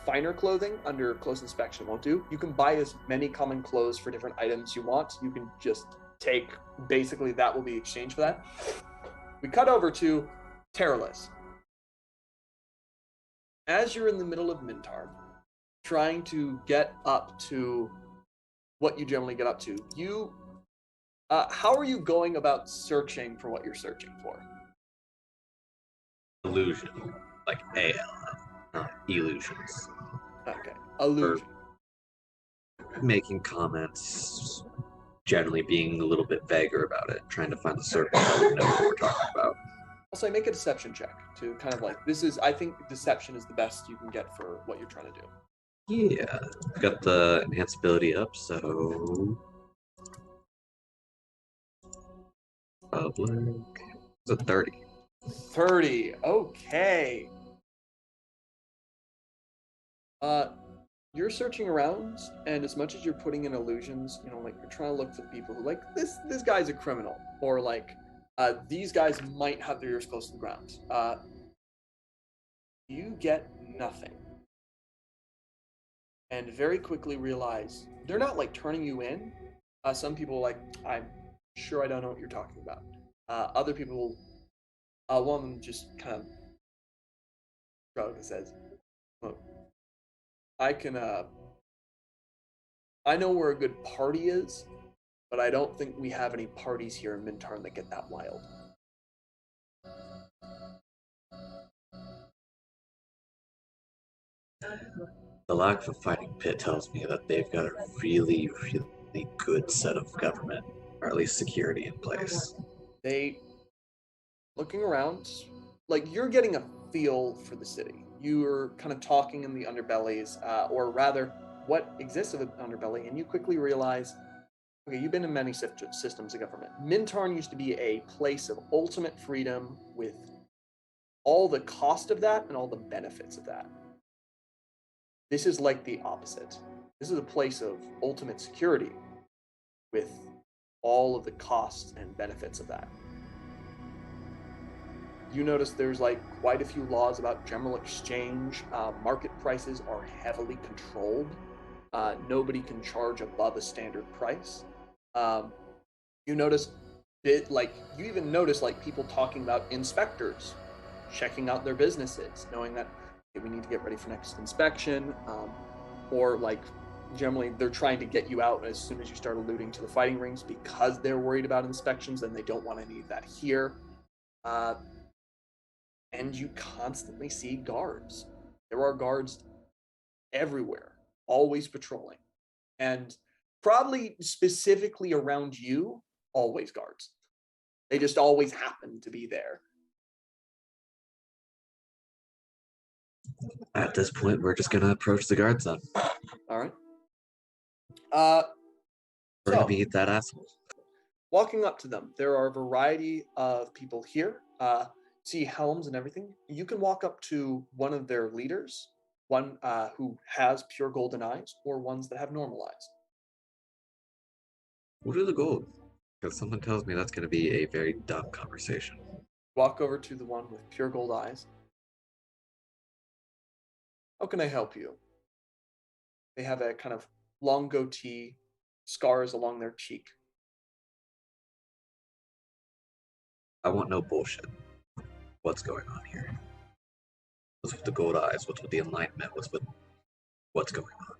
finer clothing under close inspection. Won't do. You can buy as many common clothes for different items you want. You can just take, basically that will be exchanged for that. We cut over to Terraless. As you're in the middle of Mintarn, trying to get up to what you generally get up to, how are you going about searching for what you're searching for? illusion, like AL, not illusions. Okay. Illusion. Making comments, generally being a little bit vaguer about it, trying to find the circle that we know what we're talking about. Also, make a deception check to kind of like, I think deception is the best you can get for what you're trying to do. Yeah, I've got the enhanceability up, so public. It's a 30. 30. Okay. You're searching around, and as much as you're putting in illusions, like you're trying to look for the people who like this guy's a criminal, or like these guys might have their ears close to the ground. You get nothing. And very quickly realize they're not like turning you in. Some people are like, I'm sure I don't know what you're talking about. Other people, one of them just kind of shrugs and says, look, I know where a good party is, but I don't think we have any parties here in Mintarn that get that wild. The lack of a fighting pit tells me that they've got a really, really good set of government, or at least security in place. Looking around, like you're getting a feel for the city. You're kind of talking in the underbellies, or rather, what exists of an underbelly, and you quickly realize, okay, you've been in many systems of government. Mintarn used to be a place of ultimate freedom with all the cost of that and all the benefits of that. This is like the opposite. This is a place of ultimate security with all of the costs and benefits of that. You notice there's like quite a few laws about general exchange. Market prices are heavily controlled. Nobody can charge above a standard price. You notice you even notice like people talking about inspectors checking out their businesses, knowing that we need to get ready for next inspection, or like generally they're trying to get you out as soon as you start alluding to the fighting rings because they're worried about inspections and they don't want any of that here. And you constantly see guards. There are guards everywhere, always patrolling, and probably specifically around you, always guards. They just always happen to be there. At this point, we're just gonna approach the guards then. All right. We're gonna meet that asshole. Walking up to them, there are a variety of people here. See helms and everything. You can walk up to one of their leaders, one who has pure golden eyes, or ones that have normal eyes. What are the gold? Because someone tells me that's gonna be a very dumb conversation. Walk over to the one with pure gold eyes. How can I help you? They have a kind of long goatee, scars along their cheek. I want no bullshit. What's going on here? What's with the gold eyes? What's with the enlightenment? What's going on?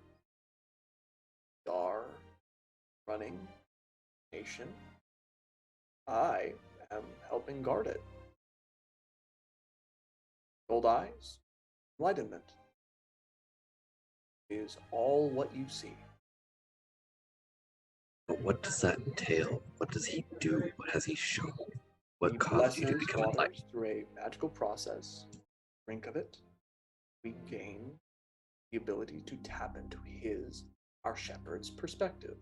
We are running nation. I am helping guard it. Gold eyes, enlightenment is all what you see. But what does that entail? What does he do? What has he shown? What He caused you to blesses become waters enlightened? through a magical process. Drink of it, we gain the ability to tap into our shepherd's perspective.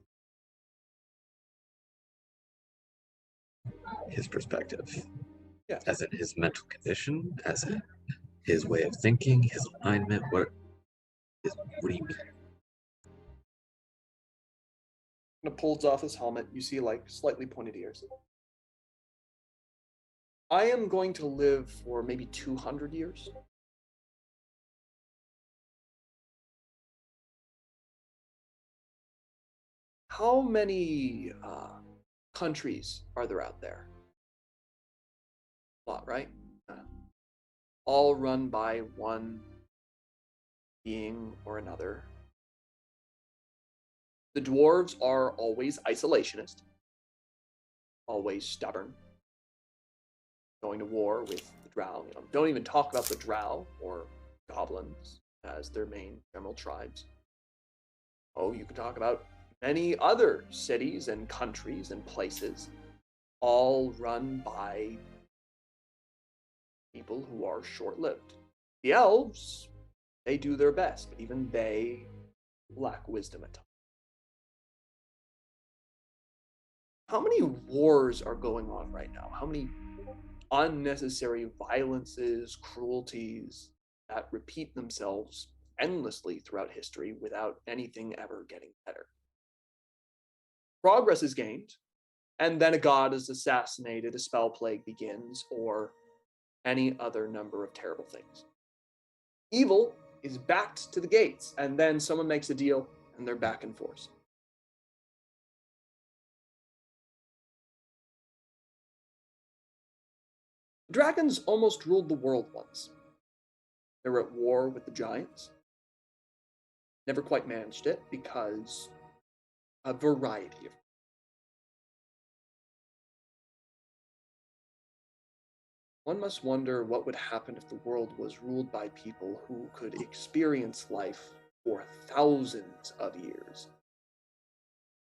His perspective. Yeah. As in his mental condition, as in his way of thinking, his alignment. What do you mean? And it pulls off his helmet. You see like slightly pointed ears. I am going to live for maybe 200 years. How many countries are there out there? A lot, right? All run by one being or another. The dwarves are always isolationist, always stubborn, going to war with the drow. Don't even talk about the drow or goblins as their main general tribes. Oh, you can talk about many other cities and countries and places, all run by people who are short-lived. The elves, they do their best, but even they lack wisdom at times. How many wars are going on right now? How many unnecessary violences, cruelties that repeat themselves endlessly throughout history without anything ever getting better? Progress is gained, and then a god is assassinated, a spell plague begins, or any other number of terrible things. Evil is backed to the gates, and then someone makes a deal, and they're back in force. Dragons almost ruled the world once. They were at war with the giants. Never quite managed it because a variety of. One must wonder what would happen if the world was ruled by people who could experience life for thousands of years,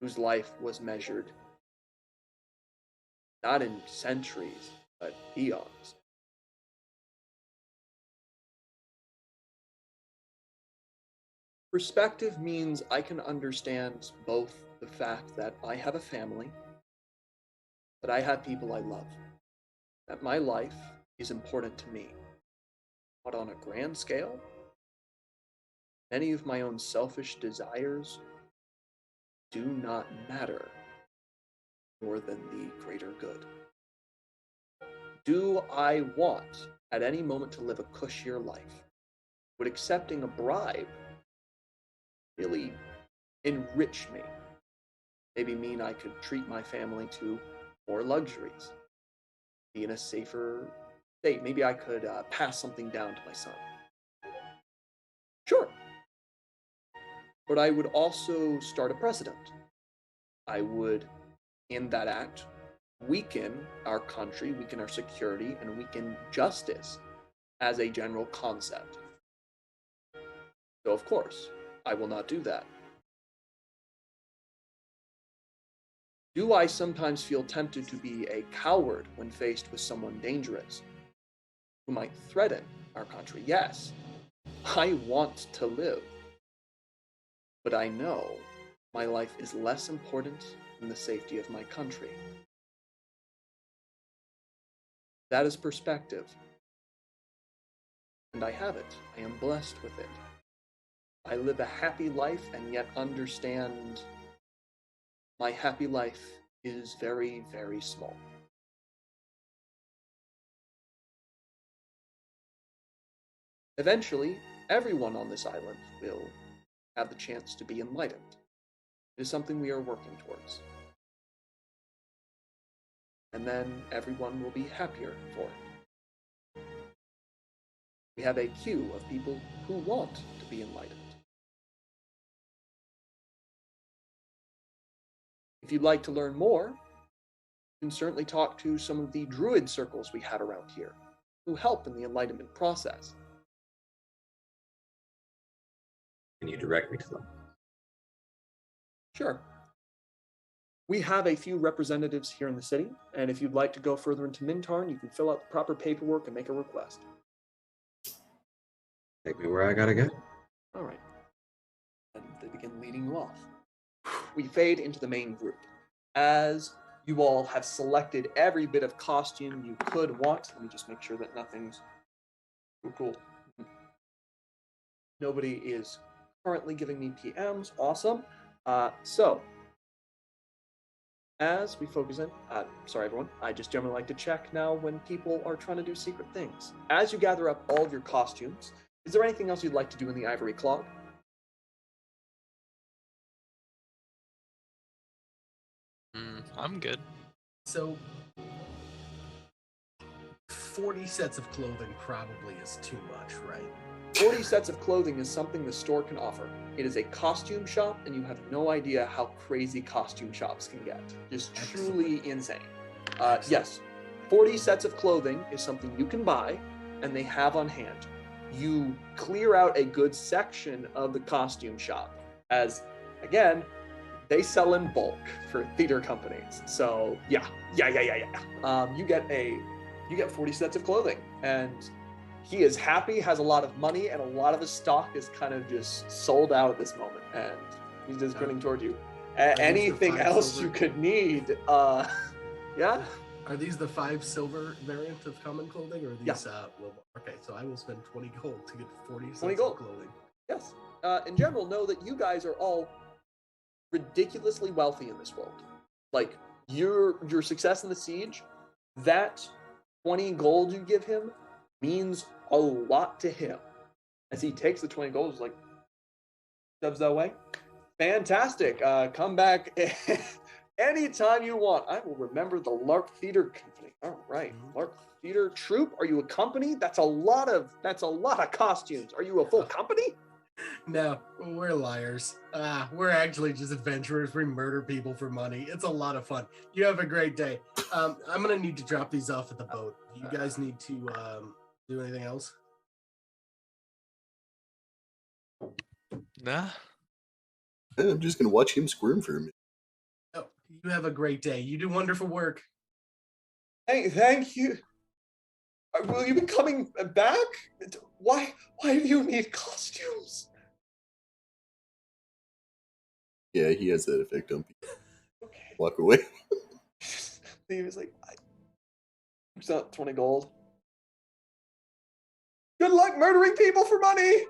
whose life was measured not in centuries, but eons. Perspective means I can understand both the fact that I have a family, that I have people I love, that my life is important to me. But on a grand scale, many of my own selfish desires do not matter more than the greater good. Do I want at any moment to live a cushier life? Would accepting a bribe really enrich me? Maybe mean I could treat my family to more luxuries, be in a safer state. Maybe I could pass something down to my son. Sure. But I would also start a precedent. I would, in that act, weaken our country, weaken our security, and weaken justice as a general concept. So, of course, I will not do that. Do I sometimes feel tempted to be a coward when faced with someone dangerous who might threaten our country? Yes, I want to live. But I know my life is less important than the safety of my country. That is perspective. And I have it. I am blessed with it. I live a happy life and yet understand my happy life is very, very small. Eventually, everyone on this island will have the chance to be enlightened. It is something we are working towards. And then everyone will be happier for it. We have a queue of people who want to be enlightened. If you'd like to learn more, you can certainly talk to some of the druid circles we have around here, who help in the enlightenment process. Can you direct me to them? Sure. We have a few representatives here in the city, and if you'd like to go further into Mintarn, you can fill out the proper paperwork and make a request. Take me where I gotta go. All right. And they begin leading you off. We fade into the main group. As you all have selected every bit of costume you could want, let me just make sure that nothing's cool. Nobody is currently giving me PMs. Awesome. So, as we focus in, sorry everyone, I just generally like to check now when people are trying to do secret things. As you gather up all of your costumes, is there anything else you'd like to do in the Ivory Clog? I'm good. So, 40 sets of clothing probably is too much, right? 40 sets of clothing is something the store can offer. It is a costume shop, and you have no idea how crazy costume shops can get. Just truly insane. Yes. 40 sets of clothing is something you can buy, and they have on hand. You clear out a good section of the costume shop, as, again, they sell in bulk for theater companies. So yeah. You get 40 sets of clothing, and he is happy, has a lot of money, and a lot of his stock is kind of just sold out at this moment, and he's just grinning toward you. Anything else silver? you could need? Yeah. Are these the 5 silver variant of common clothing, or are these Yeah. Okay, so I will spend 20 gold to get 40 sets 20 gold. of clothing. Yes. In general, know that you guys are all ridiculously wealthy in this world. Like, your success in the siege, that 20 gold you give him means a lot to him. As he takes the 20 gold, he's like, shoves that away. Fantastic. Come back anytime you want. I will remember the Lark Theater Company. All right. Lark Theater Troupe. Are you a company? That's a lot of costumes. Are you a full company? No, we're liars. We're actually just adventurers. We murder people for money. It's a lot of fun. You have a great day. I'm gonna need to drop these off at the boat. You guys need to do anything else? Nah. I'm just gonna watch him squirm for a minute. Oh, you have a great day. You do wonderful work. Hey, thank you. Will you be coming back? Why do you need costumes? Yeah, he has that effect on people. Okay. Walk away. He was like, it's not 20 gold. Good luck murdering people for money.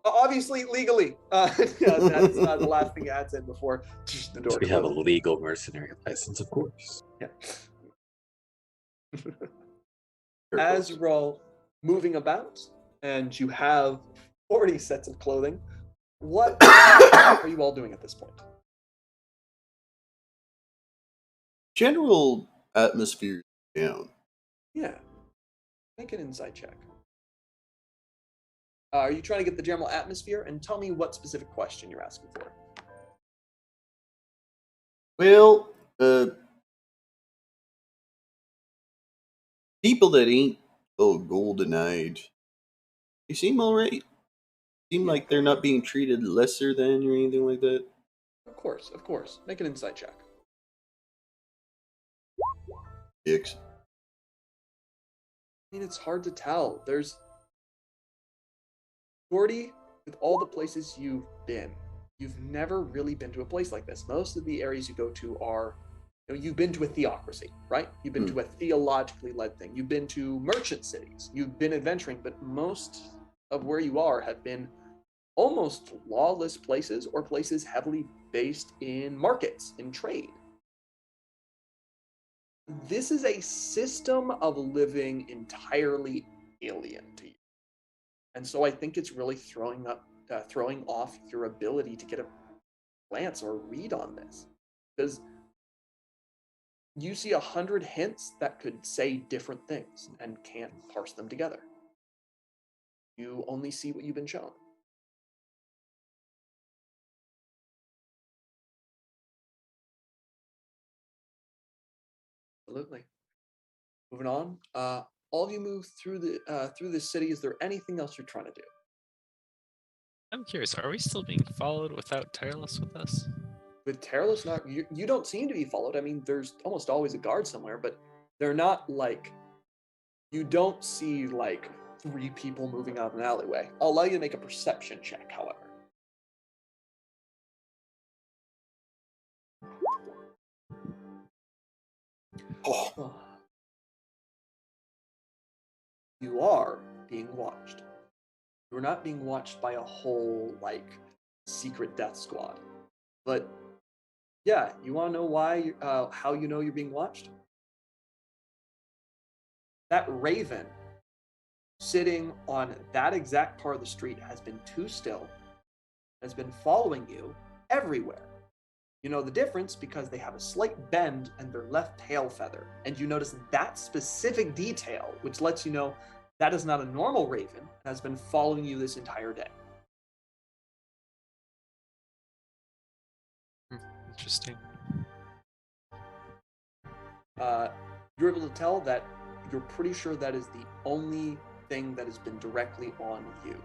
Obviously, legally. That's the last thing I said before the door. We have a closed. legal mercenary license, of course. Yeah. As you're all moving about, and you have 40 sets of clothing, what are you all doing at this point? General atmosphere down. Yeah. Make an insight check. Are you trying to get the general atmosphere? And tell me what specific question you're asking for. Well, people that ain't golden-eyed, they seem alright. Seem like they're not being treated lesser than or anything like that. Of course. Make an insight check. 6. I mean, it's hard to tell. There's 40 with all the places you've been. You've never really been to a place like this. Most of the areas you go to are, you've been to a theocracy, right? You've been to a theologically led thing. You've been to merchant cities. You've been adventuring, but most of where you are have been almost lawless places or places heavily based in markets, in trade. This is a system of living entirely alien to you. And so I think it's really throwing off your ability to get a glance or read on this. Because you see 100 hints that could say different things and can't parse them together. You only see what you've been shown. Absolutely. Moving on. All of you move through the city. Is there anything else you're trying to do? I'm curious, are we still being followed without Tireless with us? With Tireless, not you don't seem to be followed. I mean, there's almost always a guard somewhere, but they're not like, you don't see like 3 people moving out of an alleyway. I'll allow you to make a perception check, however. Oh, You are being watched. You're not being watched by a whole, like, secret death squad. But, yeah, you want to know why, how you know you're being watched? That raven sitting on that exact part of the street has been too still, has been following you everywhere. You know the difference because they have a slight bend in their left tail feather. And you notice that specific detail, which lets you know that is not a normal raven, has been following you this entire day. Interesting. You're able to tell that you're pretty sure that is the only thing that has been directly on you.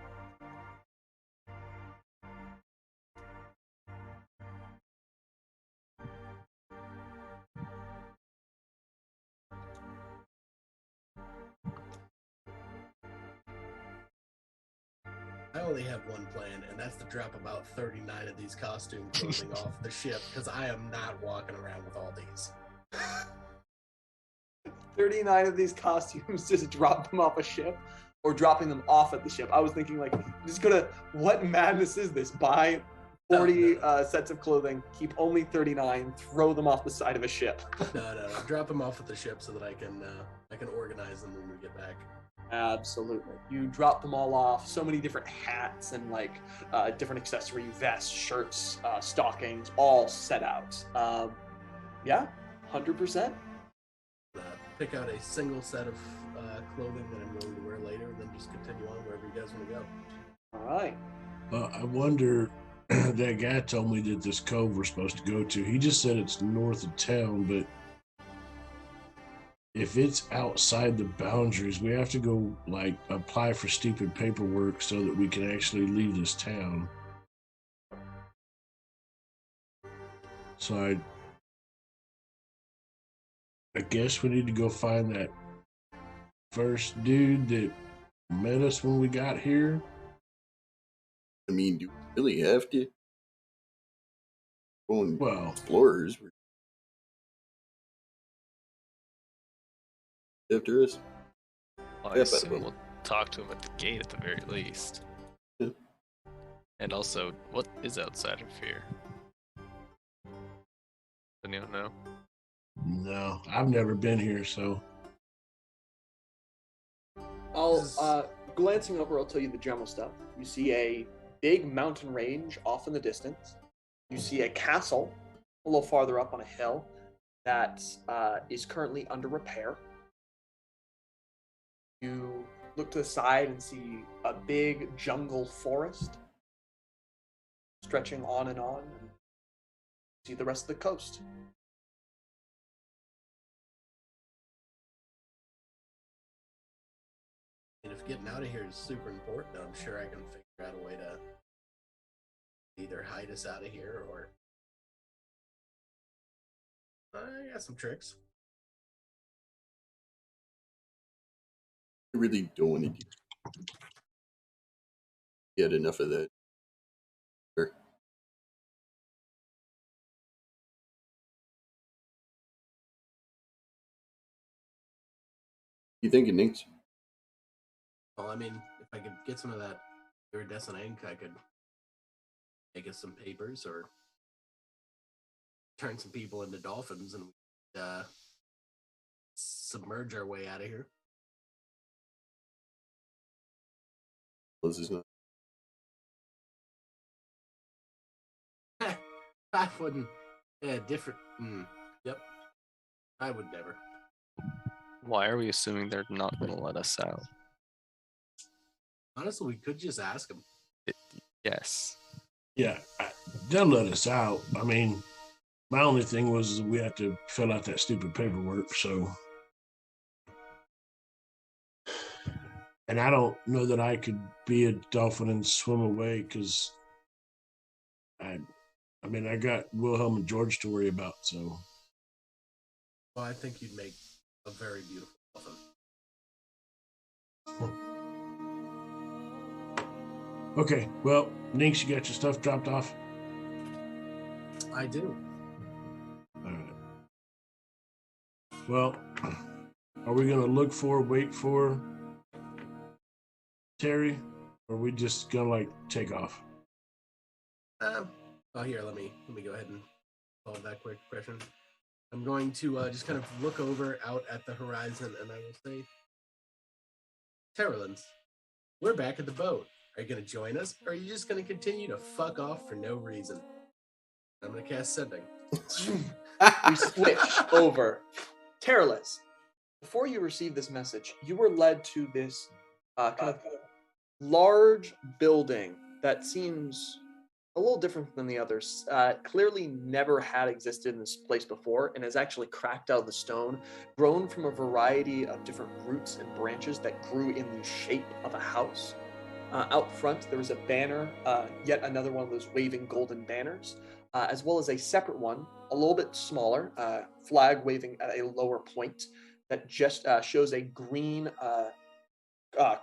I only have one plan, and that's to drop about 39 of these costume clothing off the ship, because I am not walking around with all these. 39 of these costumes, just drop them off a ship or dropping them off at the ship. I was thinking, like, just gonna, what madness is this? Buy 40 sets of clothing, keep only 39, throw them off the side of a ship. No. Drop them off at the ship so that I can organize them when we get back. Absolutely. You drop them all off. So many different hats and like different accessory vests, shirts, stockings, all set out. Yeah, 100%. Pick out a single set of clothing that I'm willing to wear later, and then just continue on wherever you guys want to go. All right. I wonder, that guy told me that this cove we're supposed to go to, he just said it's north of town, but if it's outside the boundaries, we have to go, like, apply for stupid paperwork so that we can actually leave this town. So I guess we need to go find that first dude that met us when we got here. I mean, do we really have to? Going Well, explorers after us. Well, I Yeah, but- assume we'll talk to him at the gate at the very least. Yeah. And also, what is outside of here? Anyone know? no, I've never been here, so I'll glancing over, I'll tell you the general stuff. You see a big mountain range off in the distance. You see a castle a little farther up on a hill that is currently under repair. You look to the side and see a big jungle forest stretching on and see the rest of the coast. And if getting out of here is super important, I'm sure I can figure out a way to either hide us out of here or I got some tricks. I really don't want to get enough of that. Sure. You thinking, Ninx? Well, I mean, if I could get some of that iridescent ink, I could make us some papers or turn some people into dolphins and submerge our way out of here. This is not. I wouldn't. Yeah, different. Yep. I would never. Why are we assuming they're not going to let us out? Honestly, we could just ask them. Yes. yeah, they'll let us out. I mean, my only thing was we have to fill out that stupid paperwork, so. And I don't know that I could be a dolphin and swim away because I mean, I got Wilhelm and George to worry about, so. Well, I think you'd make a very beautiful dolphin. Okay, well, Ninx, you got your stuff dropped off? I do. All right. Well, are we going to wait for Terry? Or are we just going to, like, take off? Oh, here, let me go ahead and solve that quick question. I'm going to just kind of look over out at the horizon, and I will say, Terrellins, we're back at the boat. Are you going to join us, or are you just going to continue to fuck off for no reason? I'm going to cast Sending. We switch over. Terrorless, before you receive this message, you were led to this kind of large building that seems a little different than the others. Clearly never had existed in this place before and is actually cracked out of the stone, grown from a variety of different roots and branches that grew in the shape of a house. Out front, there was a banner, yet another one of those waving golden banners, as well as a separate one, a little bit smaller, flag waving at a lower point that just shows a green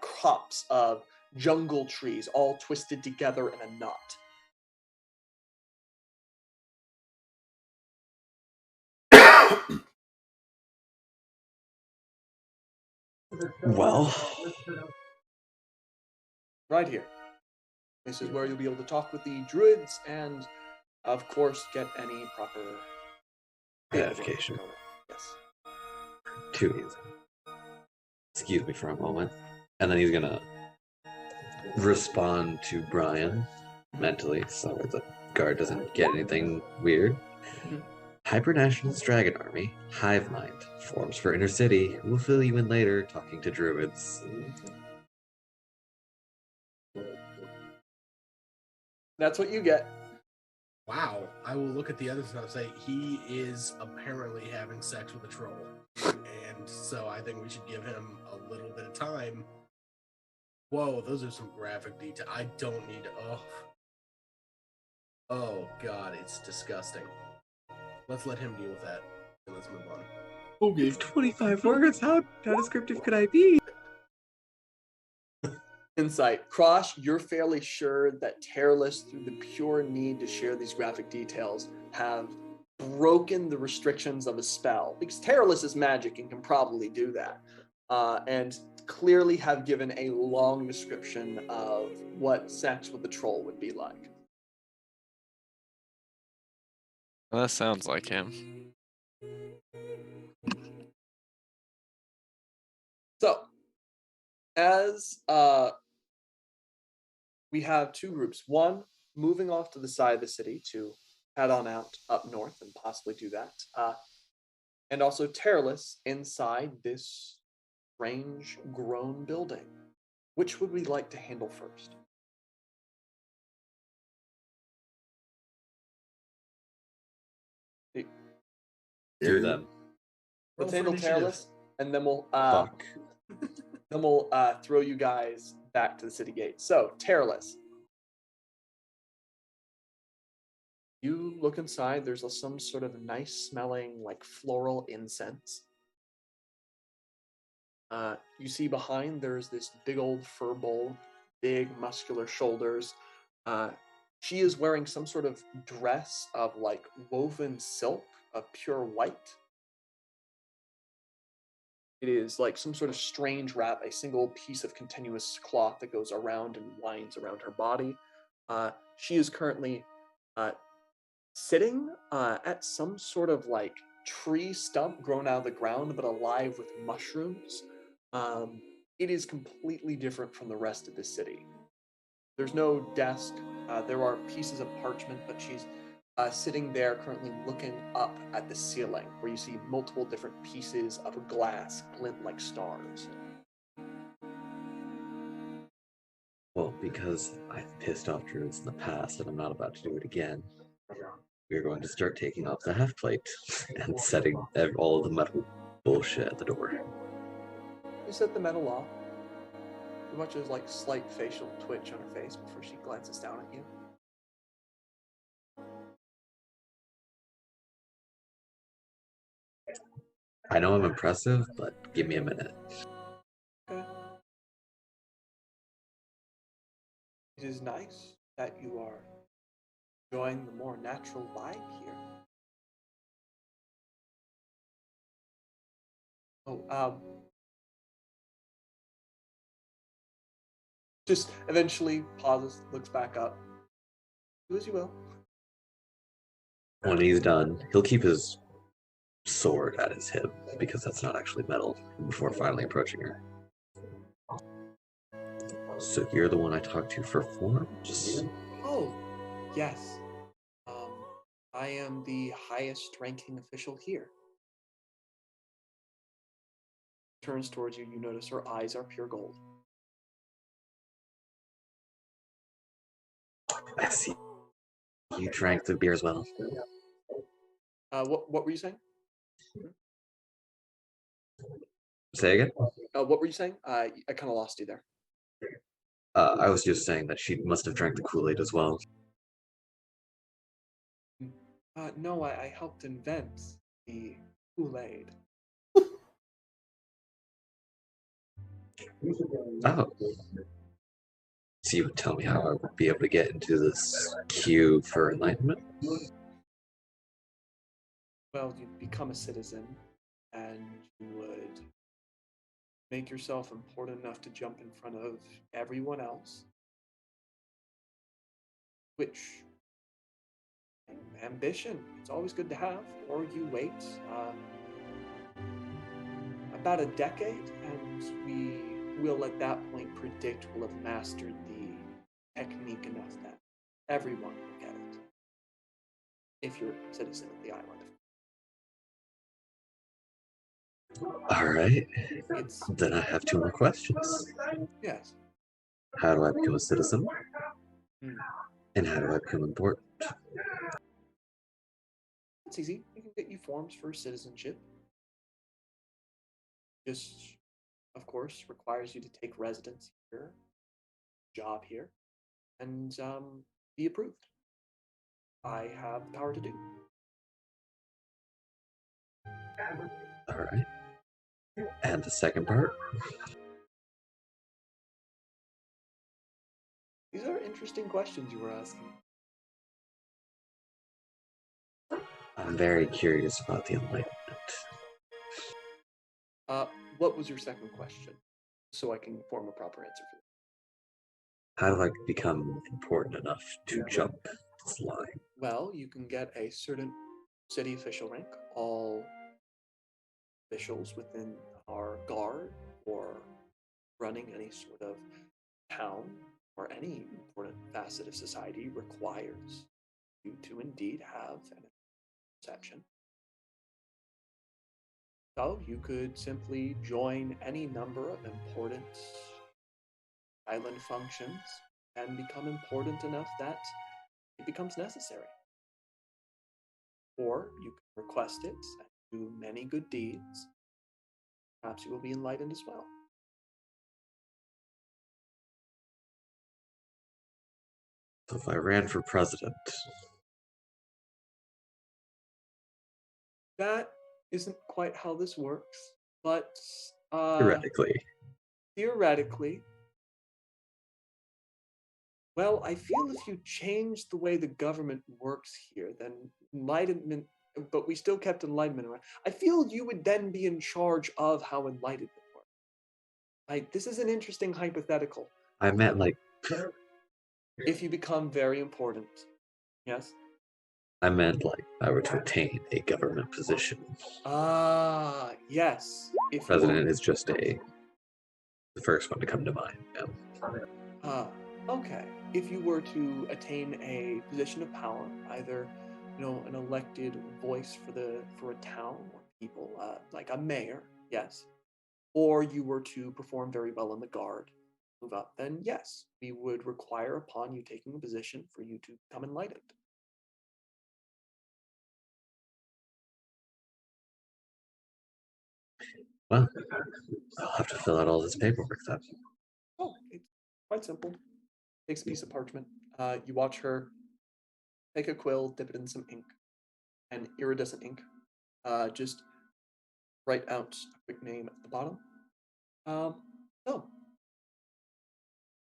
crops of jungle trees all twisted together in a knot. Well, Right here. This is where you'll be able to talk with the druids and, of course, get any proper Verification. Yes. too easy. Excuse me for a moment. And then he's gonna respond to Brian mentally so the guard doesn't get anything weird. Hypernationalist Dragon Army, Hive Mind, forms for Inner City. We'll fill you in later talking to druids. That's what you get. Wow. I will look at the others and I'll say, he is apparently having sex with a troll. And so I think we should give him a little bit of time. Whoa, those are some graphic detail. I don't need to. Oh, God, it's disgusting. Let's let him deal with that. And let's move on. Okay. 25 words? How descriptive could I be? Insight. Krosh, you're fairly sure that Terrorless, through the pure need to share these graphic details, have broken the restrictions of a spell. Because Terrorless is magic and can probably do that. And clearly have given a long description of what sex with the troll would be like. Well, that sounds like him. So, as we have two groups. One, moving off to the side of the city to head on out up north and possibly do that. And also Terrorless inside this strange grown building. Which would we like to handle first? Do them. Let's Roll for handle initiative. Terrorless, and then we'll Fuck. throw you guys back to the city gate. So, Terrorless. You look inside, there's some sort of nice smelling, like floral incense. You see behind, there's this big old fur bull, big muscular shoulders. She is wearing some sort of dress of like woven silk of pure white. It is like some sort of strange wrap, a single piece of continuous cloth that goes around and winds around her body. She is currently sitting at some sort of like tree stump grown out of the ground but alive with mushrooms. It is completely different from the rest of the city. There's no desk. There are pieces of parchment, but she's sitting there currently looking up at the ceiling where you see multiple different pieces of glass glint like stars. Well, because I've pissed off druids in the past and I'm not about to do it again, we're going to start taking off the half plate and setting all of the metal bullshit at the door. You set the metal off. You watch a like slight facial twitch on her face before she glances down at you. I know I'm impressive, but give me a minute. Okay. It is nice that you are enjoying the more natural vibe here. Oh, just eventually pauses, looks back up. Do as you will. When he's done, he'll keep his sword at his hip because that's not actually metal before finally approaching her. So you're the one I talked to for forms? Oh, yes. I am the highest ranking official here. Turns towards you, you notice her eyes are pure gold. I see You drank the beer as well. What were you saying? Say again? What were you saying? I kind of lost you there. I was just saying that she must have drank the Kool-Aid as well. No, I helped invent the Kool-Aid. Oh. So you would tell me how I would be able to get into this queue for enlightenment? Well, you'd become a citizen, and you would make yourself important enough to jump in front of everyone else. Which, ambition, it's always good to have. Or you wait about a decade, and we will at that point predict we'll have mastered the technique enough that everyone will get it. If you're a citizen of the island. Alright. It's Then I have two more questions. yes. How do I become a citizen? Hmm. And how do I become important? It's easy. We can get you forms for citizenship. Just, of course, requires you to take residence here, job here, and be approved. I have the power to do. Alright. And the second part? These are interesting questions you were asking. I'm very curious about the enlightenment. What was your second question? So I can form a proper answer for that. How do I become important enough to jump this line? Well, you can get a certain city official rank. All officials within our guard or running any sort of town or any important facet of society requires you to indeed have an exception. So you could simply join any number of important island functions and become important enough that it becomes necessary. Or you can request it and do many good deeds. Perhaps you will be enlightened as well. So if I ran for president, That isn't quite how this works, but theoretically, well, I feel if you change the way the government works here, then enlightenment, but we still kept enlightenment around. I feel you would then be in charge of how enlightenment works. Like, this is an interesting hypothetical. I meant like If you become very important, yes? I were to attain a government position. Yes. If President is just the first one to come to mind. Yeah. Okay. If you were to attain a position of power, either an elected voice for a town or people, like a mayor, yes, or you were to perform very well in the guard, move up, then yes, we would require upon you taking a position for you to become enlightened. Well, I'll have to fill out all this paperwork then. Oh, it's quite simple. Takes a piece of parchment. You watch her take a quill, dip it in some ink, and iridescent ink. Just write out a quick name at the bottom. So,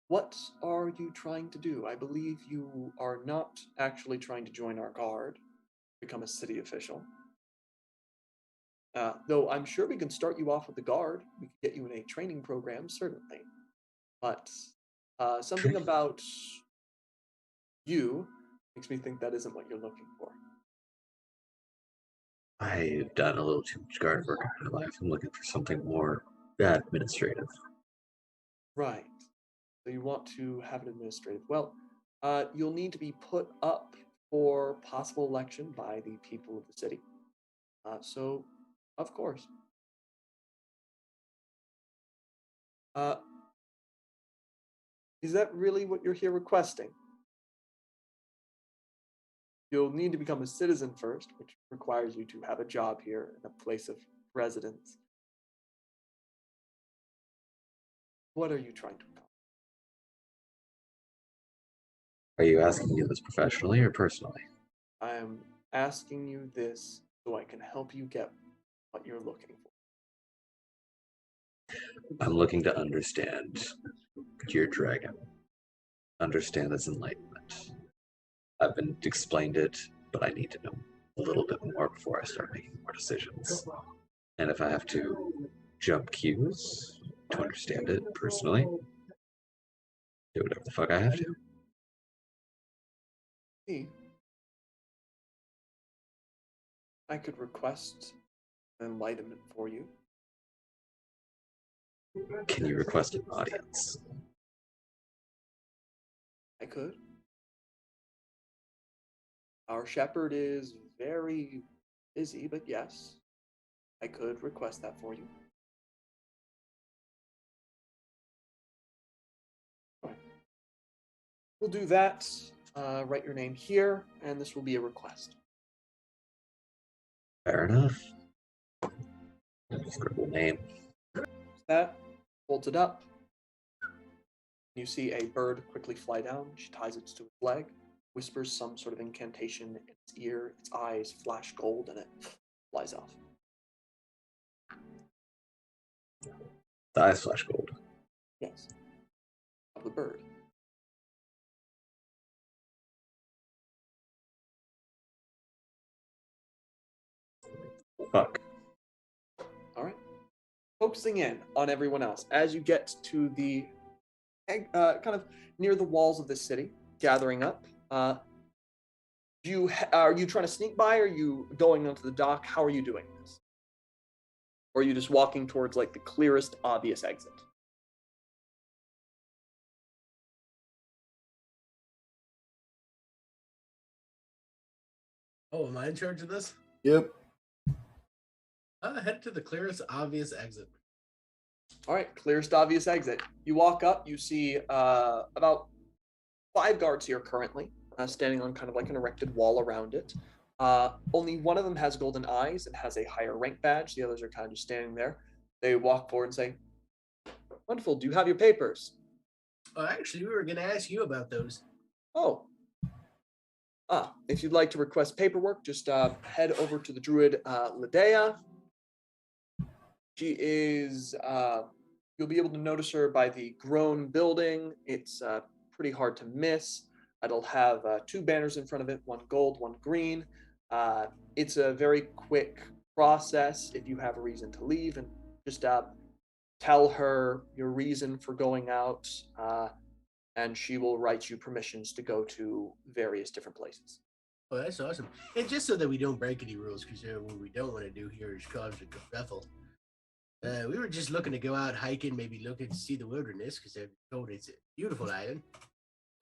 what are you trying to do? I believe you are not actually trying to join our guard, become a city official. Though I'm sure we can start you off with the guard. We can get you in a training program, certainly. But something about you makes me think that isn't what you're looking for. I've done a little too much guard work in my life. I'm looking for something more administrative. Right. So you want to have an administrative. Well, you'll need to be put up for possible election by the people of the city. So, of course. Is that really what you're here requesting? You'll need to become a citizen first, which requires you to have a job here and a place of residence. What are you trying to accomplish? Are you asking me this professionally or personally? I am asking you this so I can help you get what you're looking for. I'm looking to understand your dragon. Understand its enlightenment. I've been explained it, but I need to know a little bit more before I start making more decisions. And if I have to jump queues to understand it personally, do whatever the fuck I have to. See, I could request an enlightenment for you. Can you request an audience? I could. Our shepherd is very busy, but yes, I could request that for you. Fine. We'll do that. Write your name here, and this will be a request. Fair enough. Scribble name. That holds it up. You see a bird quickly fly down. She ties it to its leg, whispers some sort of incantation in its ear. Its eyes flash gold, and it flies off. The eyes flash gold. Yes. Of the bird. Fuck. All right. Focusing in on everyone else as you get to the kind of near the walls of the city, gathering up. Are you trying to sneak by? Or are you going onto the dock? How are you doing this? Or are you just walking towards like the clearest, obvious exit? Oh, am I in charge of this? Yep. Head to the clearest, obvious exit. All right, clearest, obvious exit. You walk up. You see about 5 guards here currently, standing on kind of like an erected wall around it. Only one of them has golden eyes and has a higher rank badge. The others are kind of just standing there. They walk forward and say, "Wonderful. Do you have your papers?" Actually, we were going to ask you about those. Oh. If you'd like to request paperwork, just head over to the druid Ladea. She is, you'll be able to notice her by the grown building. It's pretty hard to miss. It'll have 2 banners in front of it, one gold, one green. It's a very quick process if you have a reason to leave, and just tell her your reason for going out, and she will write you permissions to go to various different places. Oh, that's awesome. And just so that we don't break any rules, because what we don't want to do here is cause a kerfuffle. We were just looking to go out hiking, maybe looking to see the wilderness, because I've been told it's a beautiful island.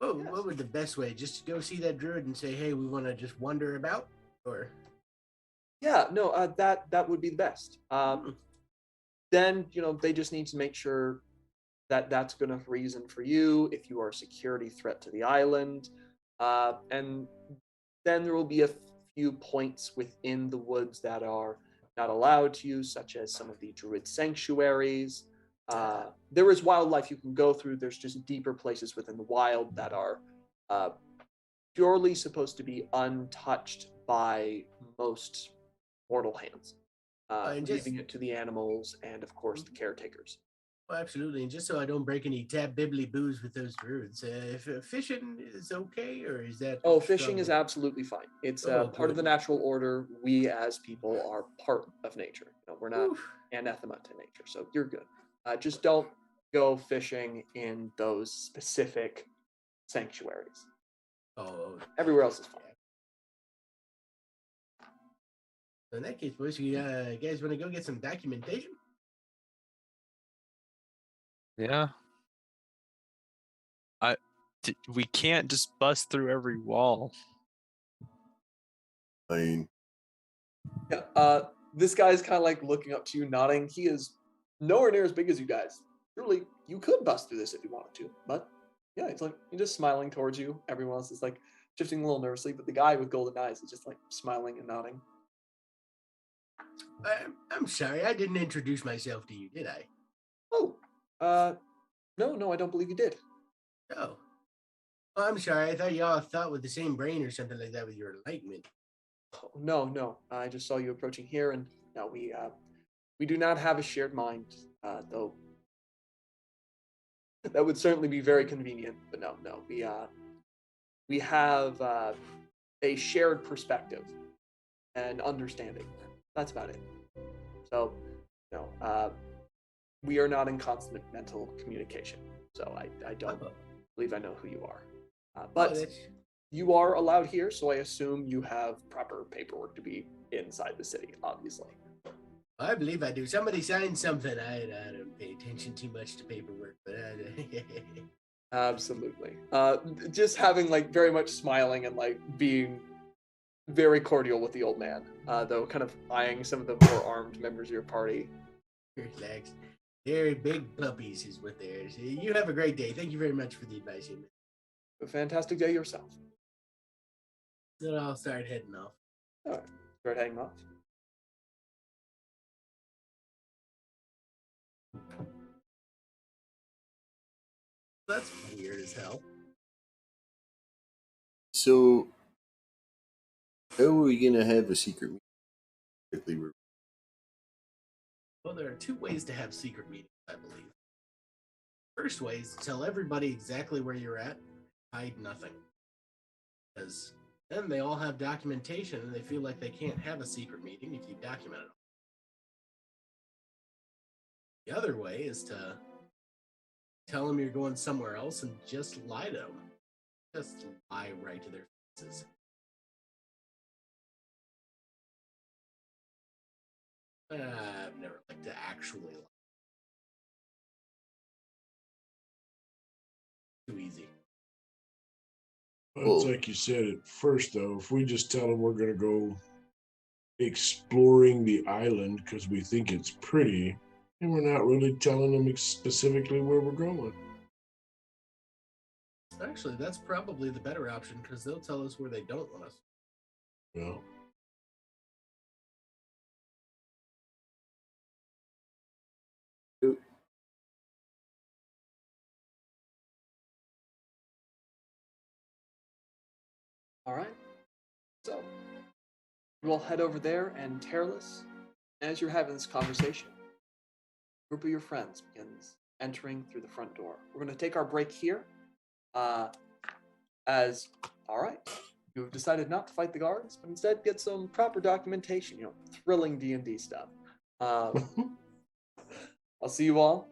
Oh, Yes. what would the best way? Just to go see that druid and say, hey, we want to just wander about? Or Yeah, no, that would be the best. Then, they just need to make sure that that's good enough reason for you if you are a security threat to the island. And then there will be a few points within the woods that are not allowed to use, such as some of the druid sanctuaries. There is wildlife you can go through. There's just deeper places within the wild that are purely supposed to be untouched by most mortal hands, leaving it to the animals and, of course, the caretakers. Oh, absolutely. And just so I don't break any tab bibbly boos with those druids, if fishing is okay, or is that? Oh, fishing is absolutely fine. It's part of the good. natural order. We as people are part of nature. We're not Oof. anathema to nature, so you're good. Just don't go fishing in those specific sanctuaries. Oh, Everywhere else is fine. in that case, boys, you guys want to go get some documentation? Yeah. We can't just bust through every wall. I mean, Yeah. This guy's kind of like looking up to you, nodding. He is nowhere near as big as you guys. Surely you could bust through this if you wanted to, but yeah, it's like he's just smiling towards you. Everyone else is like, shifting a little nervously, but the guy with golden eyes is just like smiling and nodding. I'm sorry, I didn't introduce myself to you, did I? Oh, no, I don't believe you did. Oh. Oh, I'm sorry, I thought you all thought with the same brain or something like that with your enlightenment. Oh, no, I just saw you approaching here, and no, we do not have a shared mind, though. That would certainly be very convenient, but no, we have a shared perspective and understanding. That's about it. So, no, we are not in constant mental communication. So I don't believe I know who you are. But you are allowed here, so I assume you have proper paperwork to be inside the city, obviously. I believe I do. Somebody signed something. I don't pay attention too much to paperwork, but Absolutely. Just having like very much smiling and like being very cordial with the old man, though kind of eyeing some of the more armed members of your party. Relax. They're big puppies is what they are. So you have a great day. Thank you very much for the advice. A fantastic day yourself. Then I'll start heading off. All right, start heading off. That's weird as hell. So, how are we gonna have a secret meeting? Well, there are two ways to have secret meetings, I believe. First way is to tell everybody exactly where you're at, hide nothing. Because then they all have documentation and they feel like they can't have a secret meeting if you document it. The other way is to tell them you're going somewhere else and just lie to them. Just lie right to their faces. I've never liked to actually lie. Too easy. Well, it's like you said at first, though. If we just tell them we're going to go exploring the island because we think it's pretty, and we're not really telling them specifically where we're going. Actually, that's probably the better option because they'll tell us where they don't want us. Well, All right. So we'll head over there, and Terreless, as you're having this conversation, a group of your friends begins entering through the front door. We're going to take our break here. All right, you have decided not to fight the guards, but instead get some proper documentation. Thrilling D&D stuff. I'll see you all.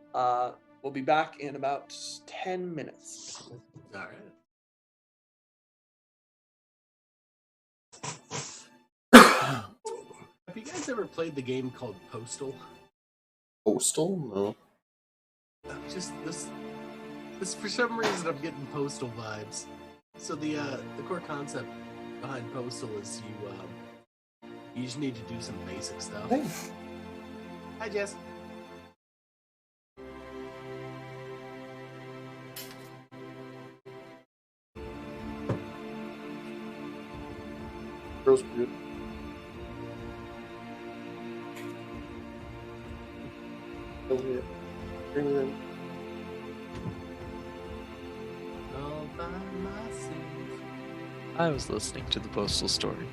We'll be back in about 10 minutes. All right. Have you guys ever played the game called Postal? Postal? No. Just this for some reason I'm getting Postal vibes. So the core concept behind Postal is you just need to do some basic stuff. Hey. Hi, Jess. Girls good. Oh yeah. Bring it in. All by myself. I was listening to the postal story.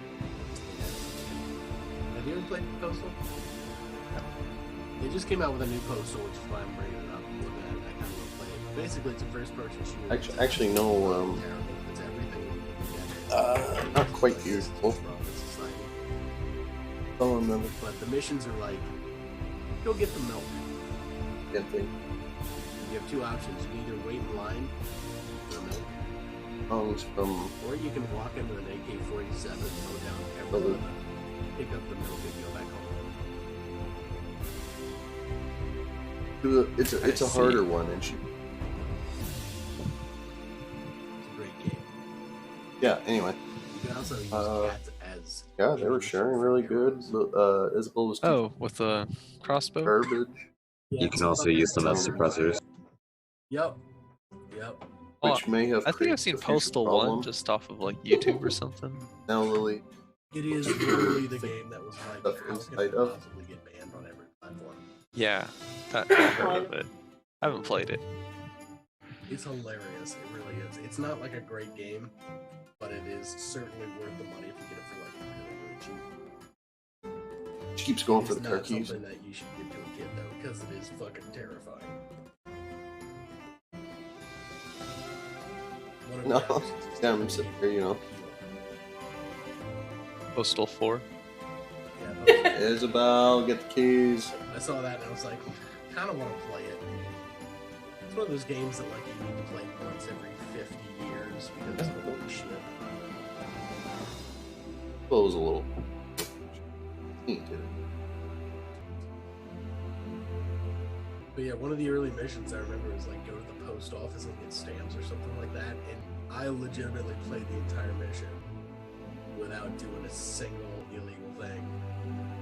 Have you ever played Postal? They just came out with a new Postal, which is why I'm bringing it up and looking at it. I kind of want to play it. Basically, it's a first-person shooter. Actually, no. Terrible. It's everything. Not quite beautiful. Don't remember. But the missions are like, go get the milk. Good thing. You have two options. You can either wait in line for milk, Songs from. or you can walk into an AK-47 and go down every pick up the milk and go back home. It's a harder one, and she. It's a great game. Yeah. Anyway. You can also use cats as. Yeah, they were sharing really good. Isabel was. Oh, with a crossbow? Garbage. You can also use them as suppressors. Yep. Oh, which may have. I think I've created seen a future Postal problem. 1 just off of like YouTube or something. Now, Lily, It is literally the game that was like, Stuff how inside can it of. possibly get banned on every platform? Yeah, I heard of it. I haven't played it. It's hilarious. It really is. It's not like a great game, but it is certainly worth the money if you get it for like really, really cheap. she keeps going for It's the not turkeys. something that you should give to a kid though, because it is fucking terrifying. One of the No, options is damn, to I'm sitting keep here, you know. Postal 4. Yeah, Isabel, get the keys. I saw that and I was like, kind of want to play it. It's one of those games that like you need to play once every 50 years because of the shit. Well, it was a little. Tainted. But yeah, one of the early missions I remember was like go to the post office and get stamps or something like that, and I legitimately played the entire mission without doing a single illegal thing,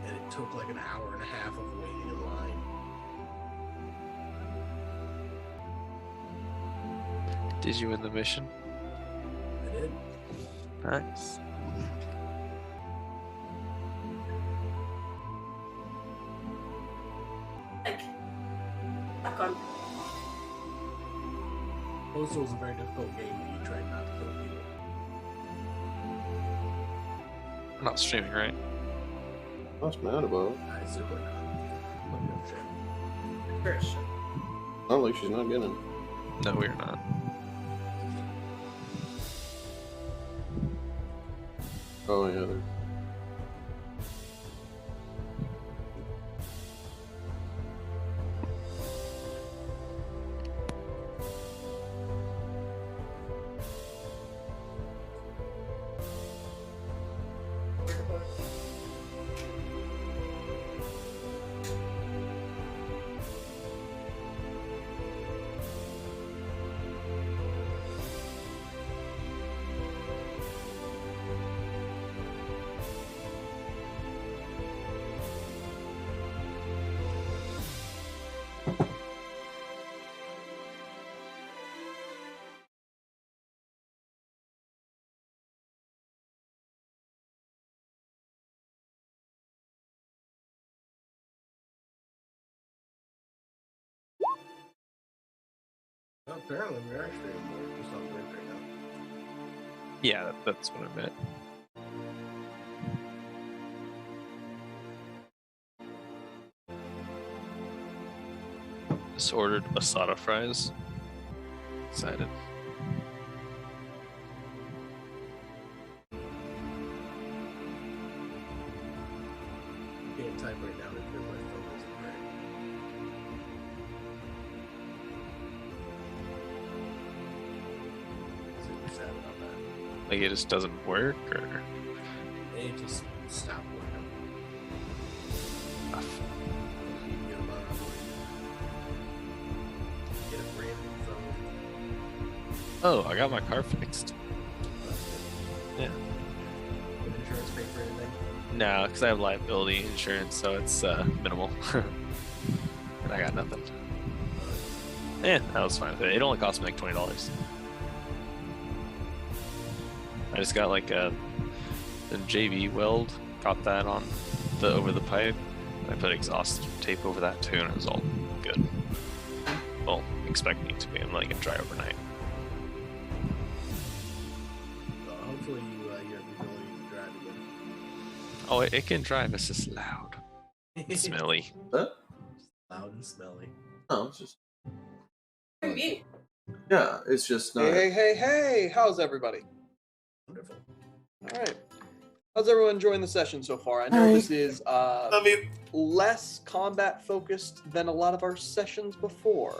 and it took like an hour and a half of waiting in line. Did you win the mission? I did. Nice. Back on. Postal is a very difficult game when you try not to kill people. I'm not streaming, right? What's mad about? I super not. Let me know, Jay. First. Not like she's not getting. No, we're not. Oh yeah. There. Well, apparently we're actually just on break right now. Yeah, that's what I meant. Just ordered asada fries. Excited. Can't type right now because my phone isn't right. Super sad about that. Like it just doesn't work, or It just stopped working. Get a lot of get a brand new phone. oh, I got my car fixed. Yeah. Get insurance pay for anything. No, because I have liability insurance, so it's minimal. And I got nothing. Yeah, I was fine with it. It only cost me like $20. I just got like a JB weld, got that on the over the pipe. I put exhaust tape over that too, and it was all good. Well, expecting it to be. I'm letting it dry overnight. Hopefully you have the ability to drive again. Oh, it can drive. It's just loud, and smelly. What? Loud and smelly. No, it's just. Me. Yeah, it's just not. Hey! How's everybody? Wonderful. All right. How's everyone enjoying the session so far? I know this is less combat focused than a lot of our sessions before.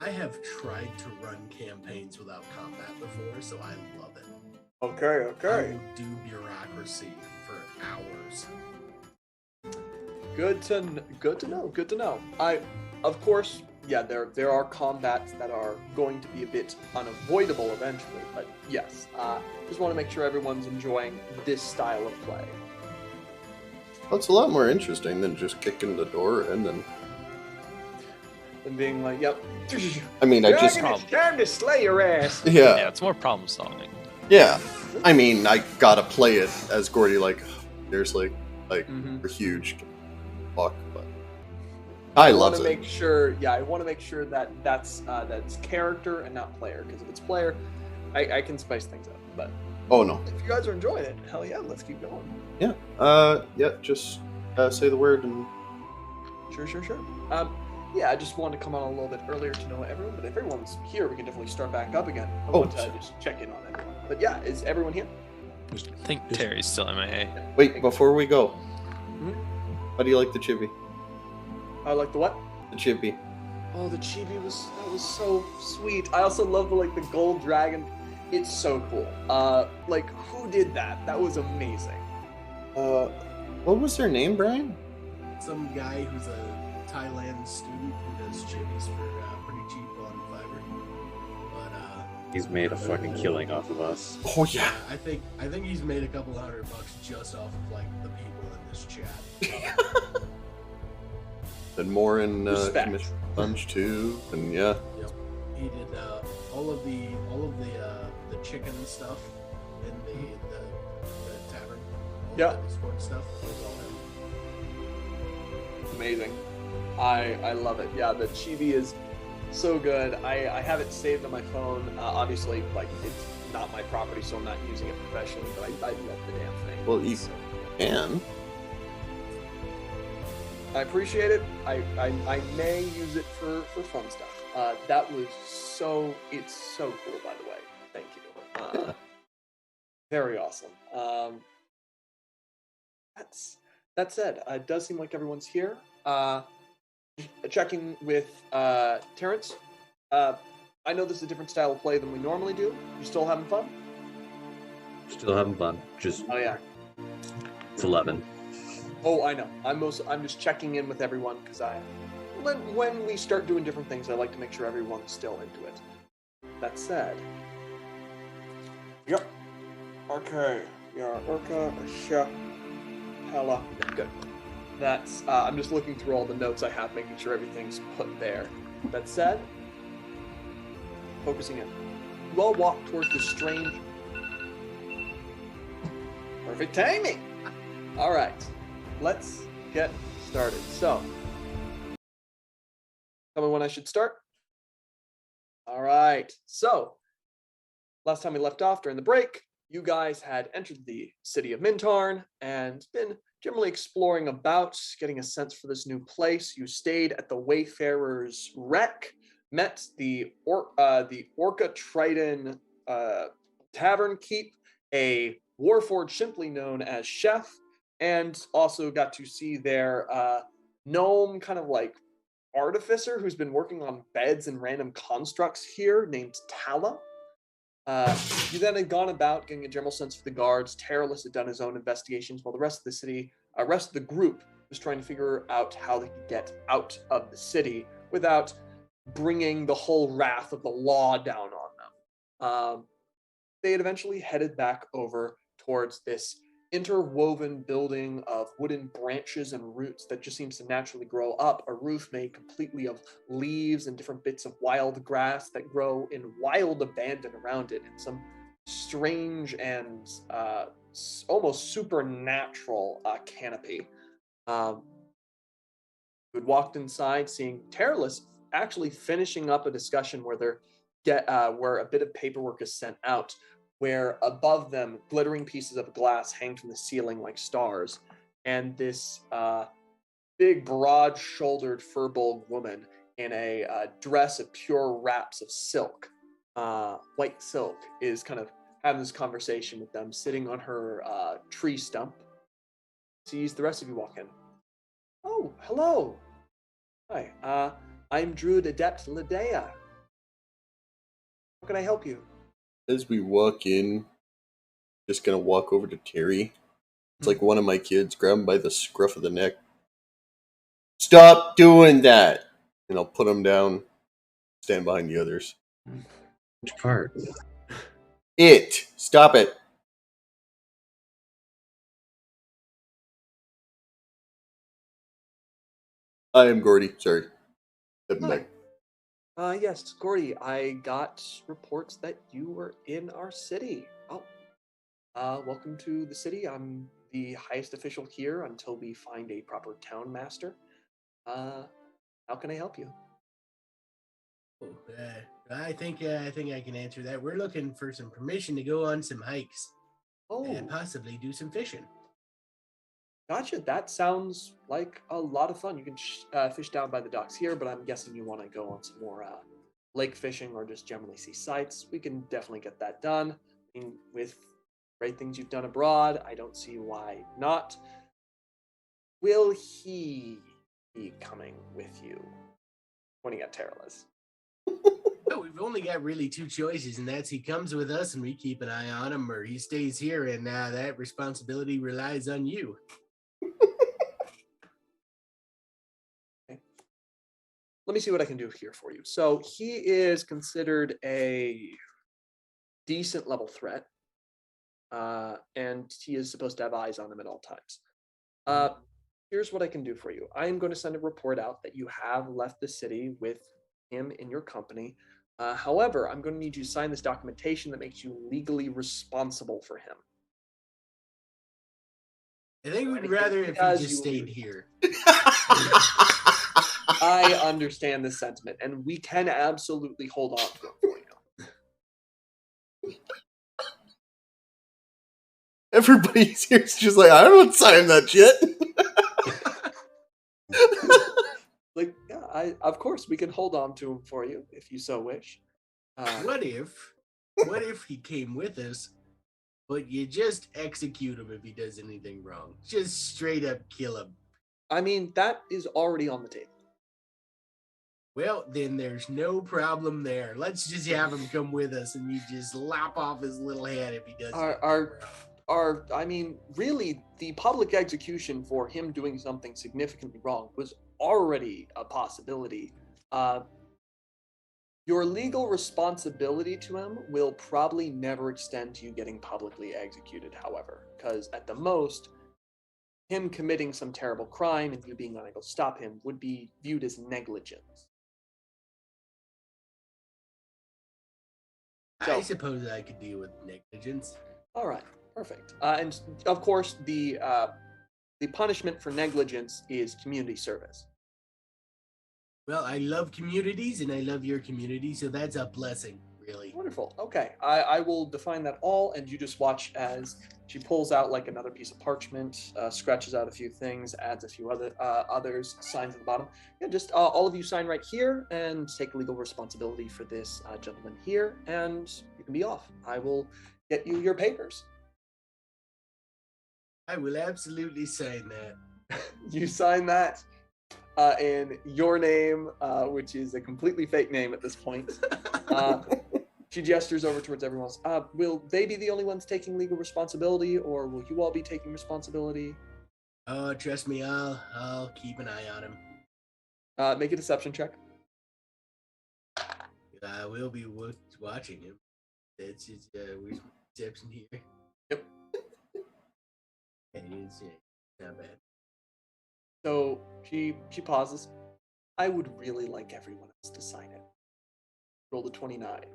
I have tried to run campaigns without combat before, so I love it. Okay. I will do bureaucracy for hours. Good to know. Of course, yeah, there are combats that are going to be a bit unavoidable eventually, but yes, just want to make sure everyone's enjoying this style of play. Well, it's a lot more interesting than just kicking the door in and and being like, "Yep." I mean, I just Dragon, it's time to slay your ass. Yeah, yeah. it's more problem solving. Yeah, I mean, I gotta play it as Gordy, like, seriously, like, Mhm. we're huge. Fuck, but I want loves to it. make sure, yeah, I want to make sure that that's character and not player. Because if it's player, I can spice things up. But Oh no, if you guys are enjoying it, hell yeah, let's keep going. yeah, yeah, just say the word and Sure. Yeah, I just wanted to come on a little bit earlier to know everyone. But if everyone's here, we can definitely start back up again. I want to sure. just check in on everyone. But yeah, is everyone here? I think Terry's still MIA. wait before we go. Mhm. How do you like the chibi? I like the what? The chibi. Oh, the chibi was so sweet. I also love the gold dragon. It's so cool. Like who did that? That was amazing. What was their name, Brian? Some guy who's a Thailand student who does chibis for pretty cheap on Fiverr. But He's made a fucking killing off of us. Oh yeah. I think he's made a couple $100 just off of like the people in this chat. And more in Respect. Commission Punch too, and yeah. Yep. He did all of the chicken stuff in the tavern. All Yeah. the Discord stuff. It was all him. Amazing. I love it. Yeah, the chibi is so good. I have it saved on my phone. Obviously, like it's not my property, so I'm not using it professionally. But I love the damn thing. Well, you So, can. I appreciate it. I may use it for fun stuff. That was it's so cool, by the way. Thank you. Very awesome. That said, it does seem like everyone's here. Checking with Terrence. I know this is a different style of play than we normally do. You still having fun? Still having fun. Just Oh yeah. it's 11. Oh, I know. I'm just checking in with everyone because when we start doing different things, I like to make sure everyone's still into it. That said, yep. Okay. Yeah. Urka. Sha. Hella. Good. That's. I'm just looking through all the notes I have, making sure everything's put there. That said, focusing in. You all walk towards the strange. Perfect timing. All right. Let's get started. So, tell me when I should start. All right. So, last time we left off during the break, you guys had entered the city of Mintarn and been generally exploring about, getting a sense for this new place. You stayed at the Wayfarers Wreck, met the Orca Triton Tavern Keep, a warforged simply known as Chef, and also got to see their gnome kind of like artificer who's been working on beds and random constructs here named Tala. You then had gone about getting a general sense for the guards. Terralus had done his own investigations while the rest of the group was trying to figure out how they could get out of the city without bringing the whole wrath of the law down on them. They had eventually headed back over towards this interwoven building of wooden branches and roots that just seems to naturally grow up, a roof made completely of leaves and different bits of wild grass that grow in wild abandon around it, and some strange and almost supernatural canopy. You had walked inside, seeing Terralus actually finishing up a discussion where where a bit of paperwork is sent out, where above them glittering pieces of glass hang from the ceiling like stars, and this big, broad-shouldered, fur-bowled woman in a dress of pure wraps of silk, white silk, is kind of having this conversation with them, sitting on her tree stump. Sees the rest of you walk in. Oh, hello. Hi, I'm Druid Adept Ladea. How can I help you? As we walk in, just gonna walk over to Terry. It's like one of my kids, grab him by the scruff of the neck. Stop doing that! And I'll put him down, stand behind the others. Which part? It! Stop it! I am Gordy, sorry. Stepping Hi. back. Yes, Gordy, I got reports that you were in our city. Oh, welcome to the city. I'm the highest official here until we find a proper town master. How can I help you? Oh, I think I can answer that. We're looking for some permission to go on some hikes Oh, and possibly do some fishing. gotcha. That sounds like a lot of fun. You can fish down by the docks here, but I'm guessing you want to go on some more lake fishing or just generally see sights. We can definitely get that done. I mean, with great things you've done abroad, I don't see why not. Will he be coming with you? Pointing at Terralus. Well, we've only got really two choices, and that's he comes with us and we keep an eye on him, or he stays here and that responsibility relies on you. Let me see what I can do here for you. So he is considered a decent level threat, and he is supposed to have eyes on him at all times. Here's what I can do for you. I am going to send a report out that you have left the city with him in your company. However, I'm going to need you to sign this documentation that makes you legally responsible for him. I think we'd Anything rather he if does, he just you will be stayed here. I understand this sentiment, and we can absolutely hold on to it for you. Everybody's here is just like, I don't sign that shit. Like, yeah, of course, we can hold on to him for you if you so wish. What if he came with us, but you just execute him if he does anything wrong? Just straight up kill him. I mean, that is already on the table. Well, then there's no problem there. Let's just have him come with us, and you just lop off his little head if he does. I mean, really, the public execution for him doing something significantly wrong was already a possibility. Your legal responsibility to him will probably never extend to you getting publicly executed, however, because at the most, him committing some terrible crime and you being unable to stop him would be viewed as negligence. I suppose I could deal with negligence. All right, perfect. And of course, the punishment for negligence is community service. Well, I love communities, and I love your community, so that's a blessing, really. Wonderful. Okay, I will define that all, and you just watch as she pulls out like another piece of parchment, scratches out a few things, adds a few others, signs at the bottom. Yeah, just all of you sign right here and take legal responsibility for this gentleman here, and you can be off. I will get you your papers. I will absolutely sign that. You sign that in your name, which is a completely fake name at this point. She gestures over towards everyone else. Will they be the only ones taking legal responsibility, or will you all be taking responsibility? Oh, trust me, I'll keep an eye on him. Make a deception check. I will be watching him. That's his deception here. Yep. It is not bad. So she pauses. I would really like everyone else to sign it. Roll a 29.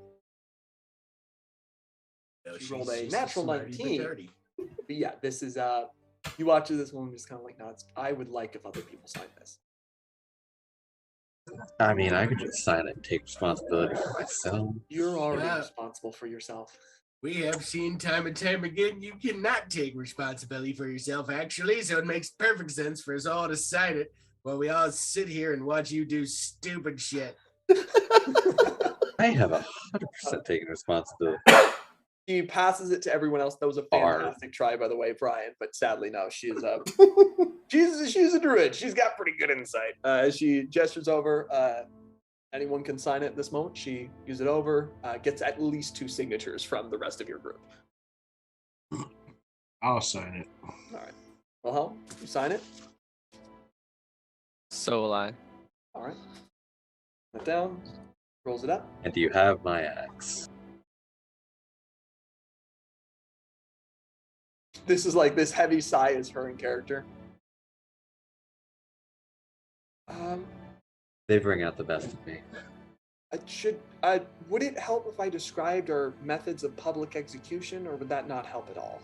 No, She rolled a natural smarty but 19. dirty. But yeah, this is you watch this woman just kind of like, no, I would like if other people signed this. I mean, I could just sign it and take responsibility for myself. You're already Yeah. responsible for yourself. We have seen time and time again you cannot take responsibility for yourself, actually, so it makes perfect sense for us all to sign it while we all sit here and watch you do stupid shit. I have 100% taken responsibility. She passes it to everyone else. That was a fantastic try, by the way, Brian. But sadly, no. She's a druid. She's got pretty good insight. As she gestures over, anyone can sign it at this moment. She gives it over. Gets at least 2 signatures from the rest of your group. I'll sign it. All right. Wilhelm, you sign it. So will I. All right. Put it down. Rolls it up. And do you have my axe? This is like this heavy sigh is her in character. They bring out the best of me. Would it help if I described our methods of public execution, or would that not help at all?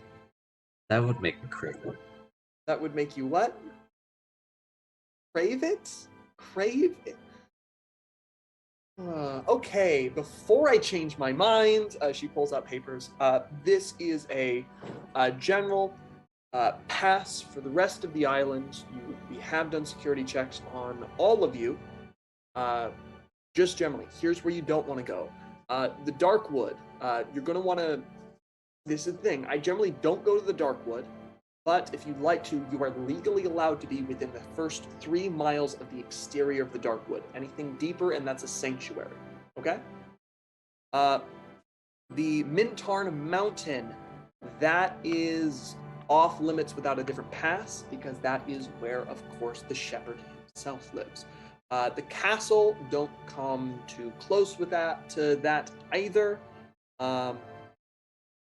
That would make me critical. That would make you what? Crave it? Crave it? Okay, before I change my mind, she pulls out papers. This is a general pass for the rest of the island. We have done security checks on all of you. Just generally, here's where you don't want to go. The Darkwood. You're going to want to... This is the thing. I generally don't go to the Darkwood, but if you'd like to, you are legally allowed to be within the first 3 miles of the exterior of the Darkwood. Anything deeper, and that's a sanctuary. Okay? The Mintarn Mountain. That is off limits without a different pass, because that is where, of course, the shepherd himself lives. The castle, don't come too close with to that either.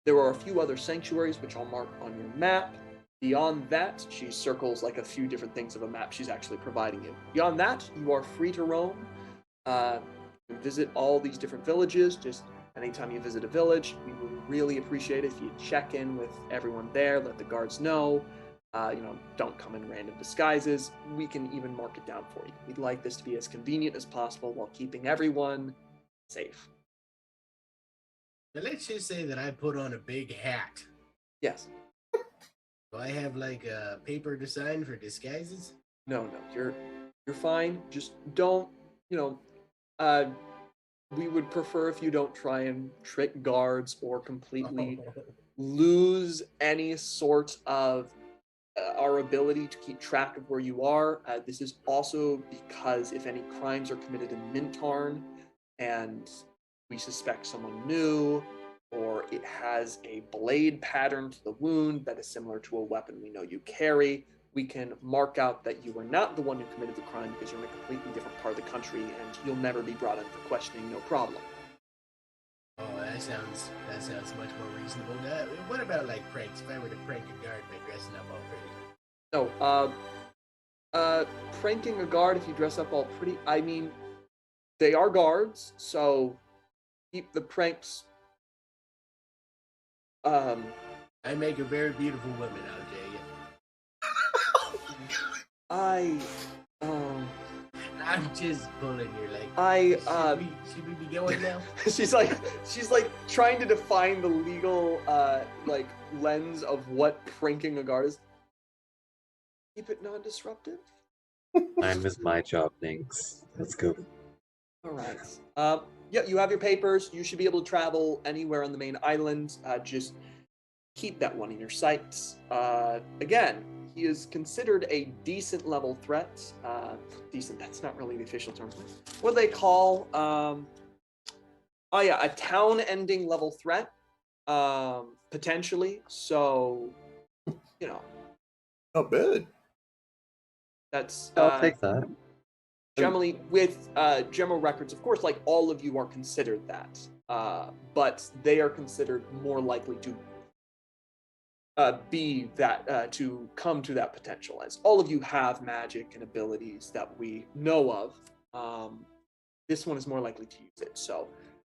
There are a few other sanctuaries, which I'll mark on your map. Beyond that, she circles like a few different things of a map she's actually providing you. Beyond that, you are free to roam. Visit all these different villages. Just anytime you visit a village, we would really appreciate it if you check in with everyone there, let the guards know. Don't come in random disguises. We can even mark it down for you. We'd like this to be as convenient as possible while keeping everyone safe. Now let's just say that I put on a big hat. Yes. Do I have like a paper to sign for disguises? No, you're fine. Just don't, we would prefer if you don't try and trick guards or completely lose any sort of our ability to keep track of where you are. This is also because if any crimes are committed in Mintarn and we suspect someone new, or it has a blade pattern to the wound that is similar to a weapon we know you carry, we can mark out that you were not the one who committed the crime because you're in a completely different part of the country and you'll never be brought in for questioning, no problem. Oh, that sounds much more reasonable. What about like pranks? If I were to prank a guard by dressing up all pretty? No, pranking a guard if you dress up all pretty, I mean, they are guards, so keep the pranks. I make a very beautiful woman, I'll tell you. I'm just pulling your leg. Should we be going now? she's like trying to define the legal lens of what pranking a guard is. Keep it non-disruptive. Time is my job, Ninx. Let's go. All right. Yeah, you have your papers. You should be able to travel anywhere on the main island. Just keep that one in your sights. Again, he is considered a decent level threat. Decent, that's not really the official term. What do they call? A town-ending level threat, potentially. So, Not bad. That's I'll take that. generally with general records. Of course, like all of you are considered that, but they are considered more likely to be that to come to that potential, as all of you have magic and abilities that we know of. This one is more likely to use it. So,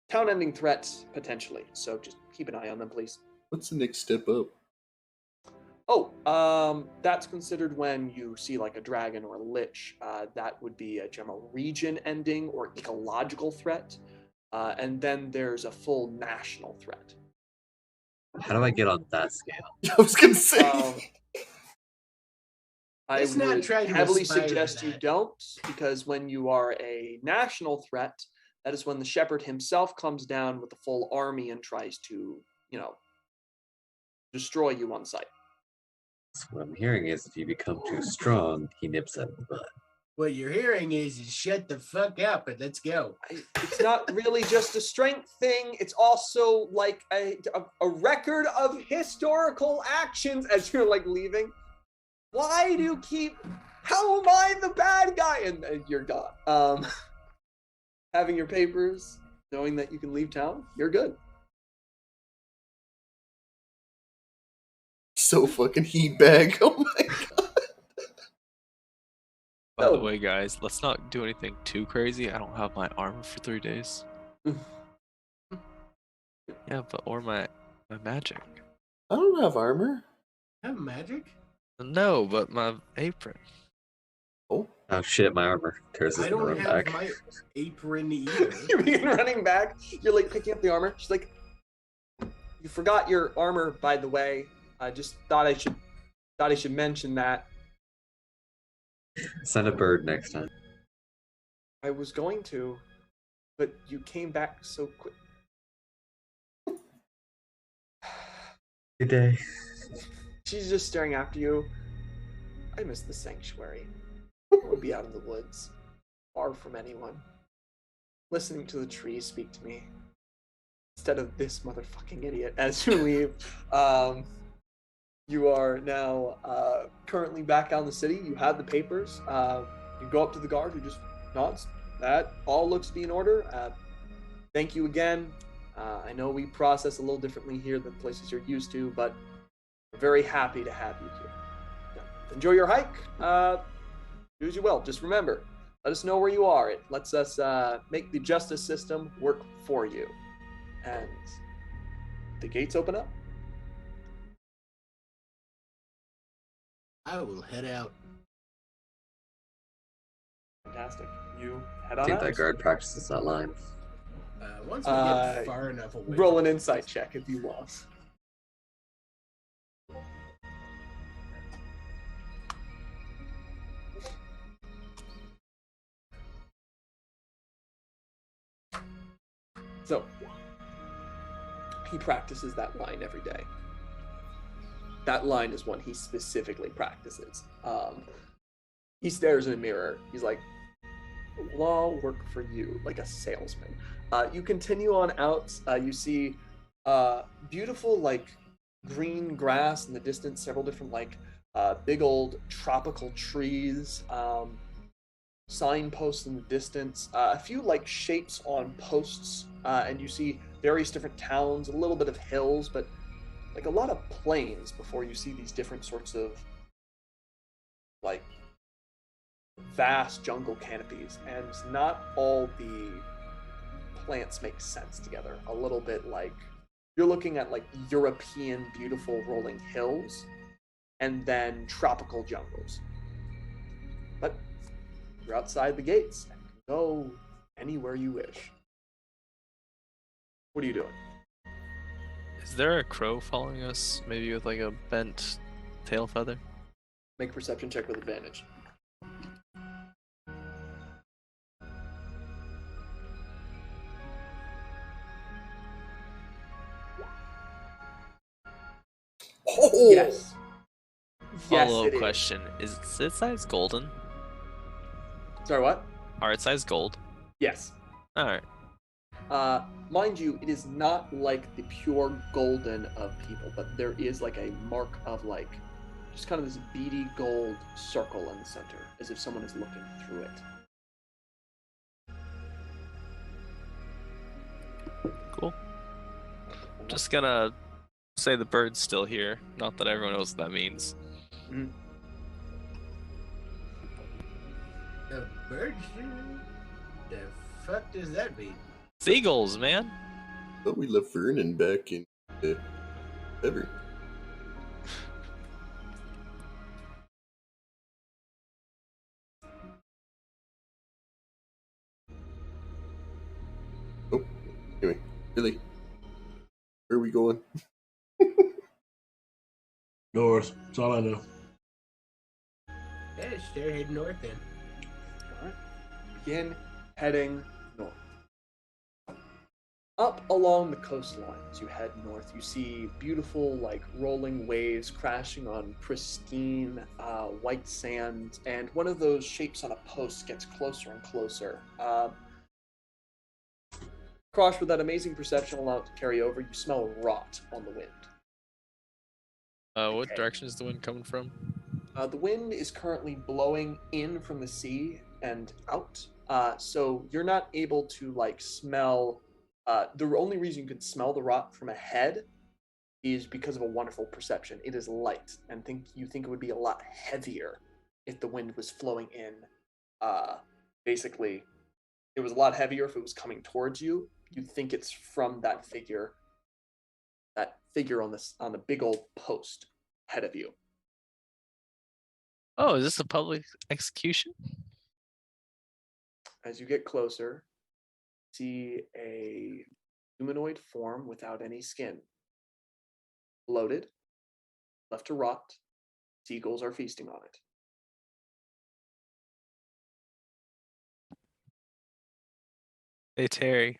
town-ending threats potentially. So just keep an eye on them, please. What's the next step up? That's considered when you see like a dragon or a lich. That would be a general region ending or ecological threat. And then there's a full national threat. How do I get on that scale? I was gonna say. I Let's not would try to heavily aspire to suggest you that. don't, because when you are a national threat, that is when the shepherd himself comes down with the full army and tries to, destroy you on sight. So what I'm hearing is if you become too strong, he nips at the butt. What you're hearing is shut the fuck up and let's go. It's not really just a strength thing. It's also like a record of historical actions as you're like leaving. Why do you keep... How am I the bad guy? And you're gone. Having your papers, knowing that you can leave town, you're good. So fucking heat bag. Oh my god. By the Oh. way, guys, let's not do anything too crazy. I don't have my armor for 3 days. Yeah, but or my magic. I don't have armor. Have magic? No, but my apron. Oh, Oh shit, my armor. Curse is I gonna don't run have back. my apron either. You begin running back. You're like picking up the armor. She's like, "You forgot your armor, by the way. I just thought I should mention that. Send a bird next time. I was going to, but you came back so quick." Good day. She's just staring after you. I miss the sanctuary. I would be out in the woods, far from anyone, listening to the trees speak to me instead of this motherfucking idiot. As you leave, you are now currently back out in the city. You have the papers. You go up to the guard who just nods. That all looks to be in order. Thank you again. I know we process a little differently here than places you're used to, but we're very happy to have you here. Enjoy your hike. Do as you will. Just remember, let us know where you are. It lets us make the justice system work for you. And the gates open up. I will head out. Fantastic. You head I on think out. that guard practices that line. Once we get far enough away. Roll an insight check if you want. So, he practices that line every day. That line is one he specifically practices. He stares in a mirror. He's like, "Well, I'll work for you," like a salesman. You continue on out. You see beautiful, like, green grass in the distance, several different, like, big old tropical trees. Signposts in the distance, a few like shapes on posts, and you see various different towns, a little bit of hills, but like a lot of plains before you see these different sorts of like vast jungle canopies, and not all the plants make sense together. A little bit like you're looking at like European beautiful rolling hills and then tropical jungles. But you're outside the gates and can go anywhere you wish. What are you doing? Is there a crow following us? Maybe with like a bent tail feather? Make a perception check with advantage. Oh! Yes. Yes, Follow-up it is. question. Is its size golden? Sorry, what? Are its size gold? Yes. Alright. Mind you, it is not like the pure golden of people, but there is like a mark of like just kind of this beady gold circle in the center, as if someone is looking through it. Cool. Just gonna say the bird's still here. Not that everyone knows what that means. The bird here? The fuck does that mean? Seagulls, man! Thought we left Vernon back in ever. Oh, anyway, really? Where are we going? North. That's all I know. Yeah, they're heading north then. Alright. Begin heading north. Up along the coastline as you head north, you see beautiful, like, rolling waves crashing on pristine white sand, and one of those shapes on a post gets closer and closer. Cross with that amazing perception allowed to carry over, you smell rot on the wind. What Okay. direction is the wind coming from? The wind is currently blowing in from the sea and out, so you're not able to like smell. The only reason you can smell the rot from ahead is because of a wonderful perception. It is light, and you think it would be a lot heavier if the wind was flowing in basically, it was a lot heavier if it was coming towards you. You'd think it's from that figure on the big old post ahead of you. Oh, is this a public execution? As you get closer, see a humanoid form without any skin. Bloated, left to rot. Seagulls are feasting on it. Hey, Terry.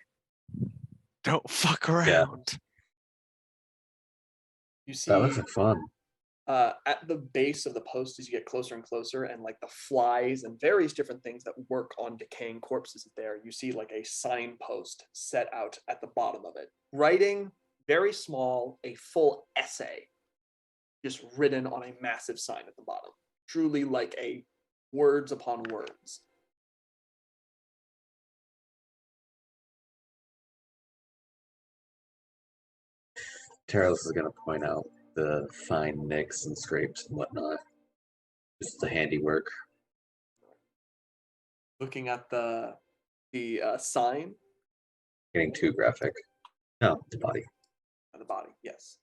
Don't fuck around. You see That looks like fun. at the base of the post as you get closer and closer, and like the flies and various different things that work on decaying corpses there, you see like a signpost set out at the bottom of it. Writing, very small, a full essay just written on a massive sign at the bottom. Truly like a words upon words. Taros is going to point out the fine nicks and scrapes and whatnot. Just the handiwork. Looking at the sign, Getting too graphic. No, the body. the body, yes.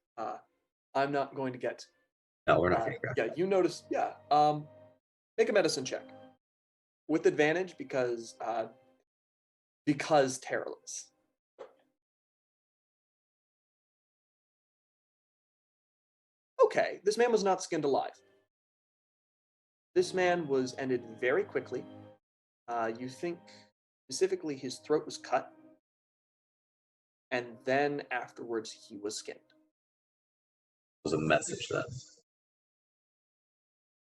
I'm not going to get. No, we're not getting graphic. Yeah, you notice. Yeah. Make a medicine check with advantage because terrorless. Okay, this man was not skinned alive. This man was ended very quickly. You think specifically his throat was cut, and then afterwards he was skinned. It was a message then.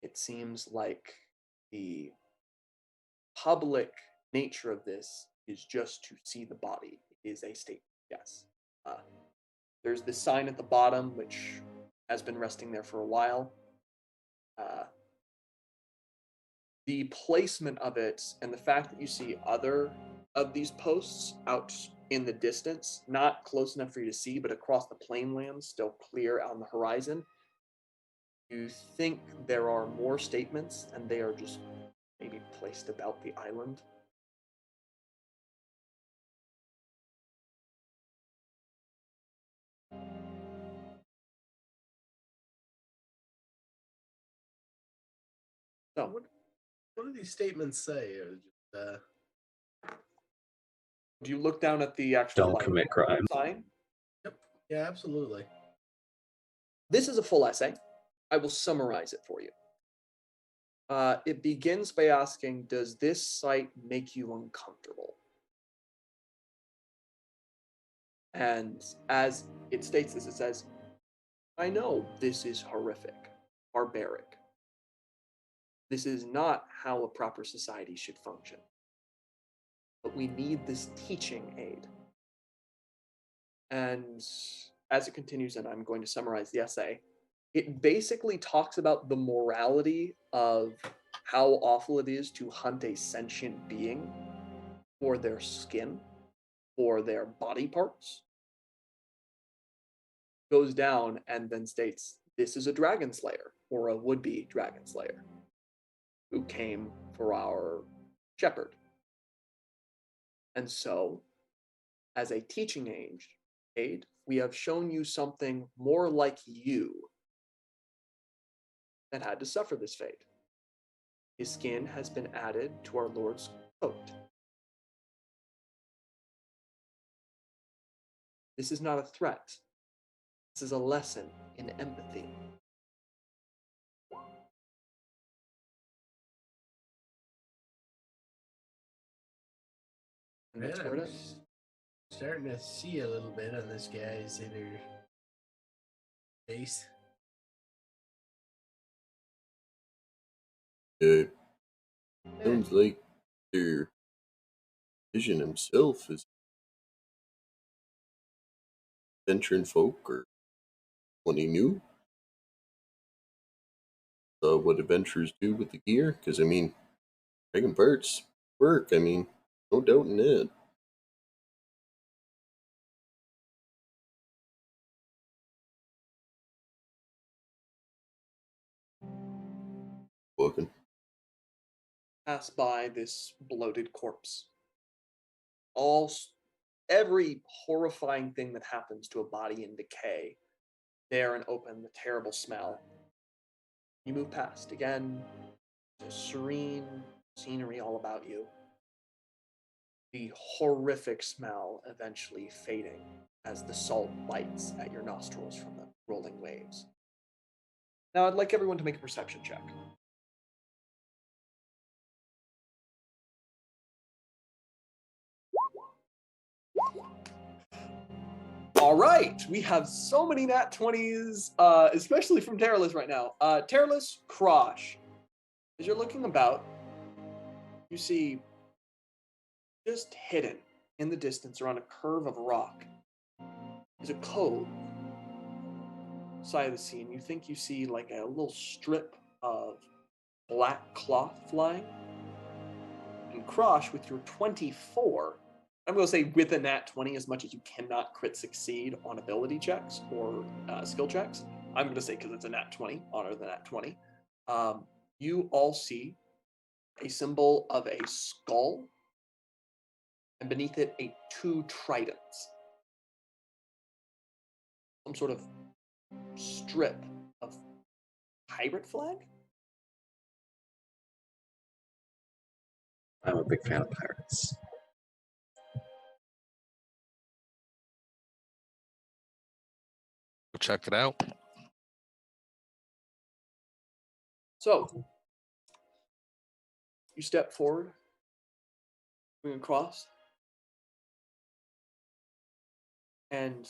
It seems like the public nature of this is just to see the body. It is a statement, yes. There's this sign at the bottom, which has been resting there for a while. The placement of it and the fact that you see other of these posts out in the distance, not close enough for you to see, but across the plainlands, still clear on the horizon, you think there are more statements and they are just maybe placed about the island. So, What do these statements say? Or just, do you look down at the actual Don't commit crime. sign? Yep. Yeah, absolutely. This is a full essay. I will summarize it for you. It begins by asking, does this sight make you uncomfortable? And as it states this, it says, I know this is horrific, barbaric. This is not how a proper society should function. But we need this teaching aid. And as it continues, and I'm going to summarize the essay, it basically talks about the morality of how awful it is to hunt a sentient being for their skin, for their body parts. Goes down and then states, this is a dragon slayer, or a would-be dragon slayer, who came for our shepherd. And so, as a teaching aid, we have shown you something more like you that had to suffer this fate. His skin has been added to our Lord's coat. This is not a threat. This is a lesson in empathy. And that's where it ends. Starting to see a little bit on this guy's inner face. Sounds like their vision himself is venturing folk or when he knew. What adventurers do with the gear, because I mean, dragon parts work. I mean, no doubt in it. Walking. pass by this bloated corpse. Every horrifying thing that happens to a body in decay, bare and open, the terrible smell. You move past again, the serene scenery all about you. The horrific smell eventually fading as the salt bites at your nostrils from the rolling waves. Now I'd like everyone to make a perception check. All right, we have so many nat 20s, especially from Terralus right now. Terralus, Krosh. As you're looking about, you see just hidden in the distance around a curve of rock is a cove. Side of the scene, you think you see like a little strip of black cloth flying. And Krosh, with your 24, I'm going to say with a nat 20, as much as you cannot crit succeed on ability checks or skill checks. I'm going to say because it's a nat 20, honor the nat 20. You all see a symbol of a skull, and beneath it, two tridents. Some sort of strip of pirate flag? I'm a big fan of pirates. Go check it out. So, you step forward, moving across, and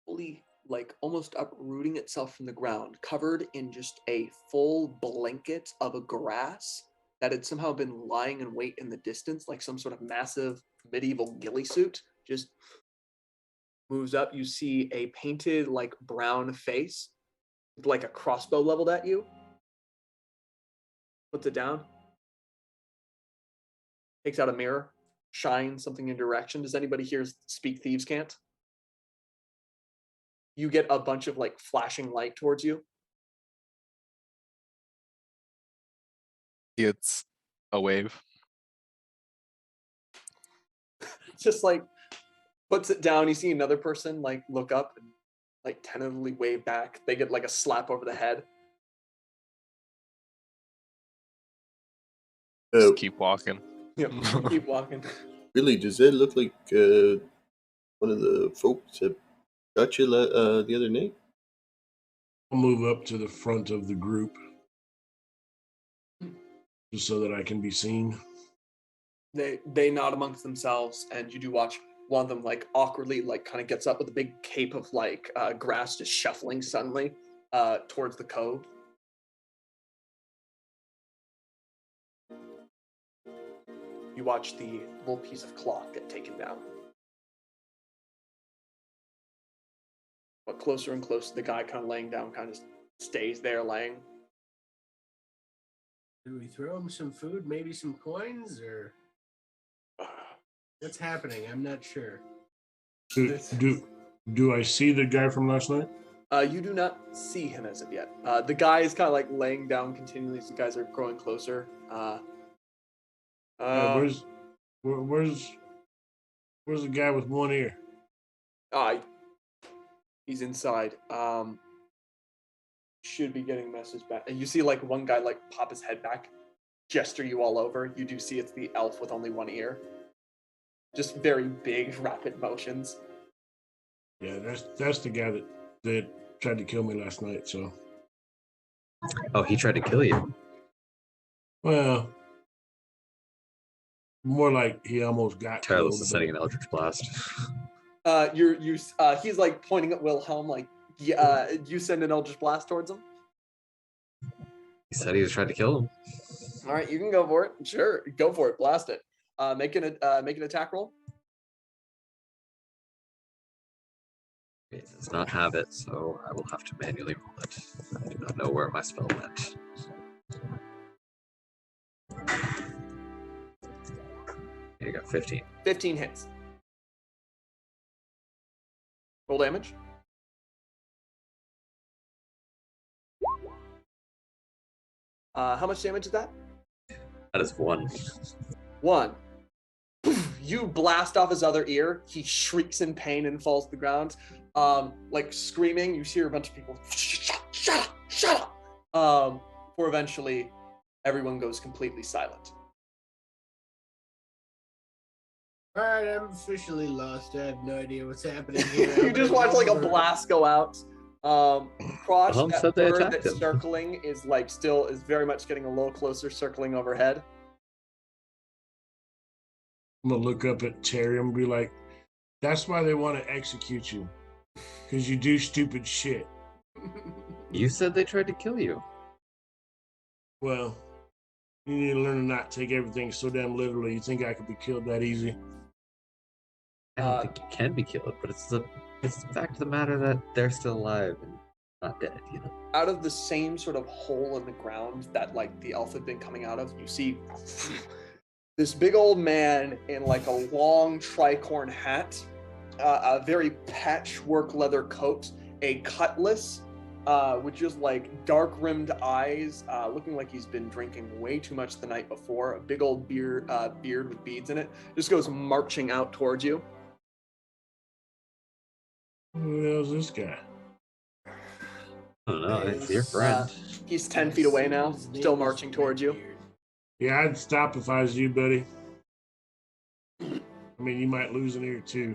fully, like, almost uprooting itself from the ground, covered in just a full blanket of a grass that had somehow been lying in wait in the distance, like some sort of massive medieval ghillie suit, just moves up. You see a painted, like, brown face with, like, a crossbow leveled at you. Puts it down. Takes out a mirror, shines something in direction. Does anybody here speak thieves' cant? You get a bunch of like flashing light towards you. It's a wave. Just like puts it down. You see another person like look up and like tentatively wave back. They get like a slap over the head. Just keep walking. Yep, keep walking. Really, does that look like one of the folks that got you the other night? I'll move up to the front of the group just so that I can be seen. They nod amongst themselves, and you do watch one of them like awkwardly like kind of gets up with a big cape of like grass just shuffling suddenly towards the cove. You watch the little piece of cloth get taken down. But closer and closer, the guy kind of laying down kind of stays there laying. Do we throw him some food, maybe some coins, or what's happening? I'm not sure. Do I see the guy from last night? You do not see him as of yet. The guy is kind of like laying down continually as the guys are growing closer. Where's the guy with one ear? He's inside. Should be getting a message back. And you see like one guy like pop his head back, gesture you all over. You do see it's the elf with only one ear. Just very big, rapid motions. Yeah, that's the guy that tried to kill me last night, so. Oh, he tried to kill you. Well, more like he almost got killed. Terralus is sending an Eldritch Blast. He's like pointing at Wilhelm like, you send an Eldritch Blast towards him? He said he was trying to kill him. All right, you can go for it. Sure, go for it. Blast it. Make an attack roll. It does not have it, so I will have to manually roll it. I do not know where my spell went. You got 15. 15 hits. Roll damage. How much damage is that? That is one. 1. You blast off his other ear. He shrieks in pain and falls to the ground. Like screaming. You hear a bunch of people, shut up. Before eventually everyone goes completely silent. All right, I'm officially lost. I have no idea what's happening here. You just watch like a blast go out. Crotch, Holmes that said they bird attacked that's him. circling is like still is very much getting a little closer, circling overhead. I'm gonna look up at Terry and be like, "That's why they want to execute you, because you do stupid shit." You said they tried to kill you. Well, you need to learn to not take everything so damn literally. You think I could be killed that easy? I don't think you can be killed, but it's the fact of the matter that they're still alive and not dead, you know? Out of the same sort of hole in the ground that like the elf had been coming out of, you see this big old man in like a long tricorn hat, a very patchwork leather coat, a cutlass, with just like dark rimmed eyes, looking like he's been drinking way too much the night before, a big old beard with beads in it, just goes marching out towards you. Who the hell's this guy? I don't know, it's your friend. He's 10 feet away now, still marching towards you. Yeah, I'd stop if I was you, buddy. I mean, you might lose an ear too.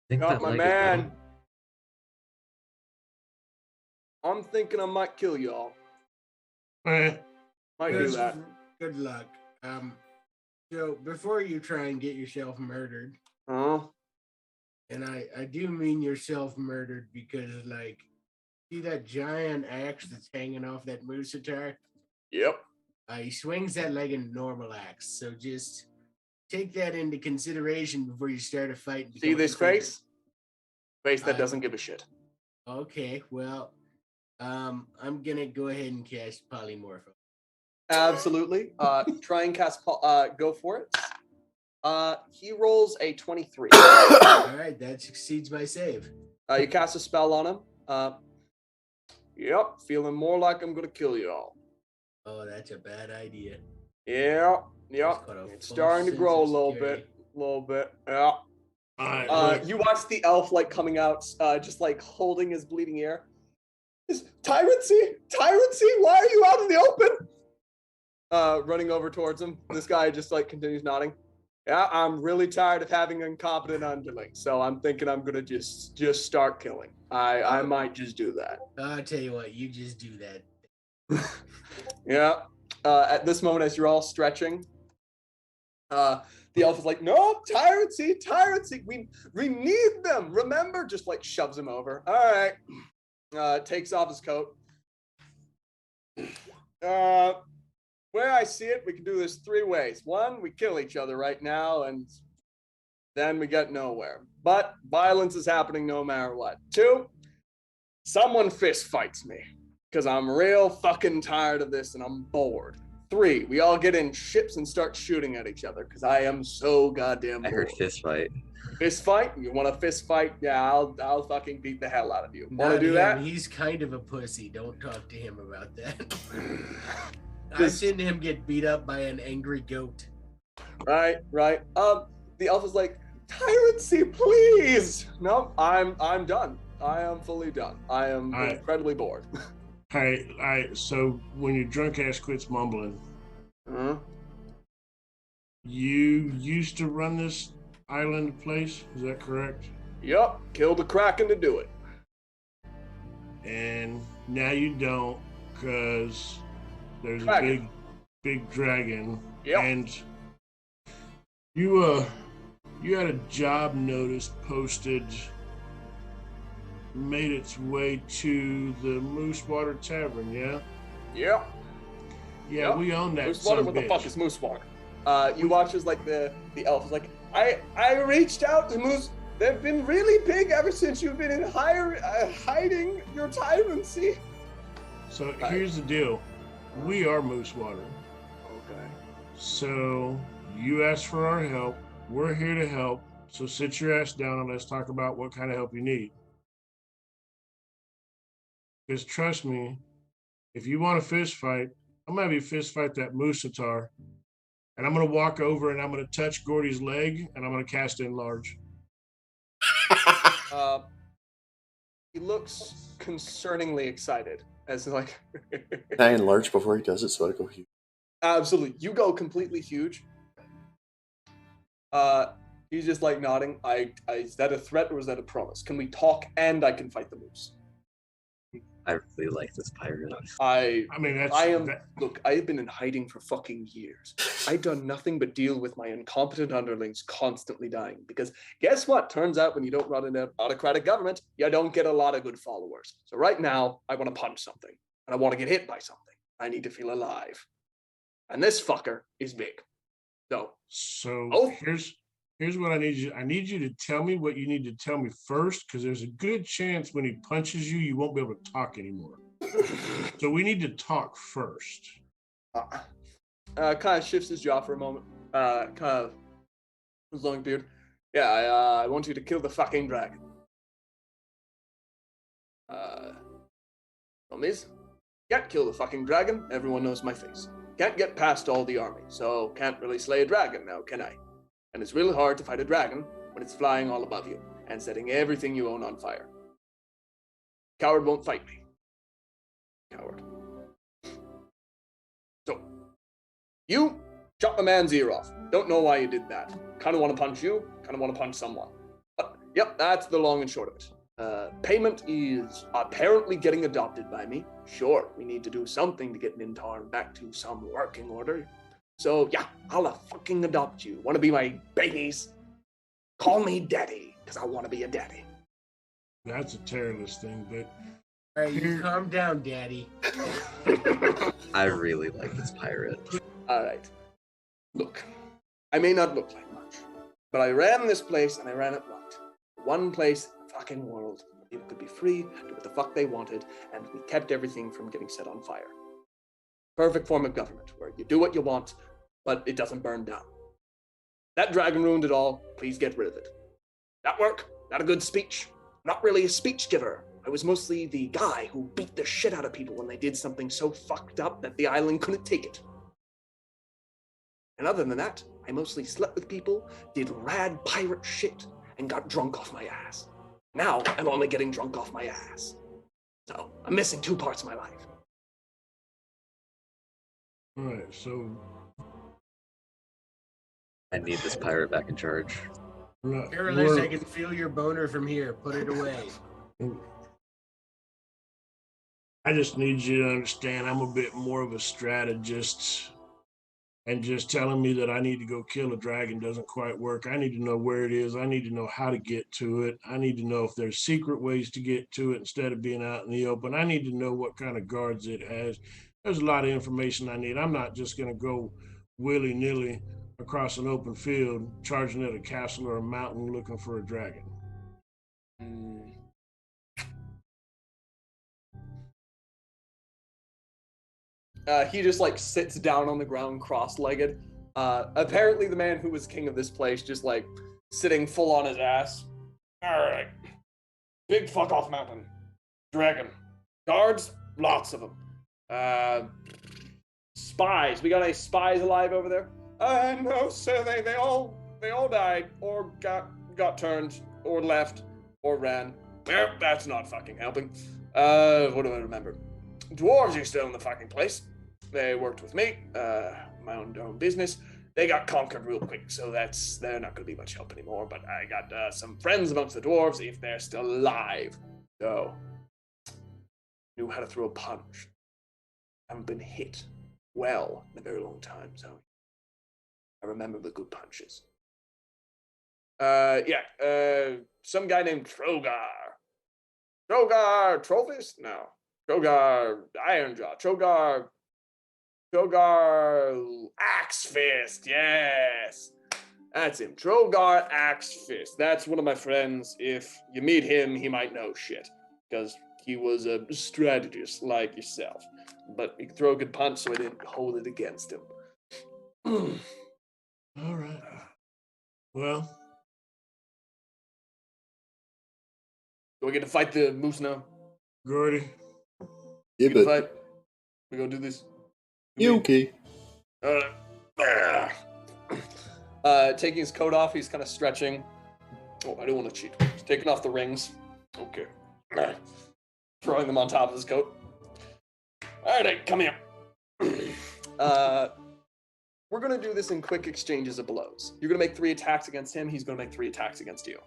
Think Got that my leg is man. metal? I'm thinking I might kill y'all. Eh, Might do that. Good luck. So before you try and get yourself murdered, and I do mean yourself murdered because, like, see that giant axe that's hanging off that moose attack? Yep. He swings that like a normal axe, so just take that into consideration before you start a fight. and See become this offended. face? Face that doesn't give a shit. Okay, well, I'm gonna go ahead and cast polymorph. Absolutely. Try and cast. Go for it. He rolls a 23. All right, that succeeds my save. You cast a spell on him. Yep. Feeling more like I'm gonna kill you all. Oh, that's a bad idea. Yep. It's Yep. got a It's false starting to sense grow a of little security. bit. A little bit. Yeah. all right, look, You watch the elf like coming out, just like holding his bleeding ear. Tyrancy, why are you out in the open? Running over towards him. This guy just like continues nodding. Yeah, I'm really tired of having incompetent underlings, so I'm thinking I'm gonna just start killing. I might just do that. I'll tell you what, you just do that. Yeah. At this moment, as you're all stretching, the elf is like, "No, tyrancy! We need them. Remember?" Just like shoves him over. All right. Takes off his coat. Where I see it, we can do this 3 ways. 1, we kill each other right now, and then we get nowhere. But violence is happening no matter what. 2, someone fist fights me, because I'm real fucking tired of this and I'm bored. 3, we all get in ships and start shooting at each other, because I am so goddamn bored. I heard fist fight. Fist fight? You want a fist fight? Yeah, I'll fucking beat the hell out of you. Want to Not do him. that? He's kind of a pussy. Don't talk to him about that. I've This- seen him get beat up by an angry goat. Right. The elf is like, tyrancy, please. No, I'm done. I am fully done. I am All right. incredibly bored. all right. So when your drunk ass quits mumbling, you used to run this island place. Is that correct? Yup, killed the kraken to do it. And now you don't, because there's Dragon. a big dragon. Yep. And you had a job notice posted, made its way to the Moose Water Tavern, yeah? Yep. Yeah, Yep. we own that Moose water? son What of the a fuck bitch. is moose water? You watch as like the elf is like, I reached out to Moose. They've been really big ever since you've been in hiding your tyrancy. So here's the deal. We are Moose Water. Okay. So you asked for our help. We're here to help. So sit your ass down and let's talk about what kind of help you need. Because trust me, if you want a fist fight, I'm gonna have you fist fight that Moosatar. And I'm gonna walk over and I'm gonna touch Gordy's leg and I'm gonna cast Enlarge. He looks concerningly excited, as like. Can I enlarge before he does it so I go huge? Absolutely, you go completely huge. He's just like nodding. Is that a threat or is that a promise? Can we talk and I can fight the moose? I really like this pirate. Look, I have been in hiding for fucking years. I've done nothing but deal with my incompetent underlings constantly dying. Because guess what? Turns out when you don't run an autocratic government, you don't get a lot of good followers. So right now, I want to punch something. And I want to get hit by something. I need to feel alive. And this fucker is big. So here's what I need you. I need you to tell me what you need to tell me first, because there's a good chance when he punches you, you won't be able to talk anymore. So we need to talk first. Kind of shifts his jaw for a moment. Kind of his long beard. Yeah, I want you to kill the fucking dragon. Homies, can't kill the fucking dragon. Everyone knows my face. Can't get past all the army, so can't really slay a dragon now, can I? And it's really hard to fight a dragon when it's flying all above you and setting everything you own on fire. Coward won't fight me. Coward. So, you chop a man's ear off. Don't know why you did that. Kind of want to punch you, kind of want to punch someone. But, yep, that's the long and short of it. Payment is apparently getting adopted by me. Sure, we need to do something to get Mintarn back to some working order. So, yeah, I'll fucking adopt you. Want to be my babies? Call me daddy, because I want to be a daddy. That's a terrorist thing, but... All right, you calm down, daddy. I really like this pirate. All right. Look, I may not look like much, but I ran this place and I ran it right. One place in the fucking world where people could be free, do what the fuck they wanted, and we kept everything from getting set on fire. Perfect form of government, where you do what you want, but it doesn't burn down. That dragon ruined it all. Please get rid of it. That work? Not a good speech. Not really a speech giver. I was mostly the guy who beat the shit out of people when they did something so fucked up that the island couldn't take it. And other than that, I mostly slept with people, did rad pirate shit, and got drunk off my ass. Now, I'm only getting drunk off my ass. So, I'm missing 2 parts of my life. All right, so... I need this pirate back in charge. Careless, I can feel your boner from here. Put it away. I just need you to understand I'm a bit more of a strategist, and just telling me that I need to go kill a dragon doesn't quite work. I need to know where it is. I need to know how to get to it. I need to know if there's secret ways to get to it instead of being out in the open. I need to know what kind of guards it has. There's a lot of information I need. I'm not just going to go willy-nilly across an open field, charging at a castle or a mountain looking for a dragon. He just like sits down on the ground cross-legged. Apparently the man who was king of this place just like sitting full on his ass. All right. Big fuck off mountain. Dragon. Guards? Lots of them. Spies. We got any spies alive over there? No, sir. They all died or got turned or left or ran. That's not fucking helping. What do I remember? Dwarves are still in the fucking place. They worked with me, my own business. They got conquered real quick, so they're not going to be much help anymore. But I got some friends amongst the dwarves, if they're still alive. So, knew how to throw a punch. Haven't been hit well in a very long time, so I remember the good punches. Some guy named Trogar. Trogar Trophis? No. Trogar Ironjaw. Trogar Axe Fist. Yes. That's him. Trogar Axe Fist. That's one of my friends. If you meet him, he might know shit. Because he was a strategist like yourself. But he could throw a good punch, so I didn't hold it against him. All right. Well. Do we get to fight the moose now? Gordy. Yeah, but We gonna do this? You okay? Taking his coat off, he's kind of stretching. Oh, I don't want to cheat. He's taking off the rings. Okay. Throwing them on top of his coat. All right, come here. We're going to do this in quick exchanges of blows. You're going to make 3 attacks against him. He's going to make 3 attacks against you.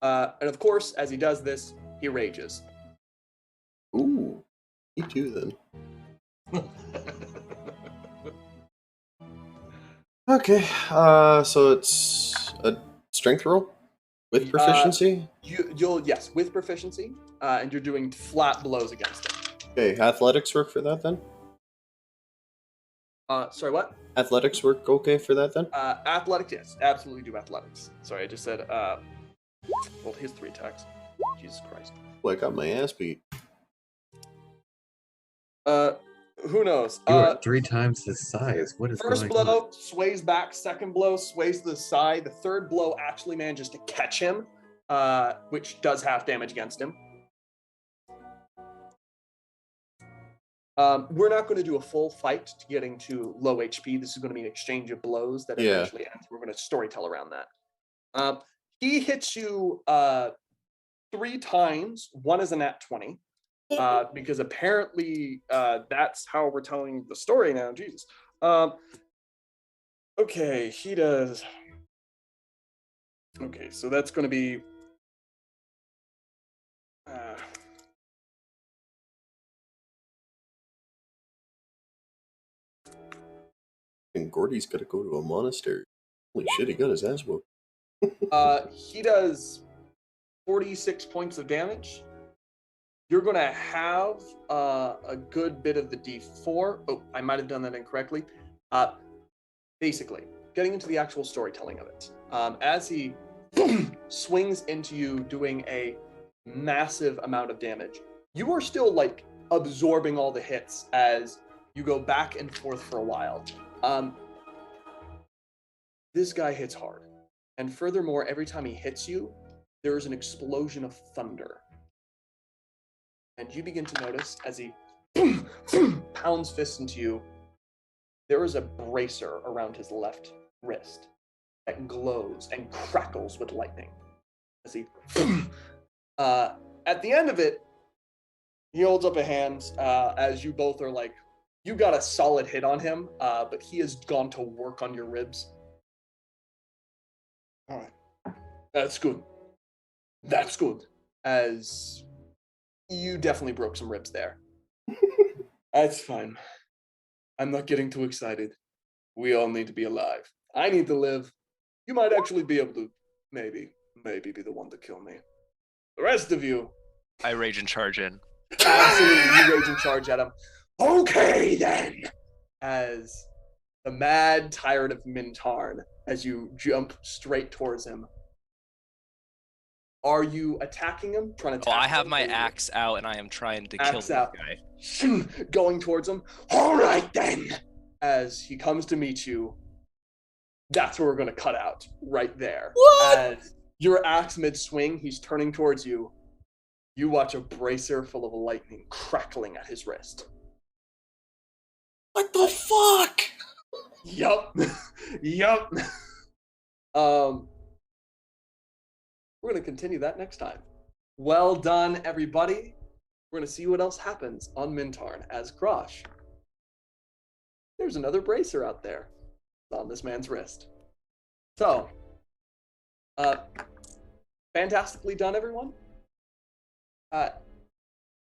And of course, as he does this, he rages. Ooh, me too then. Okay, so it's a strength roll with proficiency. Yes, with proficiency, and you're doing flat blows against him. Okay, athletics work for that then. Sorry, what? Athletics work okay for that then. Athletics, yes, absolutely do athletics. Sorry, I just said. Well, his 3 attacks. Jesus Christ. Well, I got my ass beat. Who knows? You are 3 times his size. What is First going blow on? sways back. Second blow sways to the side. The third blow actually manages to catch him, which does half damage against him. We're not going to do a full fight to getting to low HP. This is going to be an exchange of blows that eventually ends. We're going to storytell around that. He hits you 3 times. One is a nat 20. Because apparently that's how we're telling the story now. Jesus. Okay, he does. Okay, so that's going to be. And Gordy's got to go to a monastery. Holy shit, he got his ass whooped. He does 46 points of damage. You're going to have a good bit of the D4. Oh, I might have done that incorrectly. Basically, getting into the actual storytelling of it. As he swings into you doing a massive amount of damage, you are still like absorbing all the hits as you go back and forth for a while. This guy hits hard. And furthermore, every time he hits you, there is an explosion of thunder. And you begin to notice as he pounds fists into you, there is a bracer around his left wrist that glows and crackles with lightning. As he, at the end of it, he holds up a hand as you both are like, you got a solid hit on him, but he has gone to work on your ribs. All right, that's good. That's good. As you definitely broke some ribs there. That's fine. I'm not getting too excited. We all need to be alive. I need to live. You might actually be able to maybe be the one to kill me. The rest of you. I rage and charge in. Absolutely, you rage and charge at him. Okay then. As the mad tyrant of Mintarn, as you jump straight towards him. Are you attacking him? Trying to attack I have him, my or- axe out and I am trying to kill Axe this out. guy. Going towards him. All right then. As he comes to meet you, that's where we're going to cut out right there. What? As your axe mid-swing, he's turning towards you. You watch a bracer full of lightning crackling at his wrist. What the fuck? Yup. Yup. We're going to continue that next time. Well done, everybody. We're going to see what else happens on Mintarn as Grosh. There's another bracer out there on this man's wrist. So, fantastically done, everyone.